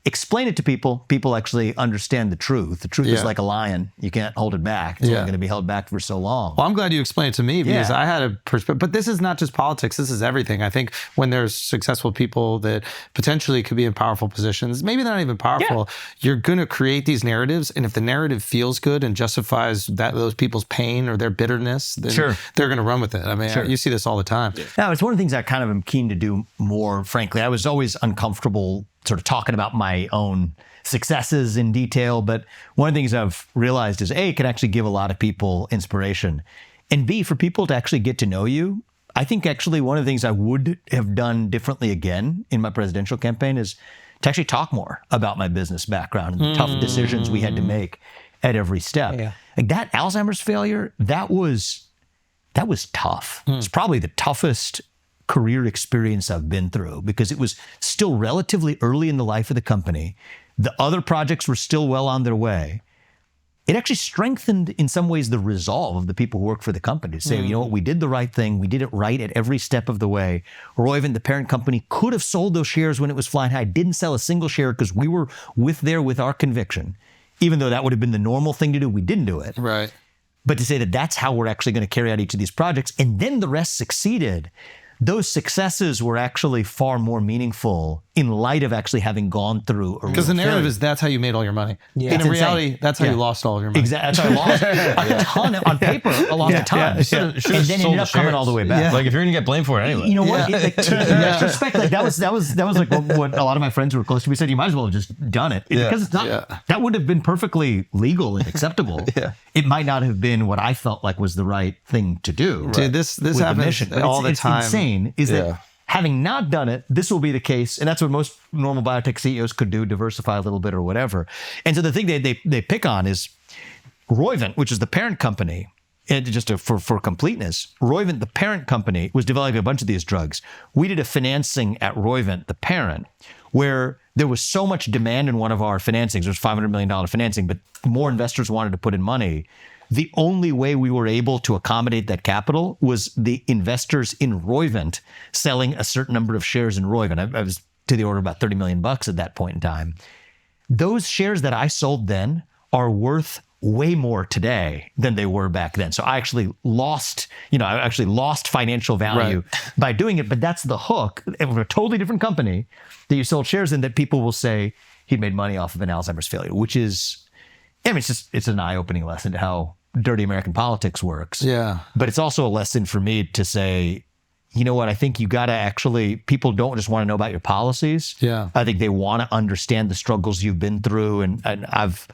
explain it to people. People actually understand the truth. The truth is like a lion. You can't hold it back. It's only going to be held back for so long. Well, I'm glad you explained it to me because I had a perspective. But this is not just politics. This is everything. I think when there's successful people that potentially could be in powerful positions, maybe they're not even powerful, you're going to create these narratives. And if the narrative feels good and justifies those people's pain or their bitterness, then they're going to run with it. I mean, you see this all the time. Now, it's one of the things I kind of am keen to do more, frankly. I was always uncomfortable sort of talking about my own successes in detail. But one of the things I've realized is A, it can actually give a lot of people inspiration. And B, for people to actually get to know you, I think actually one of the things I would have done differently again in my presidential campaign is to actually talk more about my business background and the tough decisions we had to make at every step. Yeah. Like that Alzheimer's failure, that was tough. It's probably the toughest career experience I've been through because it was still relatively early in the life of the company. The other projects were still well on their way. It actually strengthened in some ways the resolve of the people who work for the company to say, you know what, we did the right thing. We did it right at every step of the way. Roivant, the parent company, could have sold those shares when it was flying high. Didn't sell a single share because we were with our conviction. Even though that would have been the normal thing to do, we didn't do it. Right. But to say that that's how we're actually going to carry out each of these projects, and then the rest succeeded. Those successes were actually far more meaningful in light of actually having gone through a Because the narrative is that's how you made all your money. Yeah. And in It's reality, insane. that's how you lost all of your money. Exactly. That's how I lost a ton on paper, a lot of time. And then ended up coming all the way back. Like if you're gonna get blamed for it anyway. You know what? In retrospect, like that was like what a lot of my friends who were close to me said. You might as well have just done it because it's not. That would have been perfectly legal and acceptable. It might not have been what I felt like was the right thing to do. Dude, this happens all the time. It's insane. Is that having not done it, this will be the case, and that's what most normal biotech CEOs could do: diversify a little bit or whatever. And so the thing they pick on is Roivant, which is the parent company. And just for completeness, Roivant, the parent company, was developing a bunch of these drugs. We did a financing at Roivant, the parent, where there was so much demand in one of our financings. It was $500 million financing, but more investors wanted to put in money. The only way we were able to accommodate that capital was the investors in Roivant selling a certain number of shares in Roivant. I was to the order of about $30 million at that point in time. Those shares that I sold then are worth way more today than they were back then. So I actually lost financial value by doing it. But that's the hook of a totally different company that you sold shares in that people will say he made money off of an Alzheimer's failure, which is, I mean, it's an eye-opening lesson to how dirty American politics works. Yeah. But it's also a lesson for me to say, you know what, I think you got to actually, people don't just want to know about your policies. Yeah. I think they want to understand the struggles you've been through. And I've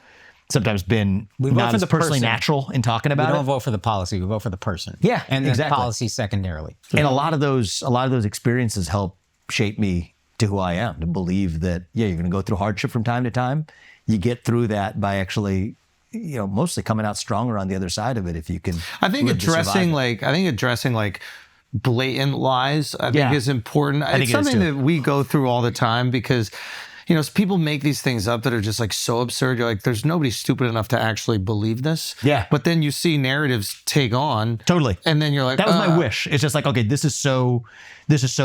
sometimes been not as personally natural in talking about it. We don't vote for the policy, we vote for the person. Yeah, and then exactly. policy secondarily. And a lot of those experiences help shape me to who I am, to believe that, you're going to go through hardship from time to time. You get through that by actually, mostly coming out stronger on the other side of it if you can. I think addressing blatant lies, I think is important. It's something that we go through all the time because, people make these things up that are just like so absurd. You're like, there's nobody stupid enough to actually believe this. Yeah. But then you see narratives take on. Totally. And then you're like, that was my wish. It's just like, okay, this is so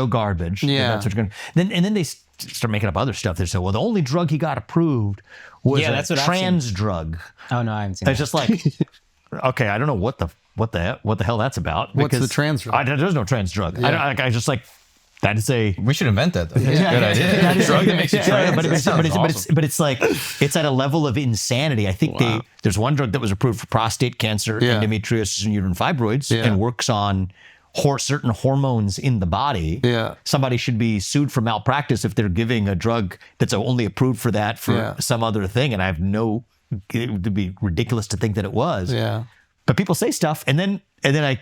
garbage. Yeah. That's what you're gonna. Then they start making up other stuff. They say, well, the only drug he got approved was a trans drug. Oh no, I haven't seen It's just like, okay, I don't know what the hell that's about. What's the trans drug? There's no trans drug. Yeah. I just like. That is we should invent that. That's a good idea. Drug that makes you trans. But it's like it's at a level of insanity. I think there's one drug that was approved for prostate cancer, endometriosis, and uterine fibroids, and works on certain hormones in the body. Yeah. Somebody should be sued for malpractice if they're giving a drug that's only approved for that for some other thing. And it would be ridiculous to think that it was. Yeah. But people say stuff, and then I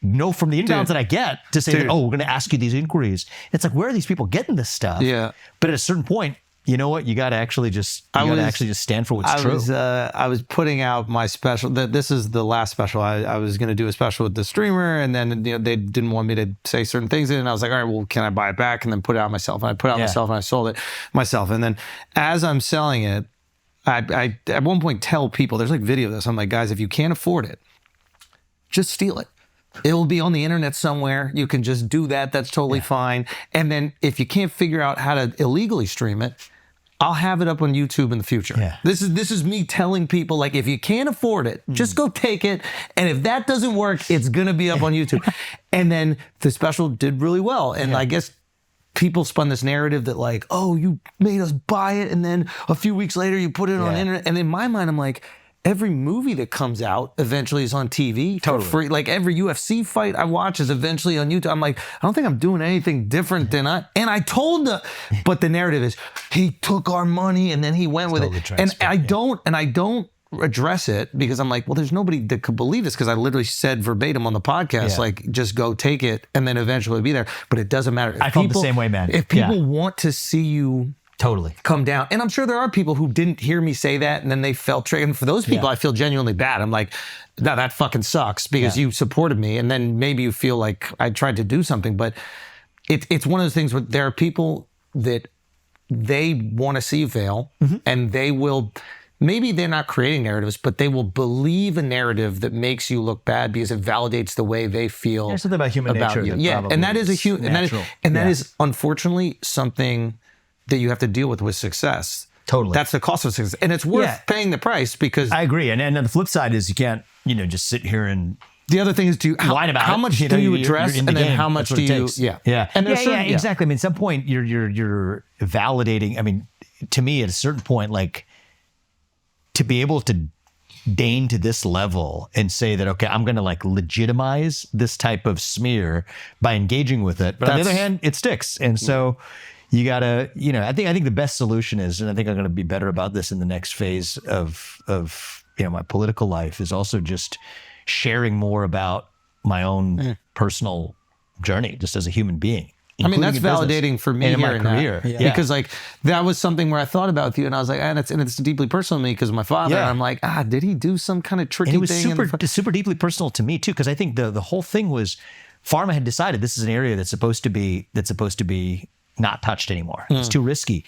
know from the inbounds that I get to say that, we're going to ask you these inquiries. It's like, where are these people getting this stuff? Yeah. But at a certain point, you know what? You got to actually just stand for what's true. I was putting out my special. This is the last special. I was going to do a special with the streamer, and then they didn't want me to say certain things, and I was like, all right, well, can I buy it back and then put it out myself? And I put it out myself, and I sold it myself. And then as I'm selling it, I at one point tell people, there's like video of this. I'm like, guys, if you can't afford it, just steal it. It will be on the internet somewhere. You can just do that. That's totally fine. And then if you can't figure out how to illegally stream it, I'll have it up on YouTube in the future. Yeah. This is me telling people, like, if you can't afford it, just go take it. And if that doesn't work, it's going to be up on YouTube. And then the special did really well. And I guess people spun this narrative that, like, oh, you made us buy it. And then a few weeks later, you put it on the internet. And in my mind, I'm like, every movie that comes out eventually is on TV for free. Like every UFC fight I watch is eventually on YouTube. I'm like, I don't think I'm doing anything different than and I told the, but the narrative is he took our money and then he went with it. And I don't address it because I'm like, well, there's nobody that could believe this because I literally said verbatim on the podcast, like, just go take it and then eventually be there. But it doesn't matter. I felt the same way, man. If people want to see you totally come down. And I'm sure there are people who didn't hear me say that and then they felt triggered. And for those people, I feel genuinely bad. I'm like, no, that fucking sucks because you supported me. And then maybe you feel like I tried to do something. But it's one of those things where there are people that they want to see you fail and they will, maybe they're not creating narratives, but they will believe a narrative that makes you look bad because it validates the way they feel. There's something about human nature. Yeah. And that is a human, and that is unfortunately something that you have to deal with success. Totally. That's the cost of success. And it's worth paying the price because I agree. And the flip side is you can't, just sit here and the other thing is how much do you address and then how much do you And exactly. I mean, at some point you're validating. I mean, to me at a certain point, like to be able to deign to this level and say that, okay, I'm going to like legitimize this type of smear by engaging with it. But on the other hand, it sticks. And so you gotta, I think the best solution is, and I think I'm gonna be better about this in the next phase of my political life, is also just sharing more about my own personal journey, just as a human being. I mean, that's validating for me and in my hearing career. That. Yeah. Because like that was something where I thought about with you, and I was like, and it's deeply personal to me because of my father. And I'm like, did he do some kind of tricky thing? And it was super deeply personal to me too, because I think the whole thing was, pharma had decided this is an area that's supposed to be not touched anymore. It's too risky.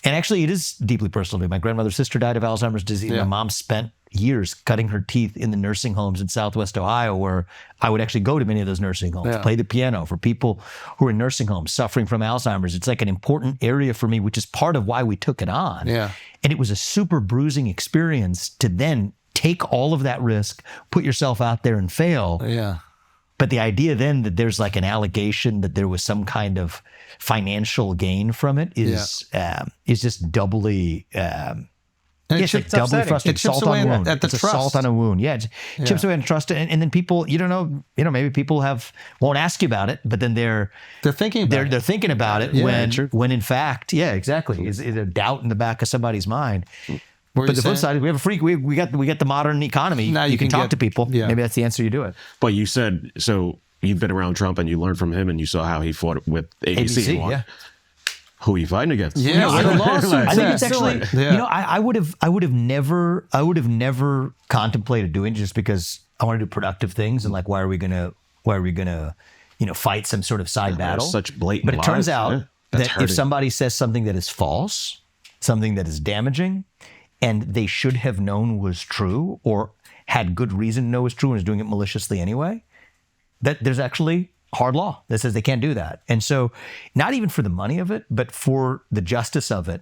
And actually it is deeply personal to me. My grandmother's sister died of Alzheimer's disease. My mom spent years cutting her teeth in the nursing homes in Southwest Ohio, where I would actually go to many of those nursing homes, play the piano for people who are in nursing homes suffering from Alzheimer's. It's like an important area for me, which is part of why we took it on. And it was a super bruising experience to then take all of that risk, put yourself out there and fail. But the idea then that there's like an allegation that there was some kind of financial gain from it is just doubly it's like doubly frustrating. It chips away at the trust. Salt on a wound. It chips away on trust, and then people, maybe people won't ask you about it, but then they're thinking about it when in fact, exactly, is a doubt in the back of somebody's mind. But the flip side is we have we got the modern economy. Now you can talk to people. Maybe that's the answer. You do it. But you said, so you've been around Trump and you learned from him and you saw how he fought with ABC. Who are you fighting against? I think it's actually, I would have never contemplated doing it just because I want to do productive things and like, why are we gonna fight some sort of side battle? Such blatant But it turns lies, out that if somebody says something that is false, something that is damaging, and they should have known was true or had good reason to know was true and is doing it maliciously anyway, that there's actually hard law that says they can't do that. And so not even for the money of it, but for the justice of it,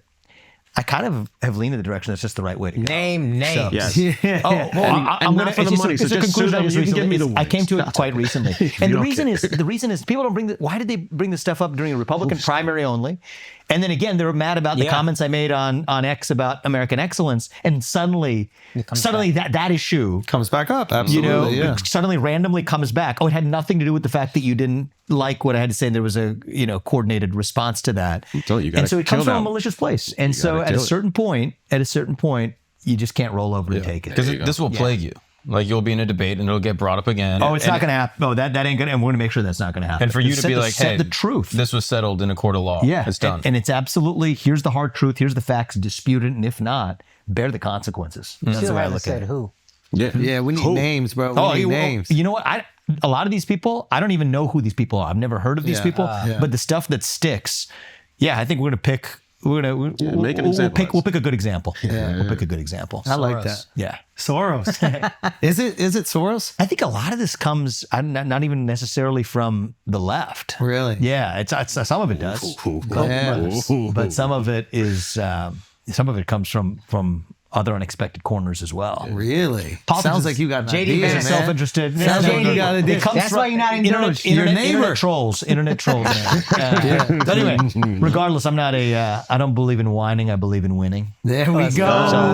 I kind of have leaned in the direction that's just the right way to go. Name names. So, I'm going to, it's a conclusion I just recently, I came to it quite recently. And the reason is people don't bring why did they bring this stuff up during a Republican primary only? And then again, they were mad about the comments I made on X about American excellence. And suddenly that issue comes back up. Absolutely. Suddenly randomly comes back. Oh, it had nothing to do with the fact that you didn't like what I had to say. And there was a, coordinated response to that. And so it comes from a malicious place. And so at a certain point, you just can't roll over and take it. Because this will plague you. Like you'll be in a debate and it'll get brought up again. Oh, it's not going to happen. No, that ain't going to, and we're going to make sure that's not going to happen. And for you to be like, hey, the truth. This was settled in a court of law. It's done. And it's absolutely, here's the hard truth, here's the facts, dispute it, and if not, bear the consequences. That's the way I look at it. Who? Yeah, we need names, bro. We need names. You know what? A lot of these people, I don't even know who these people are. I've never heard of these people, but the stuff that sticks, I think we're going to pick make an example. We'll pick a good example. We'll pick a good example. I like that. Yeah. Soros. Is it Soros? I think a lot of this comes not even necessarily from the left. Really? Yeah, it's some of it does, but some of it is some of it comes from other unexpected corners as well. Really? Politics Sounds like you got an JD idea, Vance, man. self-interested. Sounds like you got an idea. It comes That's from why you're not in DOGE. Your neighbor. Internet trolls. But anyway, regardless, I don't believe in whining. I believe in winning. There we go.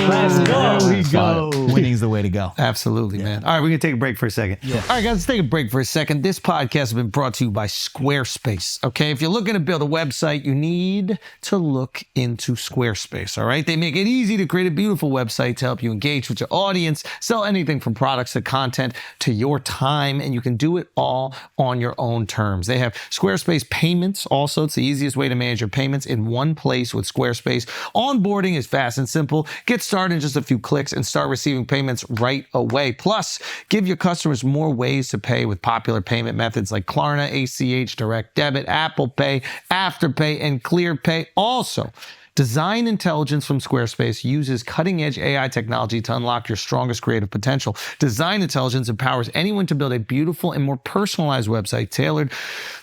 Let's go. There we go. Winning's the way to go. Absolutely, man. All right, we're going to take a break for a second. All right, guys, let's take a break for a second. This podcast has been brought to you by Squarespace, okay? If you're looking to build a website, you need to look into Squarespace, all right? They make it easy to create a beautiful website to help you engage with your audience, sell anything from products to content to your time, and you can do it all on your own terms. They have Squarespace payments also. It's the easiest way to manage your payments in one place with Squarespace. Onboarding is fast and simple. Get started in just a few clicks and start receiving payments right away. Plus, give your customers more ways to pay with popular payment methods like Klarna, ACH, Direct Debit, Apple Pay, Afterpay, and ClearPay. Also, Design Intelligence from Squarespace uses cutting-edge AI technology to unlock your strongest creative potential. Design Intelligence empowers anyone to build a beautiful and more personalized website tailored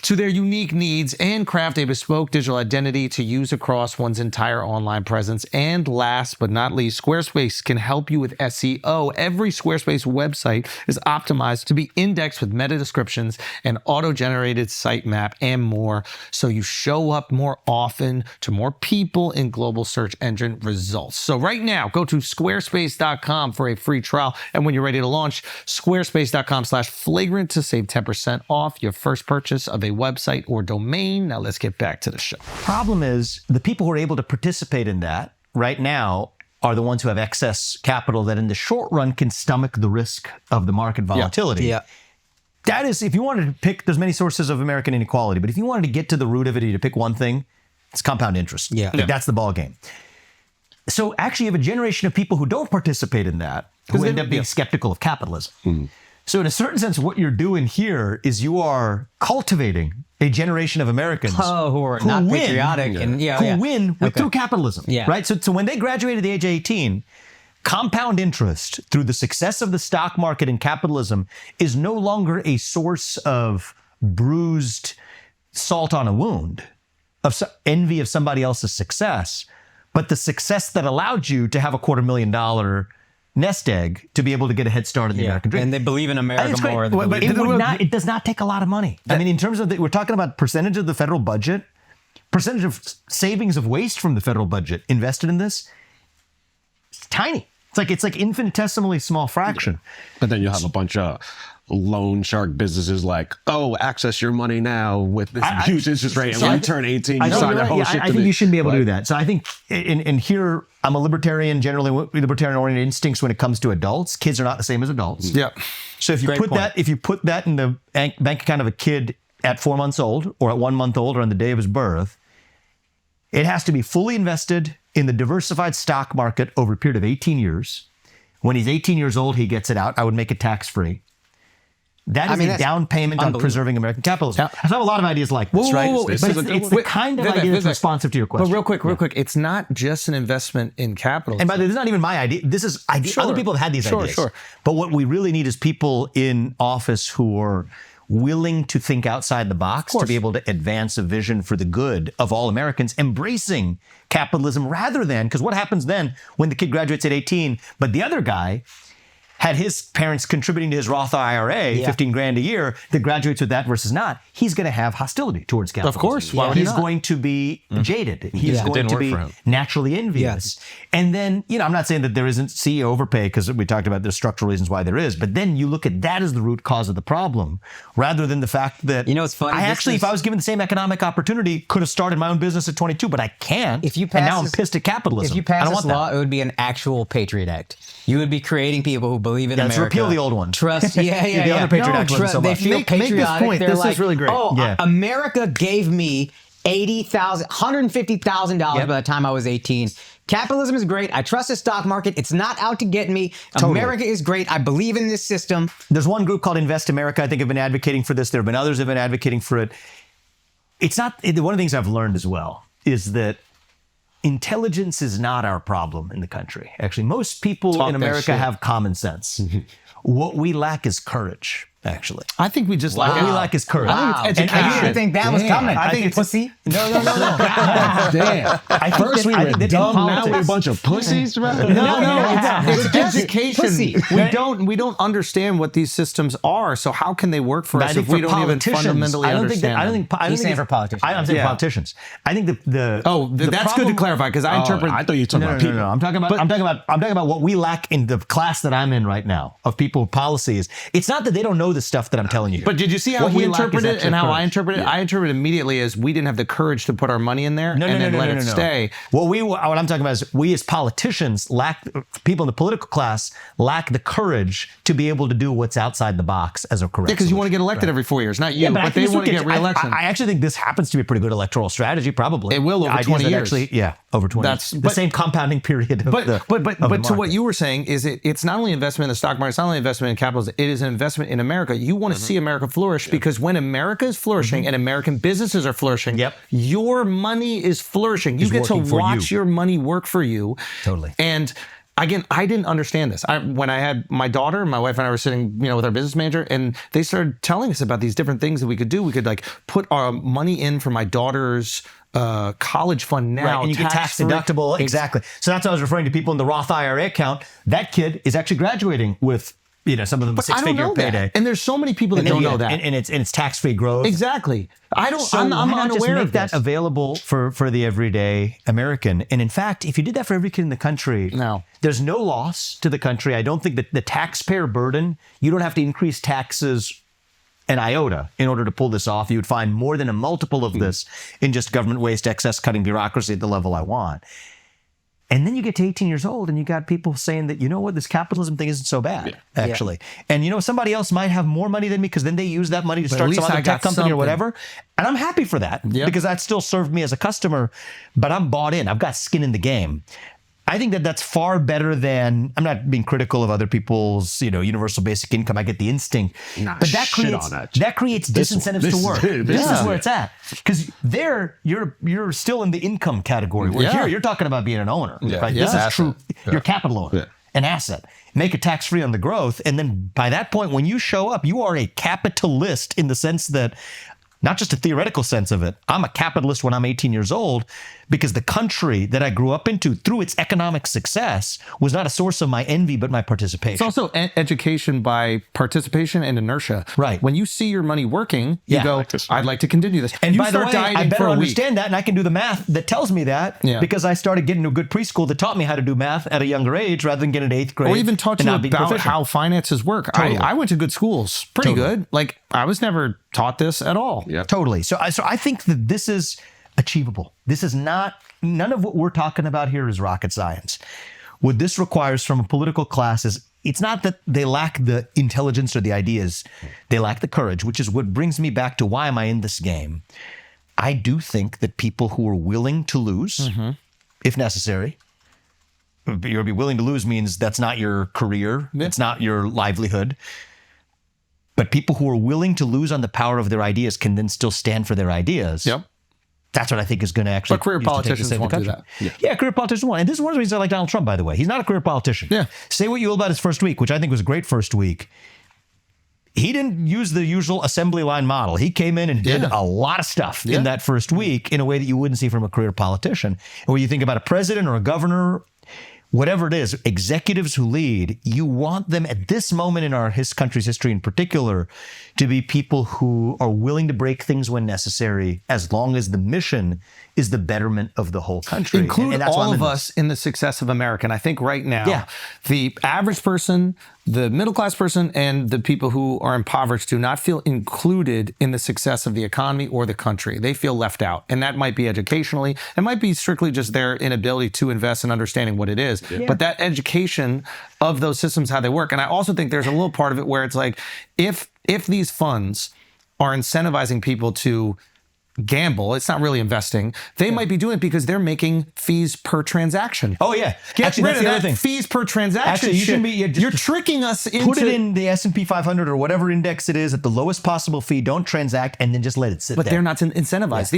to their unique needs and craft a bespoke digital identity to use across one's entire online presence. And last but not least, Squarespace can help you with SEO. Every Squarespace website is optimized to be indexed with meta descriptions, an auto-generated sitemap, and more, so you show up more often to more people in global search engine results. So right now, go to squarespace.com for a free trial. And when you're ready to launch, squarespace.com/flagrant to save 10% off your first purchase of a website or domain. Now let's get back to the show. Problem is, the people who are able to participate in that right now are the ones who have excess capital that in the short run can stomach the risk of the market volatility. Yeah. That is, if you wanted to pick, there's many sources of American inequality, but if you wanted to get to the root of it, to pick one thing, it's compound interest. Yeah. Like, that's the ball game. So actually you have a generation of people who don't participate in that, who end up being skeptical of capitalism. So in a certain sense, what you're doing here is you are cultivating a generation of Americans who are not win, patriotic and who win through capitalism. Yeah. Right? So when they graduate at the age of 18, compound interest through the success of the stock market and capitalism is no longer a source of bruised salt on a wound, of envy of somebody else's success, but the success that allowed you to have a $250,000 nest egg to be able to get a head start in the American dream. And they believe in America more. Than But it does not take a lot of money. I mean, in terms of, we're talking about percentage of the federal budget, percentage of savings of waste from the federal budget invested in this, it's tiny. It's like infinitesimally small fraction. But then you have a bunch of loan shark businesses like, oh, access your money now with this huge interest rate. And when you turn 18, you sign that whole shit to I think you shouldn't be able to do that. So I think, and here, I'm a libertarian, generally libertarian-oriented instincts when it comes to adults. Kids are not the same as adults. Yeah. So if you put that in the bank account of a kid at 4 months old or at 1 month old or on the day of his birth, it has to be fully invested in the diversified stock market over a period of 18 years. When he's 18 years old, he gets it out. I would make it tax-free. That is a down payment on preserving American capitalism. I have a lot of ideas like this, right? Whoa. But it's the kind of idea that's responsive to your question. But real quick, it's not just an investment in capital. And by the way, this is not even my idea. This is other people have had these ideas. Sure. But what we really need is people in office who are willing to think outside the box to be able to advance a vision for the good of all Americans, embracing capitalism rather than, because what happens then when the kid graduates at 18, but the other guy had his parents contributing to his Roth IRA, 15 grand a year, that graduates with that versus not, he's going to have hostility towards capitalism. Of course. Why would he he's not? going to be jaded. He's going to be naturally envious. Yes. And then, I'm not saying that there isn't CEO overpay, because we talked about there's structural reasons why there is, but then you look at that as the root cause of the problem, rather than the fact that, it's funny. I actually, if I was given the same economic opportunity, could have started my own business at 22, but I can't. If you and pass now I'm pissed at capitalism. If you pass I don't this want law, that. it would be an actual Patriot Act. You would be creating people who believe in Let's America. repeal the old one. Trust, the other Patriot Act wasn't so They much. feel Make this patriotic. point. They're This like, is really great. America gave me $150,000 by the time I was 18. Capitalism is great. I trust the stock market. It's not out to get me. Totally. America is great. I believe in this system. There's one group called Invest America, I think, have been advocating for this. There have been others who have been advocating for it. It's not, one of the things I've learned as well is that intelligence is not our problem in the country. Actually, most people Talk in that America shit. have common sense. What we lack is courage, actually. I think we just What lack we lack is courage. I think it's And education. I didn't think that was coming. I think it's pussy. No. Damn. First we were dumb, now we're a bunch of pussies, man. No, it's education. Pussy. We don't understand what these systems are. So how can they work for But I us think if we for don't even politicians, fundamentally I don't understand? think that, I don't them? think. I don't He's think saying it's- for politicians. I'm saying Yeah. politicians. I think the That's good to problem- clarify because I interpret. I thought you were talking about people. No. I'm talking about what we lack in the class that I'm in right now of people with policies. It's not that they don't know the stuff that I'm telling you. But did you see how What he we lack is interpreted it actually and how I courage. interpreted it? I interpreted it immediately as we didn't have the courage to put our money in there and then let it stay. What I'm talking about is we as politicians people in the political class lack the courage to be able to do what's outside the box as a correct. Yeah, because you want to get elected every 4 years, not you, but they want to get reelection. I actually think this happens to be a pretty good electoral strategy. Probably It will over Ideas 20 that years. Actually, yeah, over 20. That's- the but- same compounding period. Of But the, to of the what market. you were saying is it's not only investment in the stock market, it's not only investment in capitalism, it is an investment in America. You want to see America flourish because when America is flourishing and American businesses are flourishing, Yep. your money is flourishing. You get to working for watch you. your money work for you. Totally. And again, I didn't understand this. When I had my daughter, my wife and I were sitting, with our business manager, and they started telling us about these different things that we could do. We could like put our money in for my daughter's college fund now. Right, and you get tax tax-free. deductible. Exactly. So that's what I was referring to people in the Roth IRA account. That kid is actually graduating with, some of them But I don't six-figure know payday. that. And there's so many people that don't know that. And it's tax-free growth. Exactly. I don't. So I'm why not just unaware make of that this. available for the everyday American. And in fact, if you did that for every kid in the country, No. there's no loss to the country. I don't think that the taxpayer burden, you don't have to increase taxes an iota in order to pull this off. You would find more than a multiple of this in just government waste, excess cutting bureaucracy at the level I want. And then you get to 18 years old and you got people saying that, this capitalism thing isn't so bad, actually. And somebody else might have more money than me because then they use that money to at start least some other I got tech company something. or whatever. And I'm happy for that because that still served me as a customer, but I'm bought in. I've got skin in the game. I think that that's far better than, I'm not being critical of other people's, universal basic income. I get the instinct. But that shit creates, on that. that creates disincentives to work. This is is where it's at. Because there, you're still in the income category. Where Yeah. here, you're talking about being an owner. Right? Yeah. This is true. Yeah. You're a capital owner, Yeah. an asset. Make it tax-free on the growth. And then by that point, when you show up, you are a capitalist in the sense that, not just a theoretical sense of it. I'm a capitalist when I'm 18 years old because the country that I grew up into through its economic success was not a source of my envy, but my participation. It's also education by participation and inertia. Right. When you see your money working, you Yeah. go, Like this. I'd like to continue this. And you by the start way, dieting I better for a week. understand that, and I can do the math that tells me that Yeah. because I started getting to a good preschool that taught me how to do math at a younger age rather than getting to 8th grade. Or even taught and you not being about proficient. how finances work. Totally. I went to good schools. Pretty Totally. good. Like, I was never taught this at all. Yeah. Totally. So I think that this is achievable. This is not, none of what we're talking about here is rocket science. What this requires from a political class is, it's not that they lack the intelligence or the ideas, they lack the courage, which is what brings me back to why am I in this game? I do think that people who are willing to lose, if necessary, you'll be willing to lose means that's not your career, it's not your livelihood. But people who are willing to lose on the power of their ideas can then still stand for their ideas. Yep. That's what I think is going to actually. But career use to take the politicians state of the won't do country. Yeah, career politicians won't. And this is one of the reasons I like Donald Trump, by the way. He's not a career politician. Yeah. Say what you will about his first week, which I think was a great first week. He didn't use the usual assembly line model. He came in and did a lot of stuff in that first week in a way that you wouldn't see from a career politician. And when you think about a president or a governor, whatever it is, executives who lead, you want them at this moment in our country's history in particular to be people who are willing to break things when necessary, as long as the mission is the betterment of the whole country. Include And that's why all I'm of in us in the success of America. And I think right now, Yeah. the average person, the middle class person, and the people who are impoverished do not feel included in the success of the economy or the country. They feel left out. And that might be educationally. It might be strictly just their inability to invest in understanding what it is. But that education of those systems, how they work. And I also think there's a little part of it where it's like, if these funds are incentivizing people to gamble. It's not really investing. They might be doing it because they're making fees per transaction. Oh yeah, Get actually, rid that's of the other that thing. fees per transaction. Actually, you shit. shouldn't be. You're tricking us into. Put it in the S&P 500 or whatever index it is at the lowest possible fee. Don't transact, and then just let it sit But there. they're not incentivized.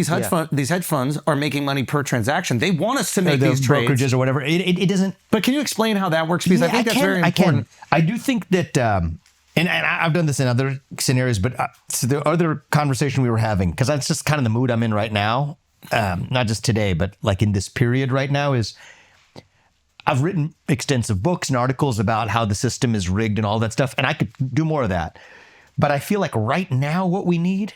These hedge funds are making money per transaction. They want us to Or make the these trades. brokerages or whatever. It doesn't. But can you explain how that works? Because I think that's very important. I do think that, and I've done this in other scenarios, but so the other conversation we were having, because that's just kind of the mood I'm in right now, not just today, but like in this period right now, is I've written extensive books and articles about how the system is rigged and all that stuff, and I could do more of that. But I feel like right now what we need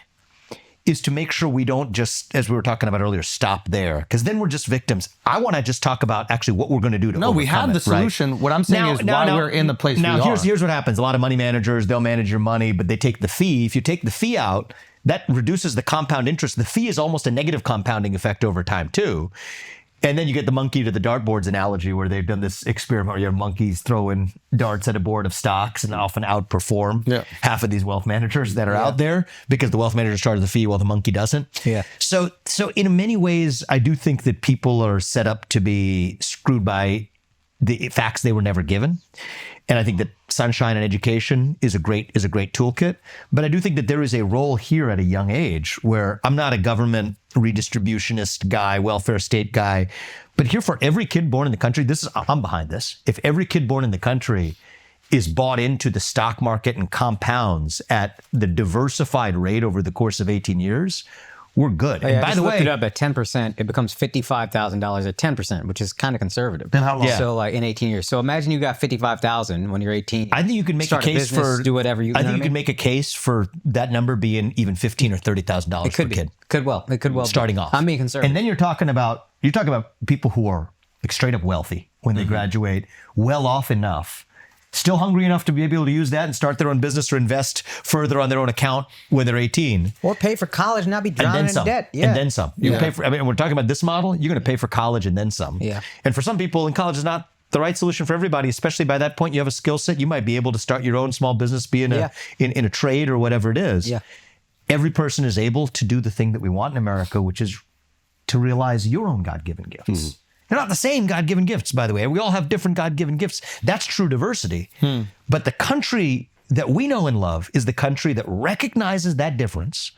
is to make sure we don't just, as we were talking about earlier, stop there, because then we're just victims. I want to just talk about actually what we're going to do to overcome we have the solution. Right? What I'm saying is why we're in the place we are. Here's what happens. A lot of money managers, they'll manage your money, but they take the fee. If you take the fee out, that reduces the compound interest. The fee is almost a negative compounding effect over time too. And then you get the monkey to the dartboards analogy where they've done this experiment where you have monkeys throwing darts at a board of stocks and often outperform half of these wealth managers that are out there because the wealth manager charges the fee while the monkey doesn't. Yeah. So in many ways, I do think that people are set up to be screwed by the facts they were never given. And I think that sunshine and education is a great toolkit. But I do think that there is a role here at a young age where I'm not a government redistributionist guy, welfare state guy, but here for every kid born in the country, I'm behind this. If every kid born in the country is bought into the stock market and compounds at the diversified rate over the course of 18 years, we're good. Oh, and yeah, by I the just looked way, it up at 10%, it becomes $55,000 at 10%, which is kind of conservative. Then how long? Yeah. So like in 18 years. So imagine you got 55,000 when you're 18. I think you can make a Start case business, for do whatever you. I think you can make a case for that number being even $15,000 or $30,000 per kid. It could well starting be. off. I'm being conservative. And then you're talking about people who are like straight up wealthy when they graduate, well off enough, still hungry enough to be able to use that and start their own business or invest further on their own account when they're 18. Or pay for college and not be drowning in debt. Yeah. And then some. You pay for, we're talking about this model, you're going to pay for college and then some. Yeah. And for some people, and college is not the right solution for everybody, especially by that point you have a skill set. You might be able to start your own small business, be in a trade or whatever it is. Yeah. Every person is able to do the thing that we want in America, which is to realize your own God-given gifts. Mm-hmm. They're not the same God-given gifts, by the way. We all have different God-given gifts. That's true diversity. But the country that we know and love is the country that recognizes that difference,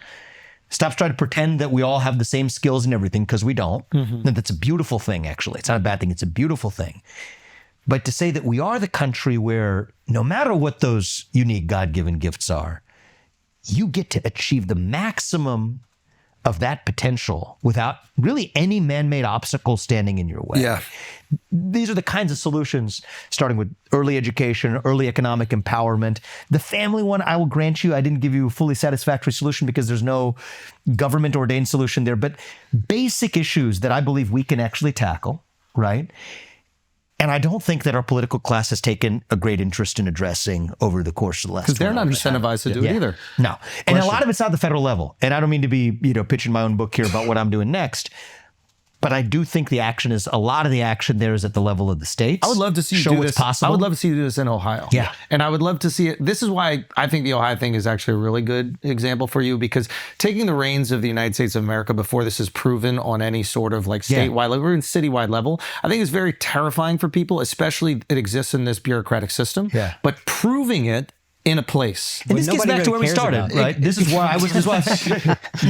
stops trying to pretend that we all have the same skills and everything, because we don't. And that's a beautiful thing, actually. It's not a bad thing. It's a beautiful thing. But to say that we are the country where no matter what those unique God-given gifts are, you get to achieve the maximum of that potential without really any man-made obstacle standing in your way. Yeah. These are the kinds of solutions, starting with early education, early economic empowerment. The family one, I will grant you, I didn't give you a fully satisfactory solution because there's no government-ordained solution there, but basic issues that I believe we can actually tackle, right? And I don't think that our political class has taken a great interest in addressing over the course of the last. Because they're not incentivized to do it either. No. And a lot of it's at the federal level. And I don't mean to be, pitching my own book here about what I'm doing next. But I do think a lot of the action there is at the level of the states. I would love to see you show do what's this. possible. I would love to see you do this in Ohio. Yeah. And I would love to see it. This is why I think the Ohio thing is actually a really good example for you, because taking the reins of the United States of America before this is proven on any sort of like statewide level or even citywide level, I think is very terrifying for people, especially it exists in this bureaucratic system. Yeah. But proving it in a place. And this gets back to where we started, right? This is why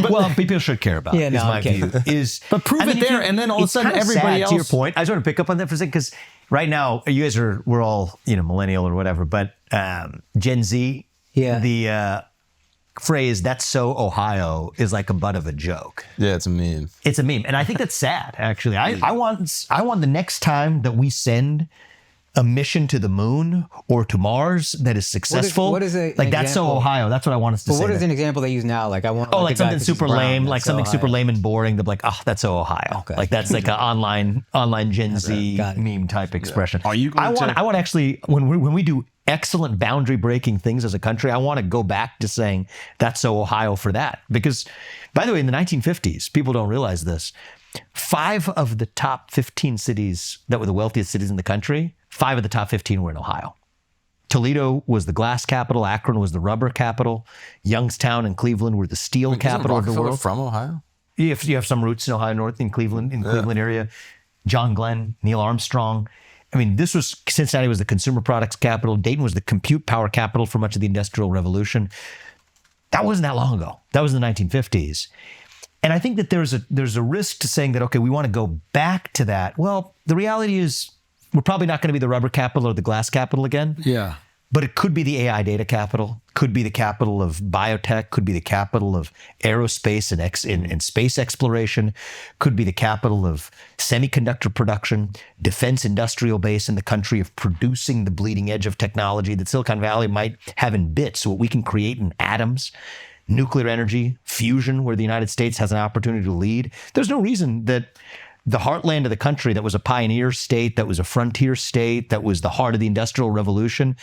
well, people should care about. Yeah, no, is my okay. view. But prove it there, and then all of a sudden everybody else. To your point, I just want to pick up on that for a second, because right now you guys we're all millennial or whatever, but Gen Z, the phrase "that's so Ohio" is like a butt of a joke. Yeah, it's a meme. It's a meme, and I think that's sad. Actually, I want the next time that we send a mission to the moon or to Mars that is successful. What is it? Like that's so Ohio. That's what I want us to say. What is an example they use now? Like I want. Oh, like something super lame, brown, like something Ohio. super lame and boring. They're like, oh, that's so Ohio. Okay. Like that's like an online Gen Z meme type expression. Are you I going want actually when we do excellent boundary breaking things as a country, I want to go back to saying that's so Ohio for that. Because, by the way, in the 1950s, people don't realize this. 5 of the top 15 cities that were the wealthiest cities in the country, 5 of the top 15 were in Ohio. Toledo was the glass capital. Akron was the rubber capital. Youngstown and Cleveland were the steel capital of the world. From Ohio? you have some roots in Ohio North, in Cleveland area. John Glenn, Neil Armstrong. I mean, Cincinnati was the consumer products capital. Dayton was the compute power capital for much of the Industrial Revolution. That wasn't that long ago. That was in the 1950s. And I think that there's a risk to saying that, okay, we want to go back to that. Well, the reality is we're probably not going to be the rubber capital or the glass capital again. Yeah. But it could be the AI data capital, could be the capital of biotech, could be the capital of aerospace and space exploration, could be the capital of semiconductor production, defense industrial base in the country of producing the bleeding edge of technology that Silicon Valley might have in bits, what we can create in atoms. Nuclear energy, fusion, where the United States has an opportunity to lead. There's no reason that the heartland of the country that was a pioneer state, that was a frontier state, that was the heart of the Industrial Revolution,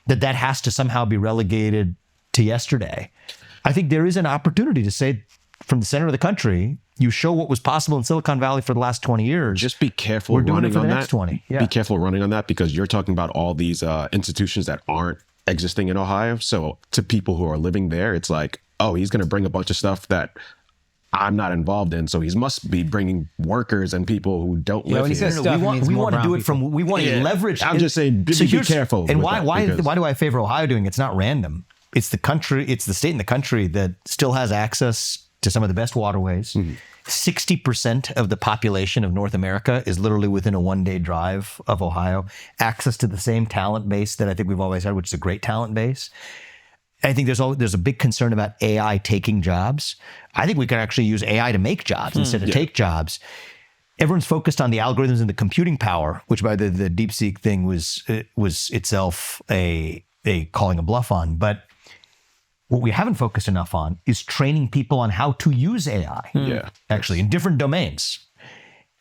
that has to somehow be relegated to yesterday. I think there is an opportunity to say from the center of the country, you show what was possible in Silicon Valley for the last 20 years. Just be careful running on that. Be careful running on that because you're talking about all these institutions that aren't existing in Ohio. So to people who are living there, it's like, oh, he's going to bring a bunch of stuff that I'm not involved in. So he must be bringing workers and people who don't live here. We want to do it from, we want to leverage. I'm just saying, be careful. And why do I favor Ohio doing it? It's not random. It's the country, it's the state in the country that still has access to some of the best waterways. 60% of the population of North America is literally within a one-day drive of Ohio. Access to the same talent base that I think we've always had, which is a great talent base. I think there's a big concern about AI taking jobs. I think we can actually use AI to make jobs instead of take jobs. Everyone's focused on the algorithms and the computing power, which by the DeepSeek thing was itself a calling a bluff on. But what we haven't focused enough on is training people on how to use AI. Yeah, actually, in different domains.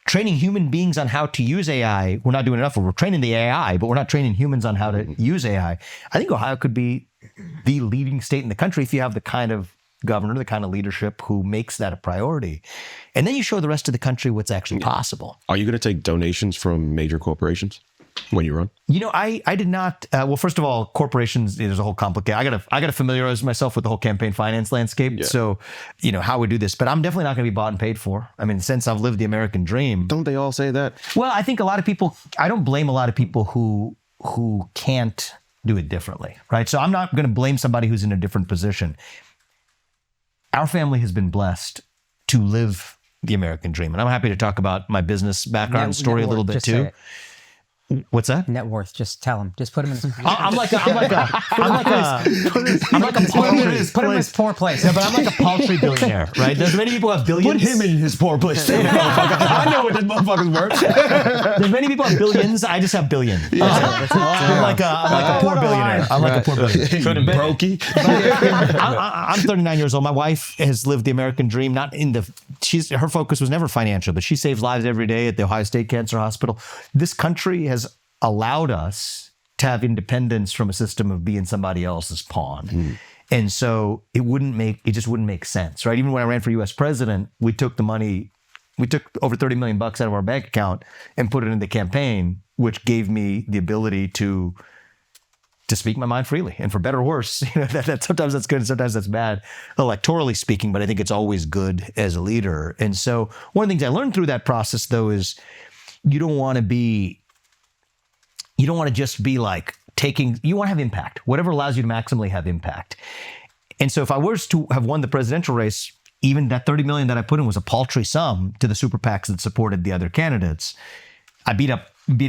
Training human beings on how to use AI, we're not doing enough. We're training the AI, but we're not training humans on how to use AI. I think Ohio could be the leading state in the country if you have the kind of governor, the kind of leadership who makes that a priority. And then you show the rest of the country what's actually possible. Are you going to take donations from major corporations when you run? You know, I did not. Well, first of all, corporations, there's a whole complicated. I got to familiarize myself with the whole campaign finance landscape. Yeah. So, you know, how we do this. But I'm definitely not going to be bought and paid for. I mean, since I've lived the American dream. Don't they all say that? Well, I think a lot of people, I don't blame a lot of people who can't do it differently, right? So I'm not going to blame somebody who's in a different position. Our family has been blessed to live the American dream. And I'm happy to talk about my business background story a little bit too. What's that? Net worth. Just tell him. Just put him in his. Put him in his poor place. Yeah, but I'm like a paltry billionaire, right? There's many people who have billions. Put him in his poor place. I know what this motherfuckers work. There's many people who have billions. I just have billions. Yeah. I'm like a poor billionaire. I'm like a poor billionaire. Brokey. I'm 39 years old. My wife has lived the American dream. Her focus was never financial, but she saves lives every day at the Ohio State Cancer Hospital. This country has allowed us to have independence from a system of being somebody else's pawn. And so it just wouldn't make sense, right? Even when I ran for US president, we took over $30 million out of our bank account and put it in the campaign, which gave me the ability to speak my mind freely. And for better or worse, you know, that sometimes that's good and sometimes that's bad, electorally speaking, but I think it's always good as a leader. And so one of the things I learned through that process though is you don't want to just be like you want to have impact, whatever allows you to maximally have impact. And so if I was to have won the presidential race, even that $30 million that I put in was a paltry sum to the super PACs that supported the other candidates. I beat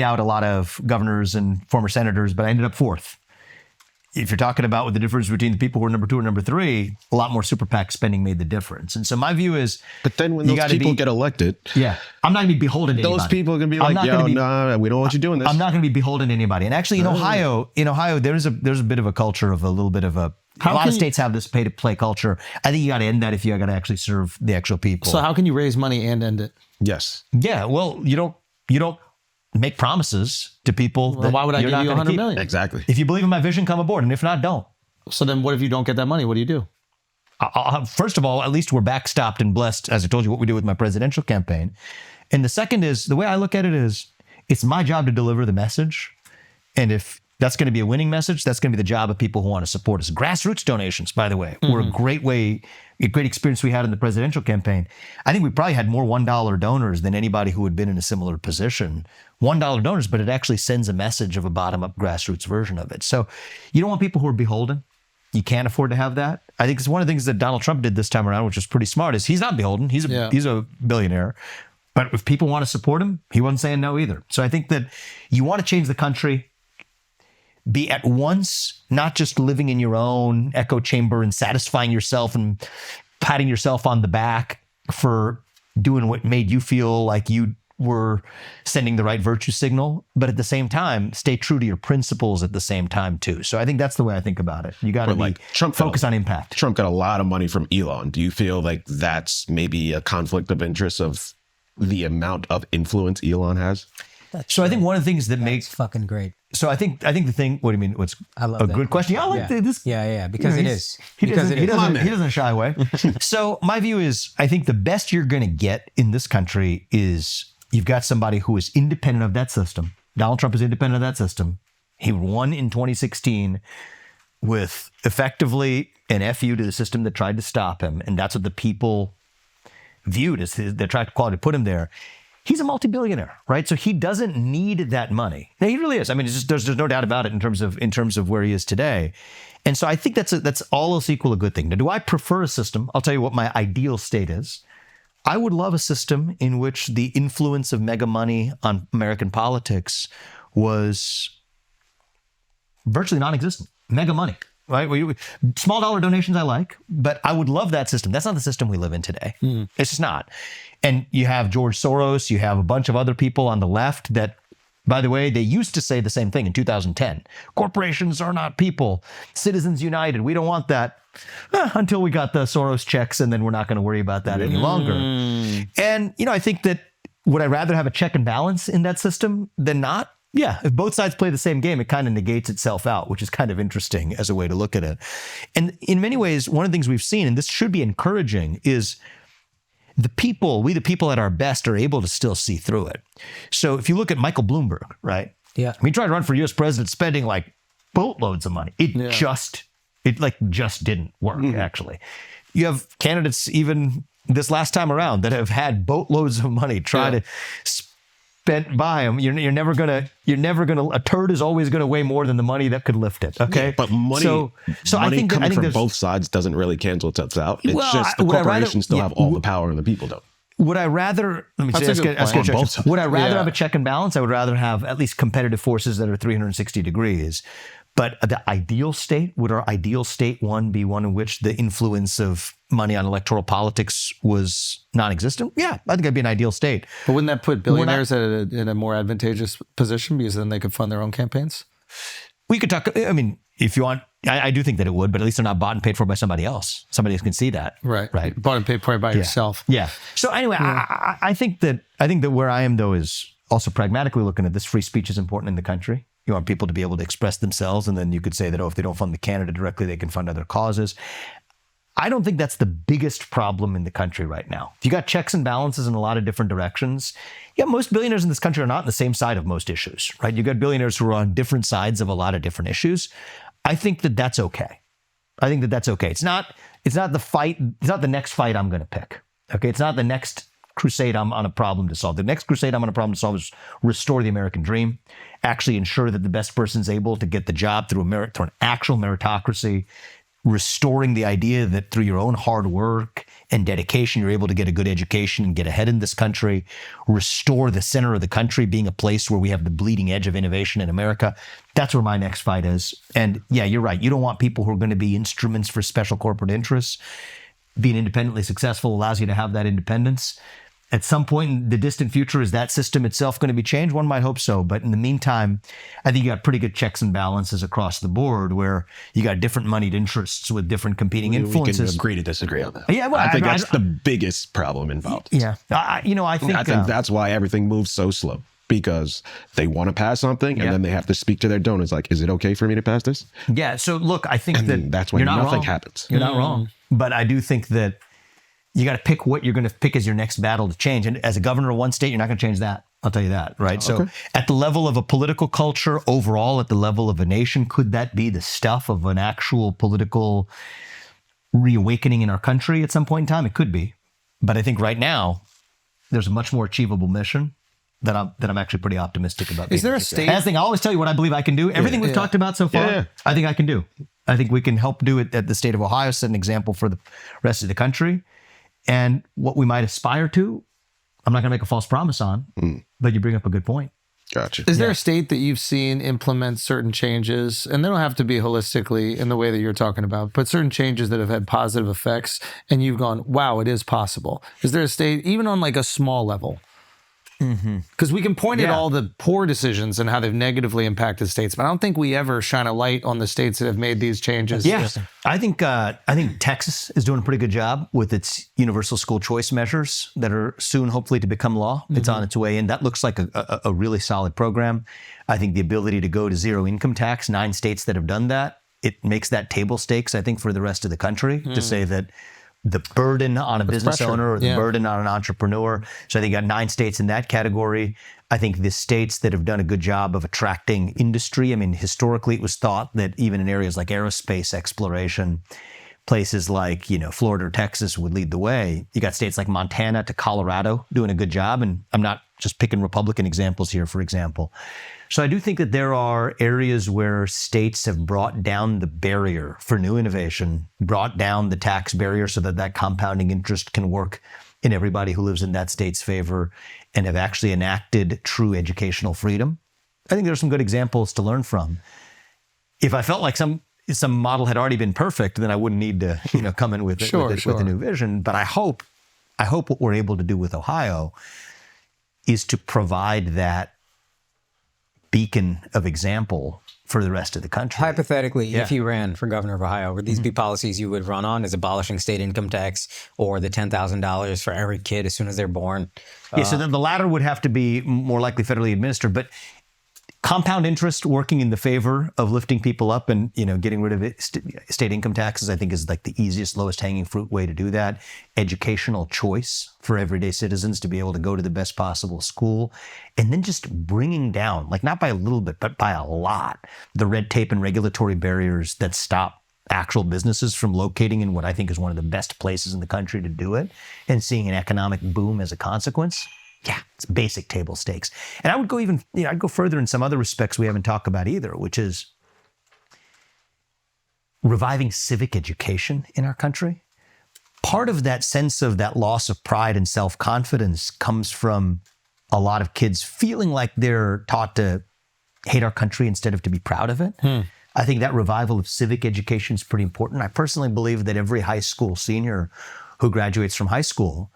out a lot of governors and former senators, but I ended up fourth. If you're talking about what the difference between the people who are number 2 and number 3, a lot more super PAC spending made the difference. And so my view is, but then when those people get elected, I'm not going to be beholden to anybody. Those people are going to be like, no, we don't want you doing this. I'm not going to be beholden to anybody. And actually, in Ohio, there's a bit of a culture of a little bit of a lot of states have this pay to play culture. I think you got to end that if you got to actually serve the actual people. So how can you raise money and end it? Yes. Yeah. Well, you don't make promises to people. Well, why would I give you $100 million? Exactly. If you believe in my vision, come aboard. And if not, don't. So then what if you don't get that money? What do you do? First of all, at least we're backstopped and blessed, as I told you, what we do with my presidential campaign. And the second is, the way I look at it is, it's my job to deliver the message. And if That's going to be a winning message. That's going to be the job of people who want to support us. Grassroots donations, by the way, were a great experience we had in the presidential campaign. I think we probably had more $1 donors than anybody who had been in a similar position. $1 donors, but it actually sends a message of a bottom-up grassroots version of it. So you don't want people who are beholden. You can't afford to have that. I think it's one of the things that Donald Trump did this time around, which was pretty smart, is he's not beholden. He's a billionaire. But if people want to support him, he wasn't saying no either. So I think that you want to change the country, be at once not just living in your own echo chamber and satisfying yourself and patting yourself on the back for doing what made you feel like you were sending the right virtue signal, but at the same time, stay true to your principles at the same time too. So I think that's the way I think about it. You got to focus on impact. Trump got a lot of money from Elon. Do you feel like that's maybe a conflict of interest of the amount of influence Elon has? So I think one of the things that makes fucking great. So I think the thing. What do you mean? What's I love a that good question? I like this. Yeah, because it is. He doesn't shy away. So my view is, I think the best you're going to get in this country is you've got somebody who is independent of that system. Donald Trump is independent of that system. He won in 2016 with effectively an FU to the system that tried to stop him, and that's what the people viewed as the attractive quality to put him there. He's a multi-billionaire, right? So he doesn't need that money. Now, he really is. I mean, it's just, there's no doubt about it in terms of where he is today. And so I think that's all else equal a good thing. Now, do I prefer a system? I'll tell you what my ideal state is. I would love a system in which the influence of mega money on American politics was virtually non-existent. Mega money, right? Small dollar donations I like, but I would love that system. That's not the system we live in today. It's just not. And you have George Soros, you have a bunch of other people on the left that, by the way, they used to say the same thing in 2010. Corporations are not people. Citizens United, we don't want that. Until we got the Soros checks, and then we're not going to worry about that any longer. And, I think that would I rather have a check and balance in that system than not? Yeah, if both sides play the same game, it kind of negates itself out, which is kind of interesting as a way to look at it. And in many ways, one of the things we've seen, and this should be encouraging, is we the people at our best are able to still see through it. So if you look at Michael Bloomberg, right? Yeah. He tried to run for U.S. president spending like boatloads of money. It just didn't work, actually. You have candidates even this last time around that have had boatloads of money try to spend by them. You're never gonna, a turd is always gonna weigh more than the money that could lift it. Okay. Yeah, but money coming from both sides doesn't really cancel itself out. It's just the corporations still have all the power and the people don't. Would I rather, let me ask you a question. Would I rather have a check and balance? I would rather have at least competitive forces that are 360 degrees. But the ideal state, would our ideal state one be one in which the influence of money on electoral politics was non-existent? Yeah, I think that'd be an ideal state. But wouldn't that put billionaires in a more advantageous position because then they could fund their own campaigns? We could talk, I mean, if you want, I do think that it would, but at least they're not bought and paid for by somebody else. Somebody else can see that. Right. Bought and paid for by yourself. Yeah. So anyway, I think that where I am though is also pragmatically looking at this, free speech is important in the country. You want people to be able to express themselves, and then you could say that, if they don't fund the candidate directly, they can fund other causes. I don't think that's the biggest problem in the country right now. If you got checks and balances in a lot of different directions, most billionaires in this country are not on the same side of most issues, right? You got billionaires who are on different sides of a lot of different issues. I think that that's okay. It's not the fight. It's not the next fight I'm going to pick. Okay. It's not the next crusade I'm on a problem to solve. The next crusade I'm on a problem to solve is restore the American dream, actually ensure that the best person's able to get the job through an actual meritocracy, restoring the idea that through your own hard work and dedication, you're able to get a good education and get ahead in this country, restore the center of the country being a place where we have the bleeding edge of innovation in America. That's where my next fight is. And yeah, you're right. You don't want people who are going to be instruments for special corporate interests. Being independently successful allows you to have that independence. At some point in the distant future, is that system itself going to be changed? One might hope so. But in the meantime, I think you got pretty good checks and balances across the board where you got different moneyed interests with different competing influences. We can agree to disagree on that. Yeah, well, I think that's the biggest problem involved. Yeah. I think that's why everything moves so slow. Because they want to pass something and then they have to speak to their donors like, is it okay for me to pass this? Yeah. So look, I think that's when nothing happens. You're not wrong. But I do think that you got to pick what you're going to pick as your next battle to change. And as a governor of one state, you're not going to change that. I'll tell you that, right? So Okay. at the level of a political culture, overall, at the level of a nation, could that be the stuff of an actual political reawakening in our country at some point in time? It could be. But I think right now, there's a much more achievable mission that I'm actually pretty optimistic about. Is there a state? Last thing, I always tell you what I believe I can do. Everything we've talked about so far, Yeah. I think I can do. I think we can help do it at the state of Ohio, set an example for the rest of the country. And what we might aspire to, I'm not going to make a false promise on, but you bring up a good point. Gotcha. Is there a state that you've seen implement certain changes, and they don't have to be holistically in the way that you're talking about, but certain changes that have had positive effects, and you've gone, wow, it is possible? Is there a state, even on like a small level? Because we can point at all the poor decisions and how they've negatively impacted states, but I don't think we ever shine a light on the states that have made these changes. Yeah, I think Texas is doing a pretty good job with its universal school choice measures that are soon, hopefully, to become law. It's on its way in. That looks like a really solid program. I think the ability to go to zero income tax, 9 states that have done that, it makes that table stakes, I think, for the rest of the country to say that the burden on a business owner or the burden on an entrepreneur. So I think you got 9 states in that category. I think the states that have done a good job of attracting industry. I mean, historically, it was thought that even in areas like aerospace exploration, places like, Florida or Texas would lead the way. You got states like Montana to Colorado doing a good job. And I'm not just picking Republican examples here, for example. So I do think that there are areas where states have brought down the barrier for new innovation, brought down the tax barrier so that compounding interest can work in everybody who lives in that state's favor, and have actually enacted true educational freedom. I think there's some good examples to learn from. If I felt like some model had already been perfect, then I wouldn't need to, come in with a new vision. But I hope what we're able to do with Ohio is to provide that beacon of example for the rest of the country. Hypothetically, if you ran for governor of Ohio, would these be policies you would run on, as abolishing state income tax or the $10,000 for every kid as soon as they're born? Yeah, so then the latter would have to be more likely federally administered, but compound interest working in the favor of lifting people up and, getting rid of it, state income taxes, I think is like the easiest, lowest hanging fruit way to do that. Educational choice for everyday citizens to be able to go to the best possible school. And then just bringing down, like not by a little bit, but by a lot, the red tape and regulatory barriers that stop actual businesses from locating in what I think is one of the best places in the country to do it, and seeing an economic boom as a consequence. Yeah, it's basic table stakes. And I would go even, I'd go further in some other respects we haven't talked about either, which is reviving civic education in our country. Part of that sense of that loss of pride and self-confidence comes from a lot of kids feeling like they're taught to hate our country instead of to be proud of it. I think that revival of civic education is pretty important. I personally believe that every high school senior who graduates from high school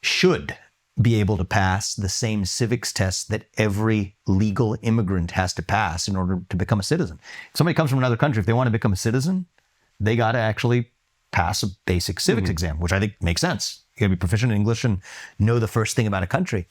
should be able to pass the same civics tests that every legal immigrant has to pass in order to become a citizen. If somebody comes from another country, if they want to become a citizen, they got to actually pass a basic civics exam, which I think makes sense. You got to be proficient in English and know the first thing about a country.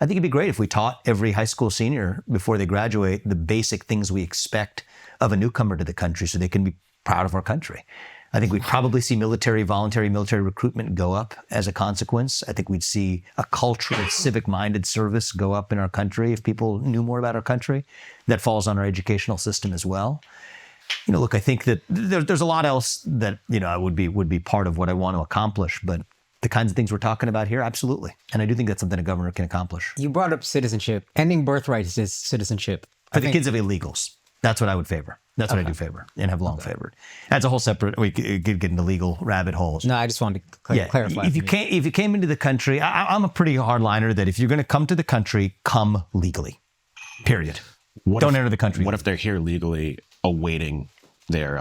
I think it'd be great if we taught every high school senior before they graduate the basic things we expect of a newcomer to the country so they can be proud of our country. I think we'd probably see voluntary military recruitment go up as a consequence. I think we'd see a culture of civic-minded service go up in our country if people knew more about our country. That falls on our educational system as well. Look, I think that there's a lot else that, would be part of what I want to accomplish, but the kinds of things we're talking about here, absolutely. And I do think that's something a governor can accomplish. You brought up citizenship. Ending birthright is citizenship. For the kids of illegals, that's what I would favor. That's what I do favor and have long favored. That's a whole separate, we could get into legal rabbit holes. No, I just wanted to clarify. If you came into the country, I'm a pretty hardliner that if you're going to come to the country, come legally, period. Don't enter the country. What if they're here legally awaiting their,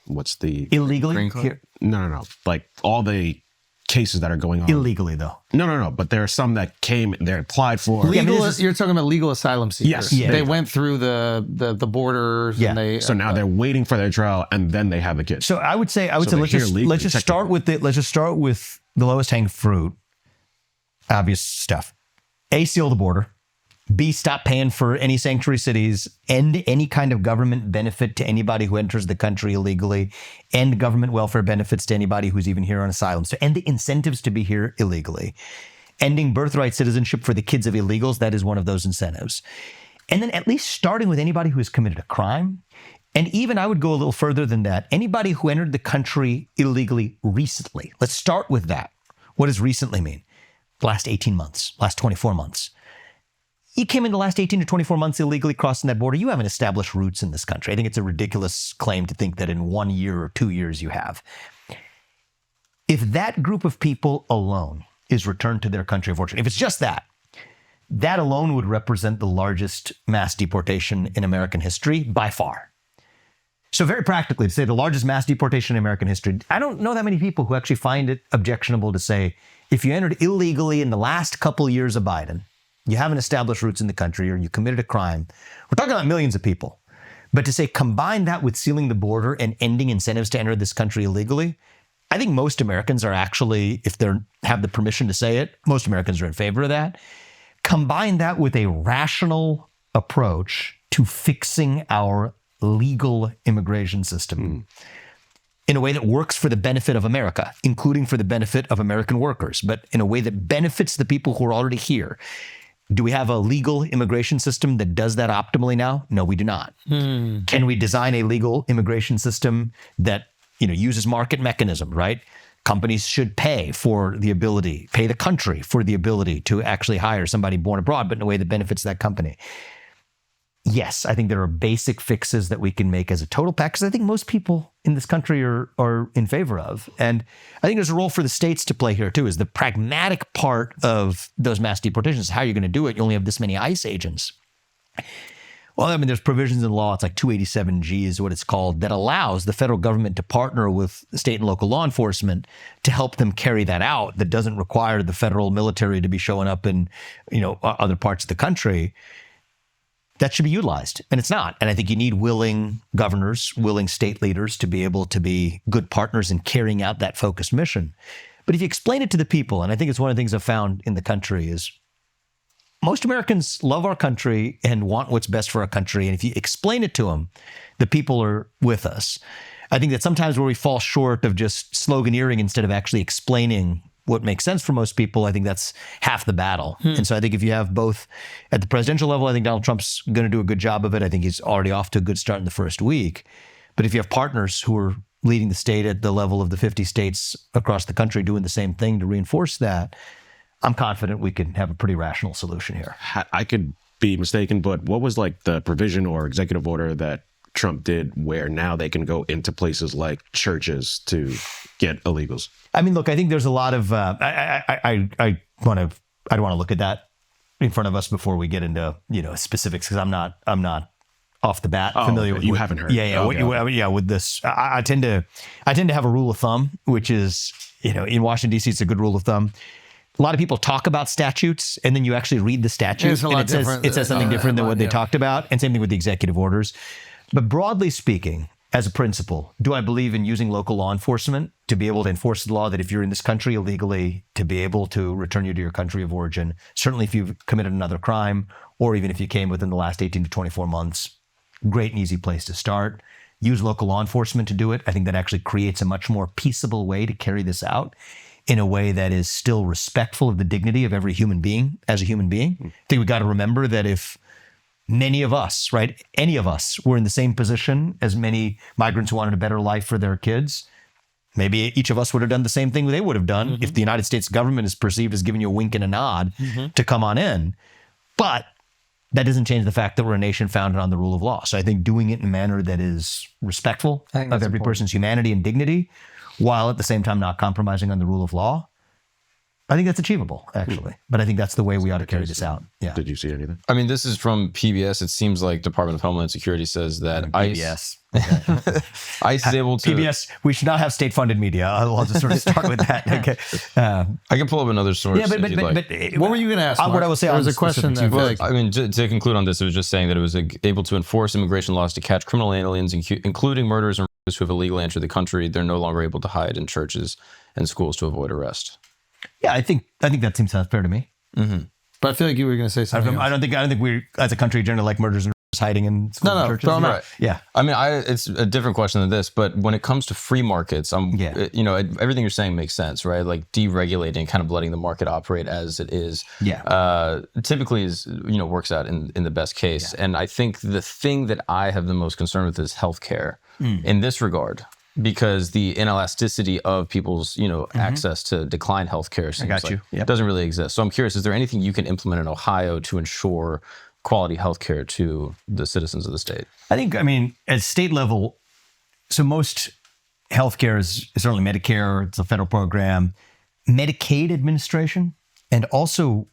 illegally? Here. No. Like all the cases that are going on. Illegally, though. No. But there are some that came, they applied for. You're talking about legal asylum seekers. Yes. Yeah. They went through the borders. Yeah. And they, So now they're waiting for their trial, and then they have the kid. So I would say let's just start with the lowest hanging fruit, obvious stuff. A, seal the border. B, stop paying for any sanctuary cities, end any kind of government benefit to anybody who enters the country illegally, end government welfare benefits to anybody who's even here on asylum. So end the incentives to be here illegally. Ending birthright citizenship for the kids of illegals, that is one of those incentives. And then at least starting with anybody who has committed a crime. And even I would go a little further than that. Anybody who entered the country illegally recently. Let's start with that. What does recently mean? Last 18 months, last 24 months. You came in the last 18 to 24 months illegally crossing that border. You haven't established roots in this country. I think it's a ridiculous claim to think that in 1 year or 2 years you have. If that group of people alone is returned to their country of origin, if it's just that, that alone would represent the largest mass deportation in American history by far. So very practically, to say the largest mass deportation in American history, I don't know that many people who actually find it objectionable to say, if you entered illegally in the last couple years of Biden, you haven't established roots in the country or you committed a crime. We're talking about millions of people. But to say combine that with sealing the border and ending incentives to enter this country illegally, I think most Americans are actually, if they have the permission to say it, most Americans are in favor of that. Combine that with a rational approach to fixing our legal immigration system in a way that works for the benefit of America, including for the benefit of American workers, but in a way that benefits the people who are already here. Do we have a legal immigration system that does that optimally now? No, we do not. Can we design a legal immigration system that uses market mechanism, right? Companies should pay the country for the ability to actually hire somebody born abroad, but in a way that benefits that company. Yes, I think there are basic fixes that we can make as a total package. I think most people in this country are in favor of. And I think there's a role for the states to play here too, is the pragmatic part of those mass deportations. How are you going to do it? You only have this many ICE agents. Well, I mean, there's provisions in law, it's like 287G is what it's called, that allows the federal government to partner with state and local law enforcement to help them carry that out, that doesn't require the federal military to be showing up in, other parts of the country. That should be utilized, and it's not. And I think you need willing governors, willing state leaders to be able to be good partners in carrying out that focused mission. But if you explain it to the people, and I think it's one of the things I've found in the country is most Americans love our country and want what's best for our country. And if you explain it to them, the people are with us. I think that sometimes where we fall short of just sloganeering instead of actually explaining what makes sense for most people, I think that's half the battle. And so I think if you have both at the presidential level, I think Donald Trump's going to do a good job of it. I think he's already off to a good start in the first week. But if you have partners who are leading the state at the level of the 50 states across the country doing the same thing to reinforce that, I'm confident we can have a pretty rational solution here. I could be mistaken, but what was like the provision or executive order that Trump did where now they can go into places like churches to get illegals? I mean, look, I think there's a lot of, I don't want to look at that in front of us before we get into, specifics, because I'm not off the bat familiar with. You haven't heard. Yeah. Okay. With this, I tend to have a rule of thumb, which is, in Washington, D.C., it's a good rule of thumb. A lot of people talk about statutes, and then you actually read the statute, and it says something different than what they talked about, and same thing with the executive orders. But broadly speaking, as a principle, do I believe in using local law enforcement to be able to enforce the law that if you're in this country illegally, to be able to return you to your country of origin, certainly if you've committed another crime, or even if you came within the last 18 to 24 months, great and easy place to start. Use local law enforcement to do it. I think that actually creates a much more peaceable way to carry this out in a way that is still respectful of the dignity of every human being as a human being. I think we got to remember that if many of us, right, any of us were in the same position as many migrants who wanted a better life for their kids, maybe each of us would have done the same thing they would have done if the United States government is perceived as giving you a wink and a nod to come on in. But that doesn't change the fact that we're a nation founded on the rule of law. So I think doing it in a manner that is respectful of every person's humanity and dignity, while at the same time not compromising on the rule of law, I think that's achievable, actually. But I think that's the way we ought to carry this out. Yeah. Did you see anything? I mean, this is from PBS. It seems like Department of Homeland Security says that PBS. ICE is able to... PBS, we should not have state-funded media. I'll just sort of start with that. Okay. I can pull up another source if you'd like. What were you going to ask, Mark? What I will say, there was a question that... Well, I mean, to conclude on this, it was just saying that it was able to enforce immigration laws to catch criminal aliens, including murderers and rapists who have illegally entered the country. They're no longer able to hide in churches and schools to avoid arrest. Yeah, I think that seems fair to me. But I feel like you were going to say something else. I don't think we, as a country, generally like murders and hiding in schools and churches. throw 'em out. Right. Yeah. I mean, it's a different question than this, but when it comes to free markets, everything you're saying makes sense, right? Like deregulating, kind of letting the market operate as it is. Yeah. Typically is, works out in the best case. And I think the thing that I have the most concern with is healthcare in this regard, because the inelasticity of people's, access to decline healthcare seems like doesn't really exist. So I'm curious, is there anything you can implement in Ohio to ensure quality healthcare to the citizens of the state? I think, at state level, so most healthcare is certainly Medicare, it's a federal program, Medicaid administration, and also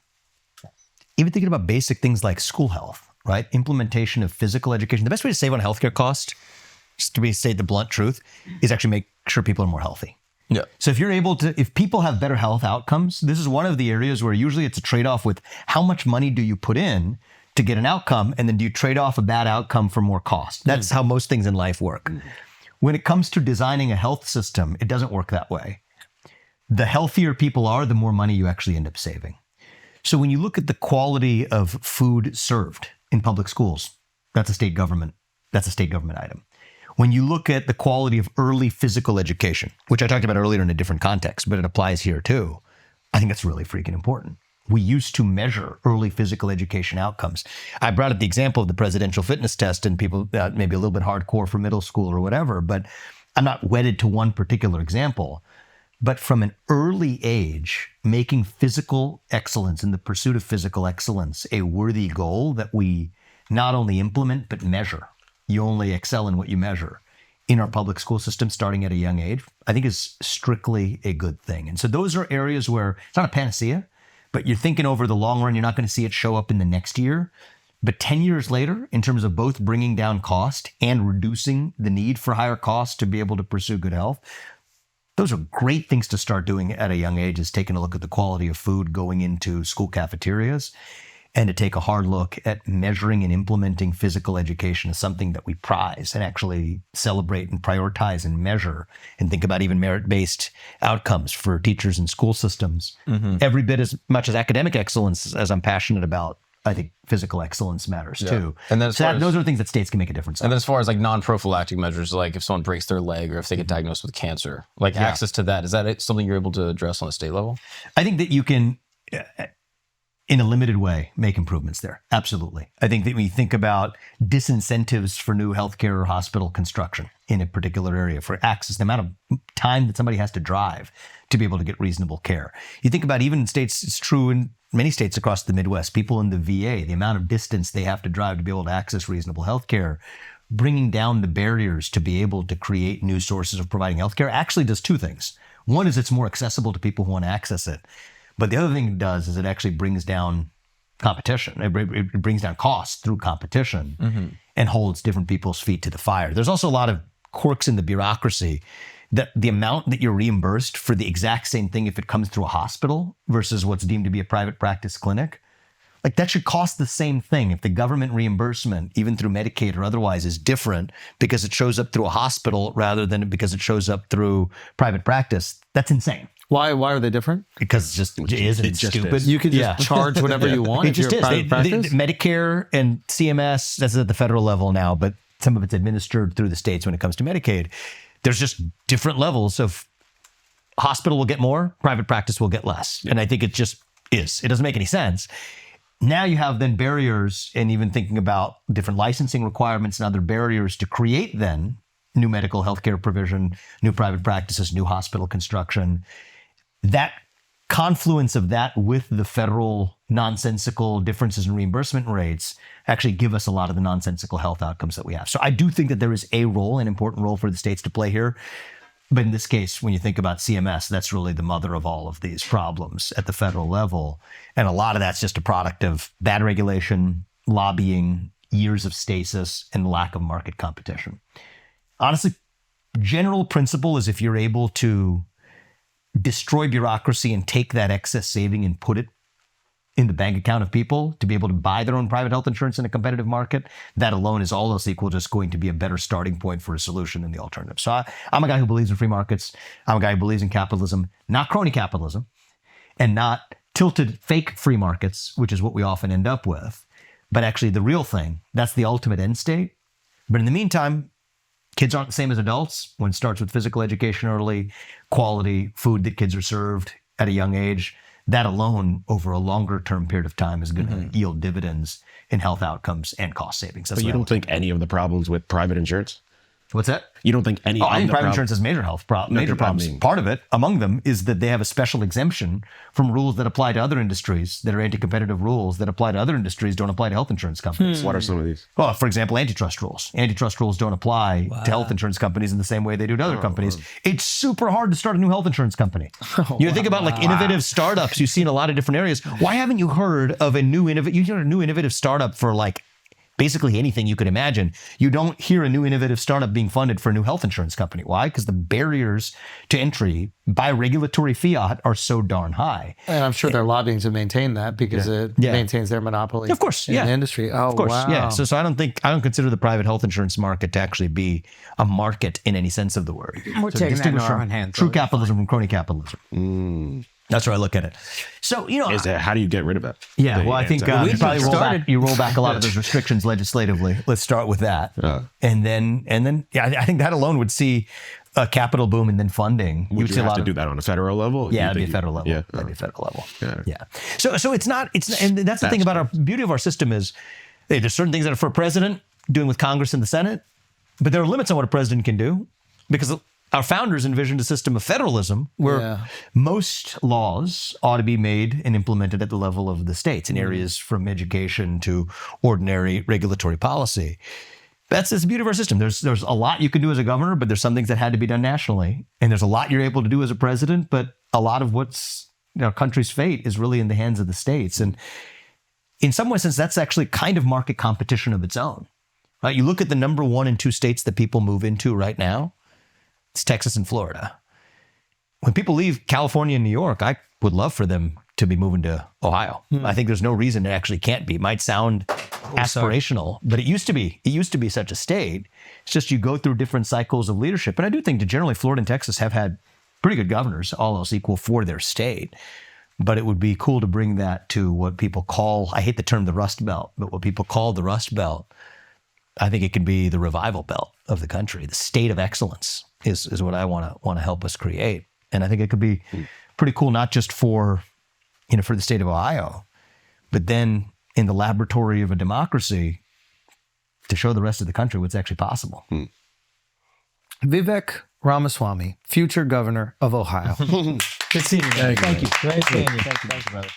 even thinking about basic things like school health, right? Implementation of physical education. The best way to save on healthcare costs, just to state the blunt truth, is actually make sure people are more healthy. Yeah. So if people have better health outcomes, this is one of the areas where usually it's a trade-off with how much money do you put in to get an outcome, and then do you trade off a bad outcome for more cost? That's how most things in life work. When it comes to designing a health system, it doesn't work that way. The healthier people are, the more money you actually end up saving. So when you look at the quality of food served in public schools, that's a state government item. When you look at the quality of early physical education, which I talked about earlier in a different context, but it applies here too, I think that's really freaking important. We used to measure early physical education outcomes. I brought up the example of the presidential fitness test, and people maybe a little bit hardcore for middle school or whatever, but I'm not wedded to one particular example. But from an early age, making physical excellence and the pursuit of physical excellence a worthy goal that we not only implement, but measure. You only excel in what you measure in our public school system starting at a young age, I think is strictly a good thing. And so those are areas where it's not a panacea, but you're thinking over the long run, you're not going to see it show up in the next year. But 10 years later, in terms of both bringing down cost and reducing the need for higher costs to be able to pursue good health, those are great things to start doing at a young age, is taking a look at the quality of food going into school cafeterias, and to take a hard look at measuring and implementing physical education as something that we prize and actually celebrate and prioritize and measure, and think about even merit-based outcomes for teachers and school systems. Every bit as much as academic excellence as I'm passionate about, I think physical excellence matters too. And then those are things that states can make a difference on. And then as far as like non-prophylactic measures, like if someone breaks their leg or if they get diagnosed with cancer, like access to that, is that something you're able to address on a state level? I think that you can, in a limited way, make improvements there. Absolutely. I think that when you think about disincentives for new healthcare or hospital construction in a particular area, for access, the amount of time that somebody has to drive to be able to get reasonable care. You think about even in states, it's true in many states across the Midwest, people in the VA, the amount of distance they have to drive to be able to access reasonable healthcare, bringing down the barriers to be able to create new sources of providing healthcare actually does two things. One is it's more accessible to people who want to access it. But the other thing it does is it actually brings down competition. It brings down costs through competition and holds different people's feet to the fire. There's also a lot of quirks in the bureaucracy, that the amount that you're reimbursed for the exact same thing if it comes through a hospital versus what's deemed to be a private practice clinic, like that should cost the same thing. If the government reimbursement, even through Medicaid or otherwise, is different because it shows up through a hospital rather than because it shows up through private practice, that's insane. Why are they different? Because it is stupid. You could just charge whatever you want. It just is. Medicare and CMS, that's at the federal level now, but some of it's administered through the states when it comes to Medicaid. There's just different levels of hospital will get more, private practice will get less. And I think it just is. It doesn't make any sense. Now you have then barriers, and even thinking about different licensing requirements and other barriers to create then new medical healthcare provision, new private practices, new hospital construction. That confluence of that with the federal nonsensical differences in reimbursement rates actually give us a lot of the nonsensical health outcomes that we have. So I do think that there is a role, an important role for the states to play here. But in this case, when you think about CMS, that's really the mother of all of these problems at the federal level. And a lot of that's just a product of bad regulation, lobbying, years of stasis, and lack of market competition. Honestly, general principle is if you're able to destroy bureaucracy and take that excess saving and put it in the bank account of people to be able to buy their own private health insurance in a competitive market, that alone is all else equal just going to be a better starting point for a solution than the alternative. So I'm a guy who believes in free markets. I'm a guy who believes in capitalism, not crony capitalism, and not tilted fake free markets, which is what we often end up with. But actually the real thing, that's the ultimate end state. But in the meantime, kids aren't the same as adults. When it starts with physical education early, quality food that kids are served at a young age, that alone over a longer term period of time is going to yield dividends in health outcomes and cost savings. That's But you don't think any of the problems with private insurance? What's that? You don't think any? I think private insurance has major health major problems. Part of it, among them, is that they have a special exemption from rules that apply to other industries that are anti-competitive rules that apply to other industries don't apply to health insurance companies. What are some of these? Well, for example, antitrust rules. Antitrust rules don't apply to health insurance companies in the same way they do to other companies. It's super hard to start a new health insurance company. Think about like innovative startups you see in a lot of different areas. Why haven't you heard of a new innovative startup for like basically anything you could imagine? You don't hear a new innovative startup being funded for a new health insurance company. Why? Because the barriers to entry by regulatory fiat are so darn high. And I'm sure they're lobbying to maintain that because it maintains their monopoly. Of course, in the industry. Oh, of course, wow. yeah. So I don't consider the private health insurance market to actually be a market in any sense of the word. We're taking that in our own hands. True capitalism from crony capitalism. That's where I look at it. So, How do you get rid of it? Yeah, well, I think you roll back a lot of those restrictions legislatively. Let's start with that. And then, I think that alone would see a capital boom and then funding. Would you have to do that on a federal level? Yeah, that'd be a federal level. Yeah. That'd be a federal level. Yeah. So it's not, and that's the thing about our beauty of our system is there's certain things that are for a president doing with Congress and the Senate, but there are limits on what a president can do because our founders envisioned a system of federalism where most laws ought to be made and implemented at the level of the states in areas from education to ordinary regulatory policy. That's the beauty of our system. There's a lot you can do as a governor, but there's some things that had to be done nationally. And there's a lot you're able to do as a president, but a lot of what's our country's fate is really in the hands of the states. And in some ways, since that's actually kind of market competition of its own. Right? You look at the number 1 and 2 states that people move into right now, it's Texas and Florida. When people leave California and New York, I would love for them to be moving to Ohio. I think there's no reason it actually can't be. It might sound aspirational, but it used to be. It used to be such a state. It's just you go through different cycles of leadership. And I do think that generally Florida and Texas have had pretty good governors, all else equal, for their state. But it would be cool to bring that to what people call, I hate the term the Rust Belt, but what people call the Rust Belt, I think it could be the revival belt of the country. The state of excellence is what I want to help us create. And I think it could be pretty cool, not just for the state of Ohio, but then in the laboratory of a democracy to show the rest of the country what's actually possible. Vivek Ramaswamy, future governor of Ohio. Good seeing you, man. Thank you. Great seeing you. Thank you, brother.